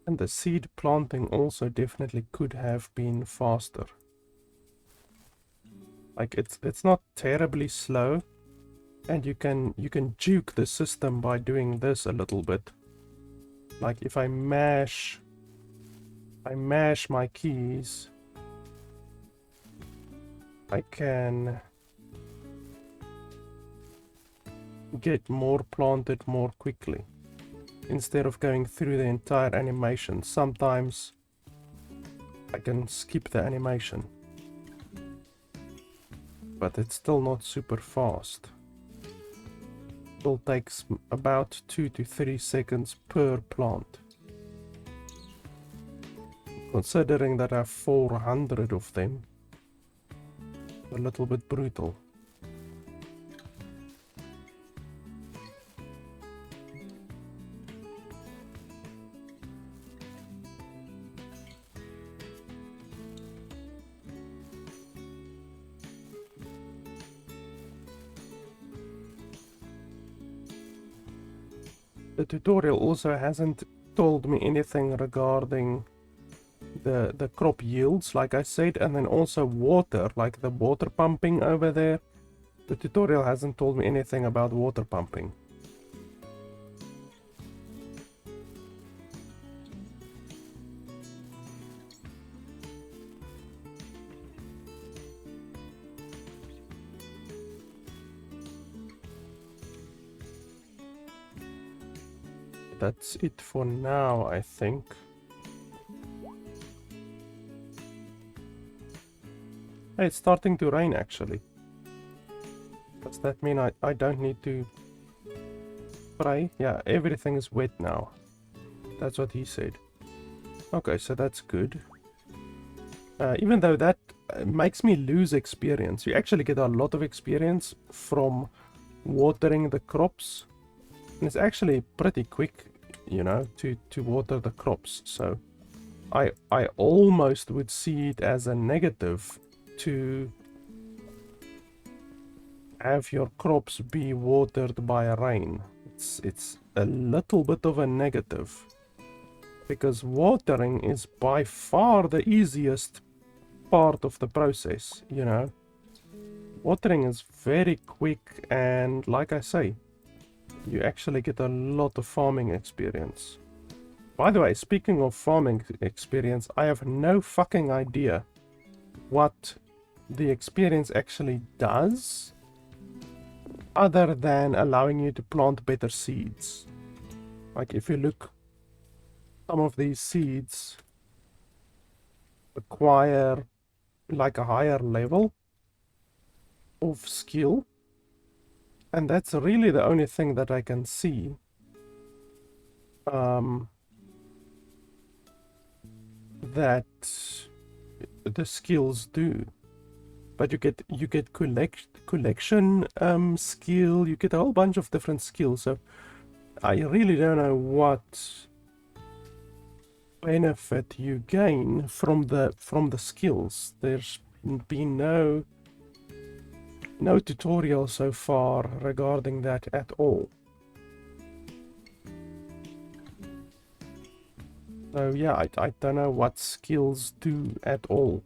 And the seed planting also definitely could have been faster. Like it's not terribly slow, and you can juke the system by doing this a little bit. Like if I mash my keys, I can get more planted more quickly instead of going through the entire animation. Sometimes I can skip the animation, but it's still not super fast. It takes about 2 to 3 seconds per plant. Considering that I have 400 of them, a little bit brutal. The tutorial also hasn't told me anything regarding the crop yields, like I said, and then also water, like the water pumping over there. The tutorial hasn't told me anything about water pumping. That's it for now, I think. Hey, it's starting to rain actually. Does that mean I don't need to spray? Yeah, everything is wet now. That's what he said. Okay, so that's good. Even though that makes me lose experience. You actually get a lot of experience from watering the crops. And it's actually pretty quick, you know, to water the crops. So I almost would see it as a negative to have your crops be watered by rain. It's a little bit of a negative, because watering is by far the easiest part of the process, you know. Watering is very quick, and like I say, you actually get a lot of farming experience. By the way, speaking of farming experience, I have no fucking idea what the experience actually does, other than allowing you to plant better seeds. Like if you look, some of these seeds require like a higher level of skill, and that's really the only thing that I can see that the skills do. But you get collection skill, you get a whole bunch of different skills, so I really don't know what benefit you gain from the skills. There's been no tutorial so far regarding that at all. So yeah, I don't know what skills do at all.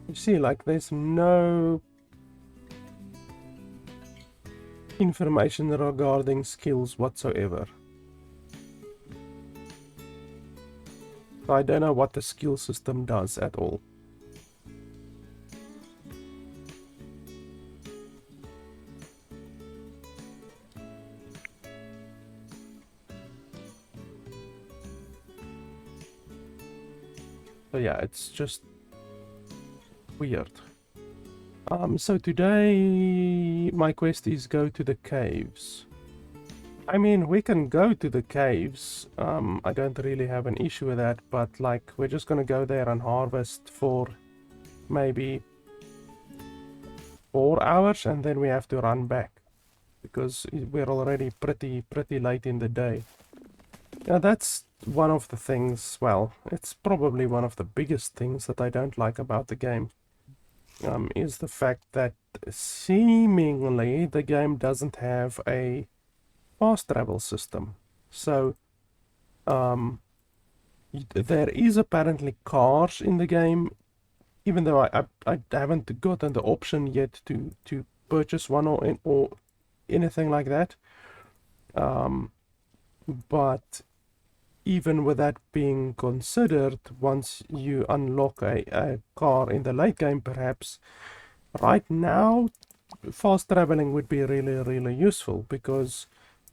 You see, like, there's no information regarding skills whatsoever. So I don't know what the skill system does at all. So yeah, it's just weird. So today my quest is go to the caves. I mean, we can go to the caves. I don't really have an issue with that, but like, we're just gonna go there and harvest for maybe 4 hours, and then we have to run back because we're already pretty late in the day. That's one of the things, well, it's probably one of the biggest things that I don't like about the game, is the fact that seemingly the game doesn't have a fast travel system. So, there is apparently cars in the game, even though I haven't gotten the option yet to purchase one or anything like that. But even with that being considered, once you unlock a car in the late game, perhaps, right now, fast traveling would be really, really useful because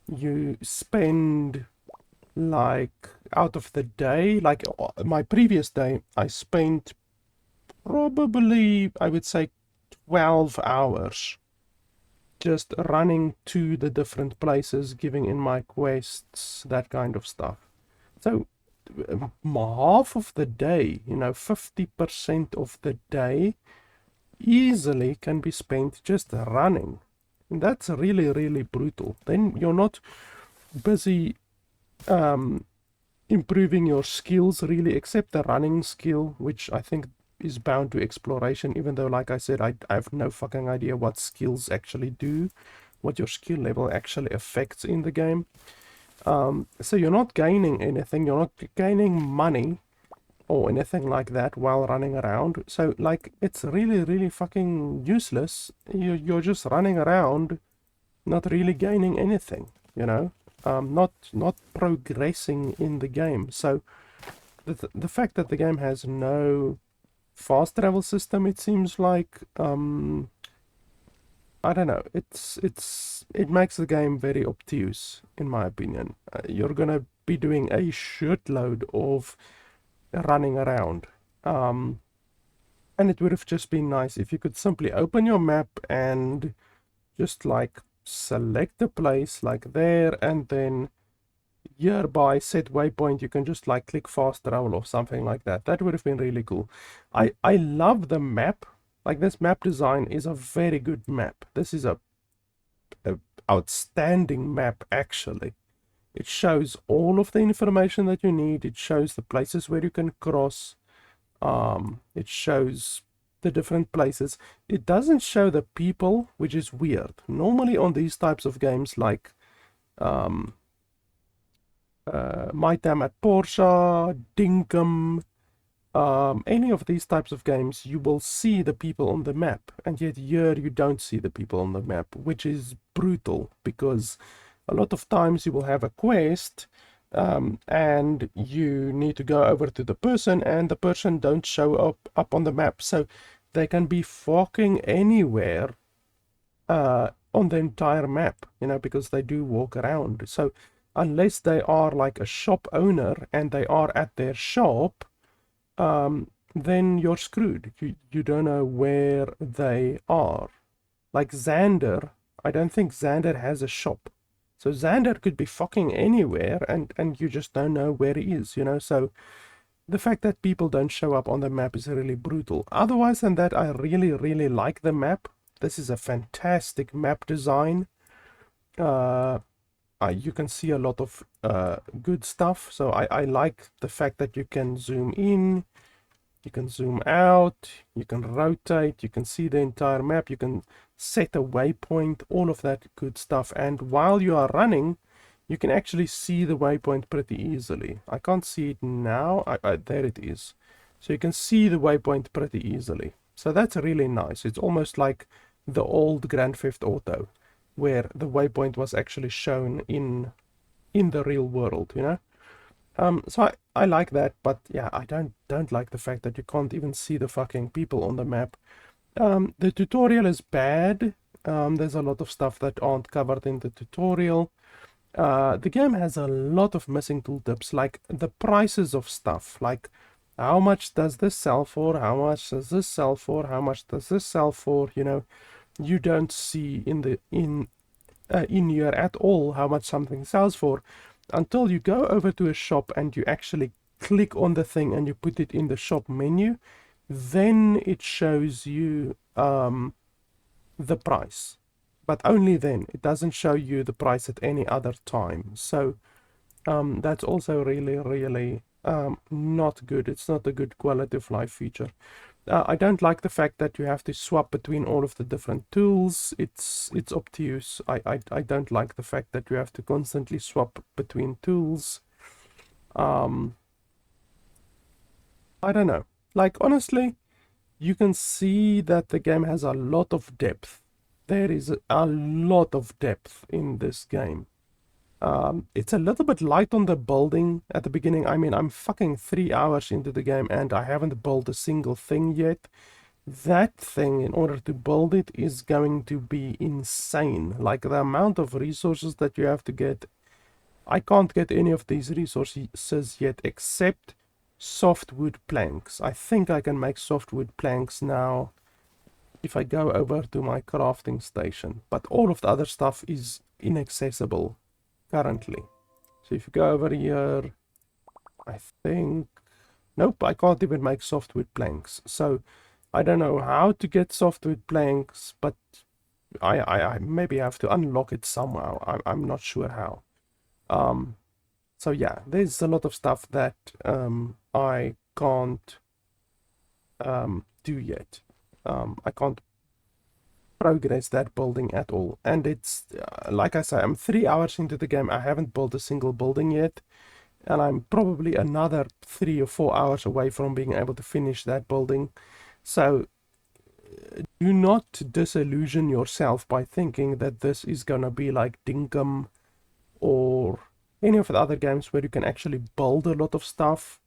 you spend like out of the day, like my previous day, I spent probably, I would say, 12 hours just running to the different places, giving in my quests, that kind of stuff. So half of the day, 50% of the day easily can be spent just running. And that's really, really brutal. Then you're not busy improving your skills really, except the running skill, which I think is bound to exploration, even though, like I said, I have no fucking idea what skills actually do, what your skill level actually affects in the game. So you're not gaining anything, you're not gaining money or anything like that while running around. So, like, it's really, really fucking useless. You're just running around, not really gaining anything, not progressing in the game. So the fact that the game has no fast travel system, it seems like, I don't know, it makes the game very obtuse, in my opinion. You're gonna be doing a shitload of running around. And it would have just been nice if you could simply open your map and just like select a place like there, and then hereby set waypoint, you can just like click fast travel or something like that. That would have been really cool. I love the map. Like, this map design is a very good map. This is a outstanding map, actually. It shows all of the information that you need. It shows the places where you can cross. It shows the different places. It doesn't show the people, which is weird. Normally on these types of games, like My Time at Portia, Dinkum, any of these types of games, you will see the people on the map, and yet here you don't see the people on the map, which is brutal, because a lot of times you will have a quest, and you need to go over to the person, and the person don't show up on the map. So they can be fucking anywhere on the entire map, because they do walk around. So unless they are like a shop owner and they are at their shop, then you're screwed. You don't know where they are. Like Xander, I don't think Xander has a shop. So Xander could be fucking anywhere, and you just don't know where he is, So the fact that people don't show up on the map is really brutal. Otherwise than that, I really, really like the map. This is a fantastic map design. You can see a lot of good stuff. So I like the fact that you can zoom in, you can zoom out, you can rotate, you can see the entire map, you can set a waypoint, all of that good stuff. And while you are running, you can actually see the waypoint pretty easily. I can't see it now. There it is. So you can see the waypoint pretty easily. So that's really nice. It's almost like the old Grand Theft Auto, where the waypoint was actually shown in the real world, So I like that, but yeah, I don't like the fact that you can't even see the fucking people on the map. The tutorial is bad. There's a lot of stuff that aren't covered in the tutorial. The game has a lot of missing tooltips, like the prices of stuff, like how much does this sell for, how much does this sell for, how much does this sell for, you don't see in here at all how much something sells for until you go over to a shop and you actually click on the thing and you put it in the shop menu. Then it shows you the price, but only then. It doesn't show you the price at any other time. So That's also really not good. It's not a good quality of life feature. I don't like the fact that you have to swap between all of the different tools. It's obtuse. I don't like the fact that you have to constantly swap between tools. I don't know. Like, honestly, you can see that the game has a lot of depth. There is a lot of depth in this game. It's a little bit light on the building at the beginning. I mean, I'm fucking 3 hours into the game and I haven't built a single thing yet. That thing, in order to build it, is going to be insane. Like, the amount of resources that you have to get. I can't get any of these resources yet except softwood planks. I think I can make softwood planks now if I go over to my crafting station. But all of the other stuff is inaccessible currently. So if you go over here, I think... Nope, I can't even make softwood planks. So I don't know how to get softwood planks, but I maybe have to unlock it somehow. I'm not sure how. So yeah, there's a lot of stuff that I can't do yet. I can't progress that building at all. And it's, like I say, I'm 3 hours into the game. I haven't built a single building yet. And I'm probably another 3 or 4 hours away from being able to finish that building. So do not disillusion yourself by thinking that this is gonna be like Dinkum or any of the other games where you can actually build a lot of stuff.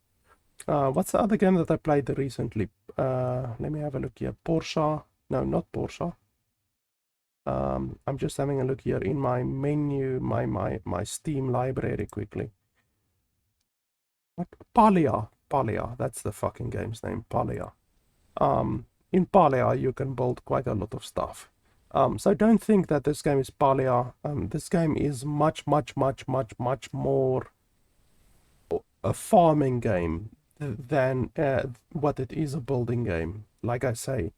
What's the other game that I played recently? Let me have a look here. Portia. No, not Portia. I'm just having a look here in my menu, my Steam library quickly. What? Palia. Palia. That's the fucking game's name. Palia. In Palia, you can build quite a lot of stuff. So don't think that this game is Palia. This game is much more a farming game than what it is a building game. Like I say,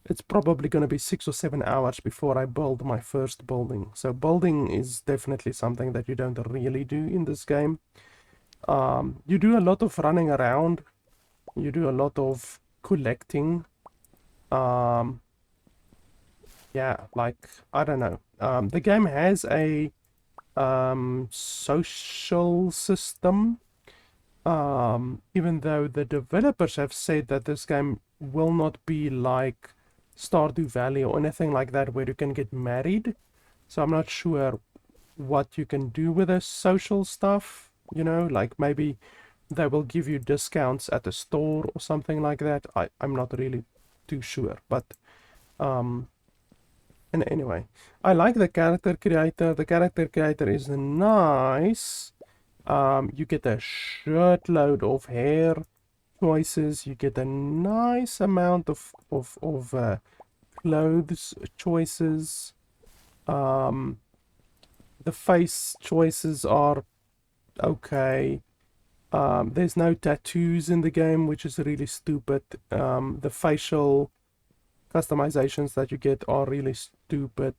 it's probably going to be 6 or 7 hours before I build my first building. So building is definitely something that you don't really do in this game. You do a lot of running around. You do a lot of collecting. Yeah, like, I don't know. The game has a social system. Even though the developers have said that this game will not be like Stardew Valley or anything like that where you can get married. So I'm not sure what you can do with the social stuff, you know, like maybe they will give you discounts at the store or something like that. I'm not really too sure, but and anyway, I like the character creator. The character creator is nice. You get a shitload of hair choices. You get a nice amount of clothes choices. The face choices are okay. There's no tattoos in the game, which is really stupid. The facial customizations that you get are really stupid.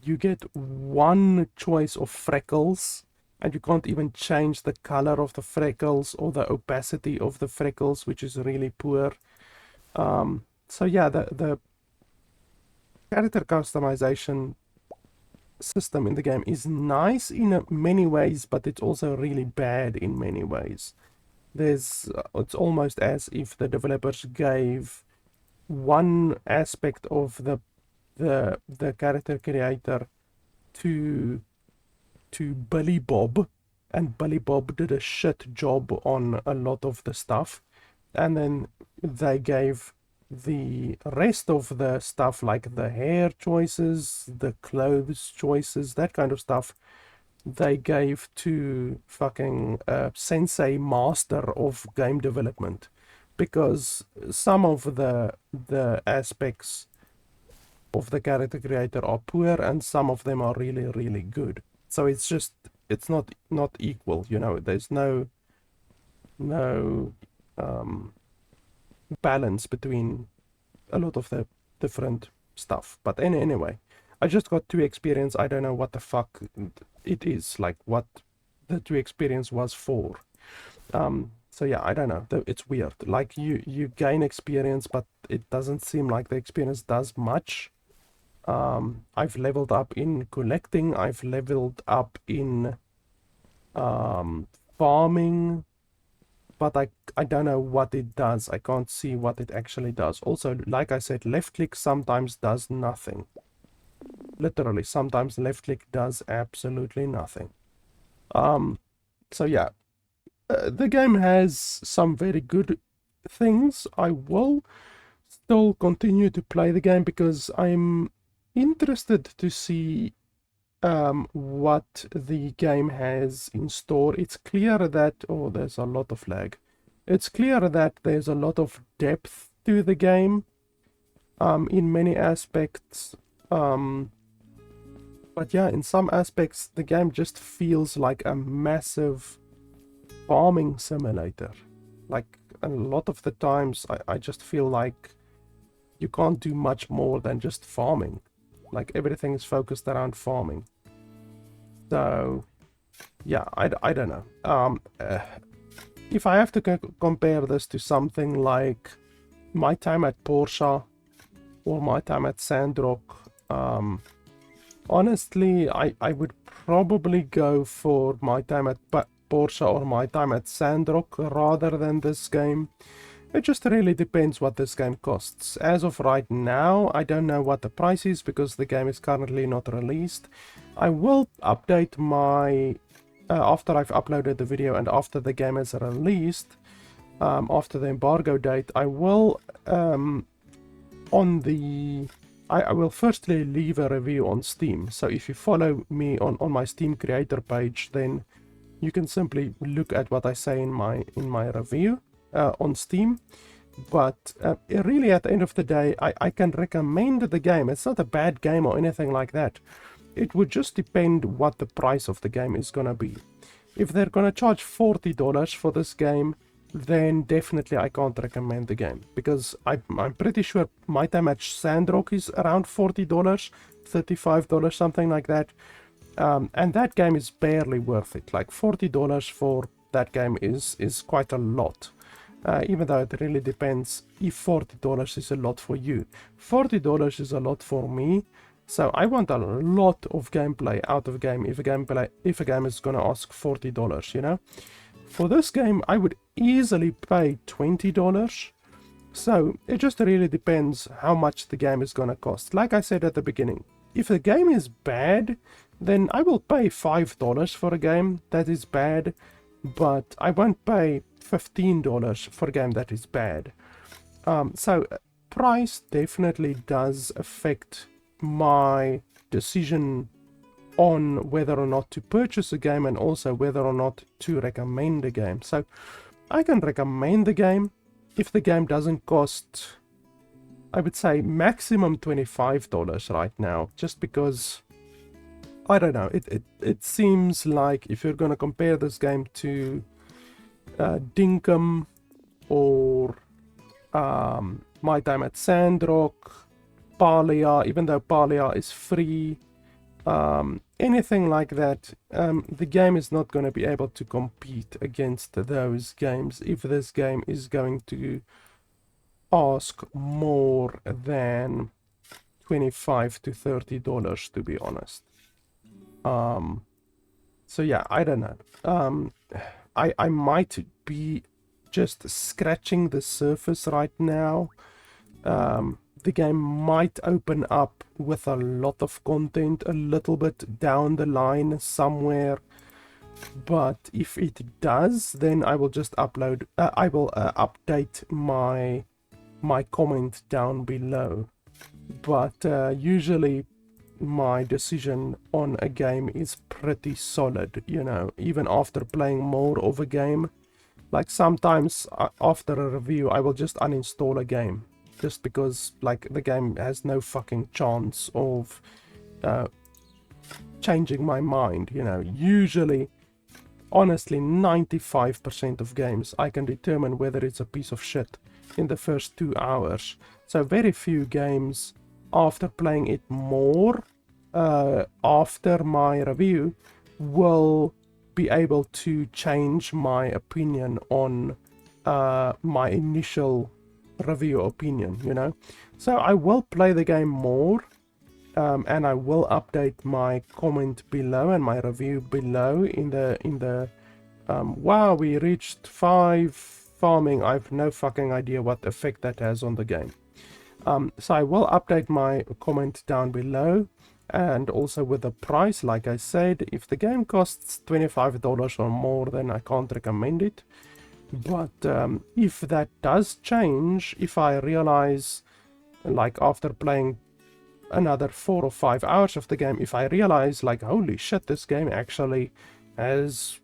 You get one choice of freckles, and you can't even change the color of the freckles or the opacity of the freckles, which is really poor. So yeah, the character customization system in the game is nice in many ways, but it's also really bad in many ways. It's almost as if the developers gave one aspect of the character creator to Billy Bob, and Billy Bob did a shit job on a lot of the stuff, and then they gave the rest of the stuff, like the hair choices, the clothes choices, that kind of stuff, they gave to fucking sensei master of game development, because some of the aspects of the character creator are poor and some of them are really good. So it's not equal, you know. There's no balance between a lot of the different stuff. But anyway, I just got 2 experience. I don't know what the fuck it is, like what the true experience was for. So yeah, I don't know. It's weird. Like you gain experience, but it doesn't seem like the experience does much. I've leveled up in collecting. I've leveled up in farming, but I don't know what it does. I can't see what it actually does. Also, like I said, left click sometimes does nothing. Literally, sometimes left click does absolutely nothing. So yeah, the game has some very good things. I will still continue to play the game because I'm interested to see what the game has in store. It's clear that, oh, there's a lot of lag. It's clear that there's a lot of depth to the game in many aspects. But yeah, in some aspects, the game just feels like a massive farming simulator. Like, a lot of the times, I just feel like you can't do much more than just farming. Like, everything is focused around farming. So, yeah, I don't know. If I have to compare this to something like my time at Portia or my time at Sandrock, honestly, I would probably go for my time at Portia or my time at Sandrock rather than this game. It just really depends what this game costs. As of right now, I don't know what the price is because the game is currently not released. I will update my... after I've uploaded the video and after the game is released, after the embargo date, I will I will firstly leave a review on Steam. So if you follow me on my Steam creator page, then you can simply look at what I say in my review on Steam. But really, at the end of the day, I can recommend the game. It's not a bad game or anything like that. It would just depend what the price of the game is gonna be. If they're gonna charge $40 for this game, then definitely I can't recommend the game, because I'm pretty sure my time at Sandrock is around $40, $35, something like that. And that game is barely worth it. Like, $40 for that game is quite a lot. Even though it really depends if $40 is a lot for you. $40 is a lot for me. So I want a lot of gameplay out of game if a game is gonna ask $40, you know? For this game, I would easily pay $20. So it just really depends how much the game is gonna cost. Like I said at the beginning, if the game is bad, then I will pay $5 for a game that is bad, but I won't pay $15 for a game that is bad. So price definitely does affect my decision on whether or not to purchase a game and also whether or not to recommend a game. So I can recommend the game if the game doesn't cost, I would say, maximum $25 right now, just because, I don't know, it seems like if you're gonna compare this game to Dinkum or my time at Sandrock, Palia, even though Palia is free, anything like that, the game is not going to be able to compete against those games if this game is going to ask more than $25 to $30, to be honest. So yeah, I don't know. I might be just scratching the surface right now. The game might open up with a lot of content a little bit down the line somewhere, but if it does, then I will just upload. I will update my comment down below. But usually my decision on a game is pretty solid, you know, even after playing more of a game. Like, sometimes after a review, I will just uninstall a game. Just because, like, the game has no fucking chance of changing my mind, you know. Usually, honestly, 95% of games, I can determine whether it's a piece of shit in the first 2 hours. So very few games, after playing it more, after my review, will be able to change my opinion on my initial review opinion, you know. So I will play the game more, and I will update my comment below and my review below in the wow, we reached 5 farming. I've no fucking idea what effect that has on the game. So I will update my comment down below, and also with the price. Like I said, if the game costs $25 or more, then I can't recommend it. But if that does change, if I realize, like after playing another 4 or 5 hours of the game, if I realize like, holy shit, this game actually has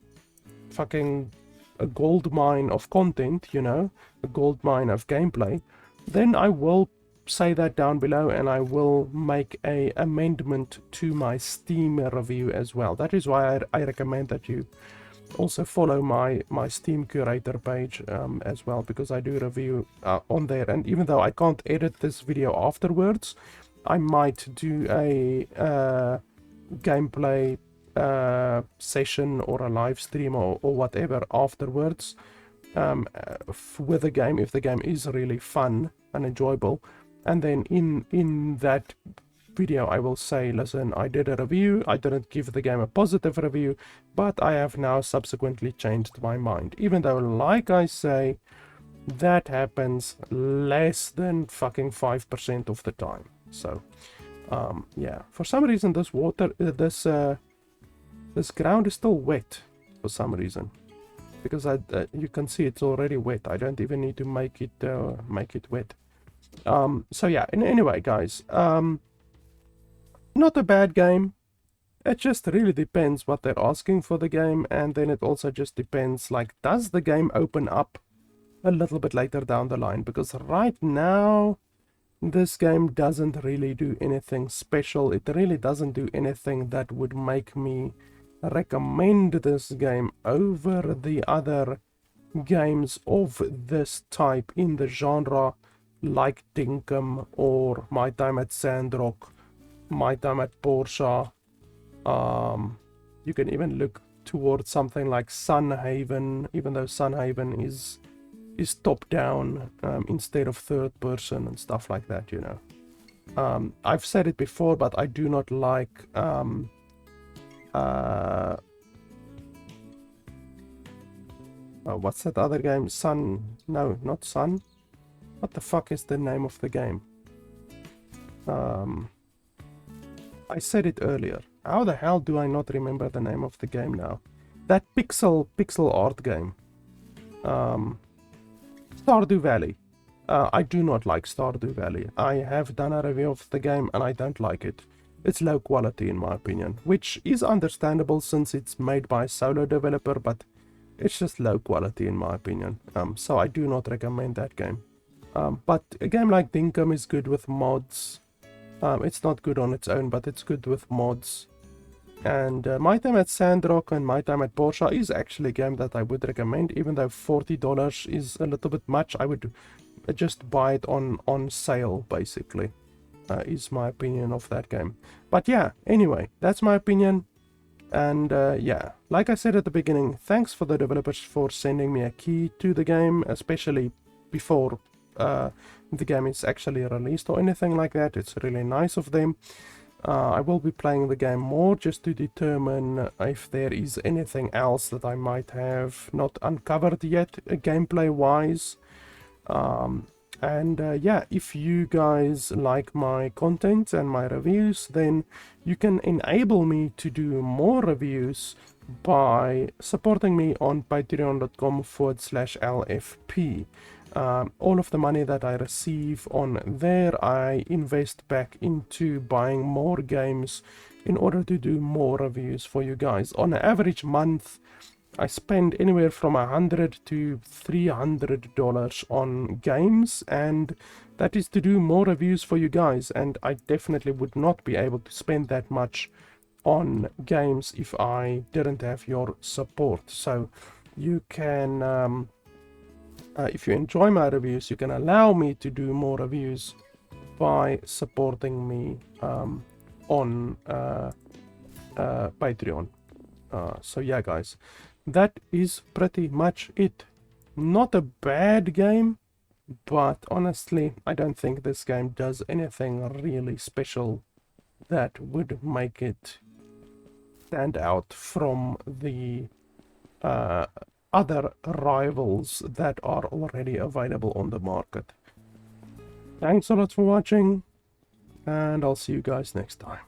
fucking a gold mine of content, you know, a gold mine of gameplay, then I will say that down below, and I will make a amendment to my Steam review as well. That is why I recommend that you also follow my Steam curator page as well, because I do review on there. And even though I can't edit this video afterwards, I might do a gameplay session or a live stream or whatever afterwards with the game, if the game is really fun and enjoyable. And then in that video I will say, listen, I did a review, I didn't give the game a positive review, but I have now subsequently changed my mind, even though, like I say, that happens less than fucking 5% of the time. So yeah, for some reason this water this ground is still wet for some reason, because you can see it's already wet. I don't even need to make it wet. So yeah, anyway guys, not a bad game. It just really depends what they're asking for the game, and then it also just depends, like, does the game open up a little bit later down the line? Because right now this game doesn't really do anything special. It really doesn't do anything that would make me recommend this game over the other games of this type in the genre, like Dinkum or My Time at Sandrock, My Time at Portia. You can even look towards something like Sunhaven, even though Sunhaven is top down instead of third person and stuff like that, you know. I've said it before, but I do not like what's that other game? No, not Sun. What the fuck is the name of the game? I said it earlier. How the hell do I not remember the name of the game now? That pixel art game. Stardew Valley. I do not like Stardew Valley. I have done a review of the game and I don't like it. It's low quality in my opinion, which is understandable since it's made by a solo developer, but it's just low quality in my opinion. So I do not recommend that game. But a game like Dinkum is good with mods. It's not good on its own, but it's good with mods. And My Time at Sandrock and My Time at Portia is actually a game that I would recommend, even though $40 is a little bit much. I would just buy it on sale, basically, is my opinion of that game. But yeah, anyway, that's my opinion. And yeah, like I said at the beginning, thanks for the developers for sending me a key to the game, especially before the game is actually released or anything like that. It's really nice of them. I will be playing the game more just to determine if there is anything else that I might have not uncovered yet, gameplay wise. And yeah, if you guys like my content and my reviews, then you can enable me to do more reviews by supporting me on patreon.com/LFP. All of the money that I receive on there, I invest back into buying more games in order to do more reviews for you guys. On an average month, I spend anywhere from $100 to $300 on games, and that is to do more reviews for you guys. And I definitely would not be able to spend that much on games if I didn't have your support. So you can if you enjoy my reviews, you can allow me to do more reviews by supporting me on Patreon. So yeah, guys, that is pretty much it. Not a bad game, but honestly, I don't think this game does anything really special that would make it stand out from the other rivals that are already available on the market. Thanks a lot for watching, and I'll see you guys next time.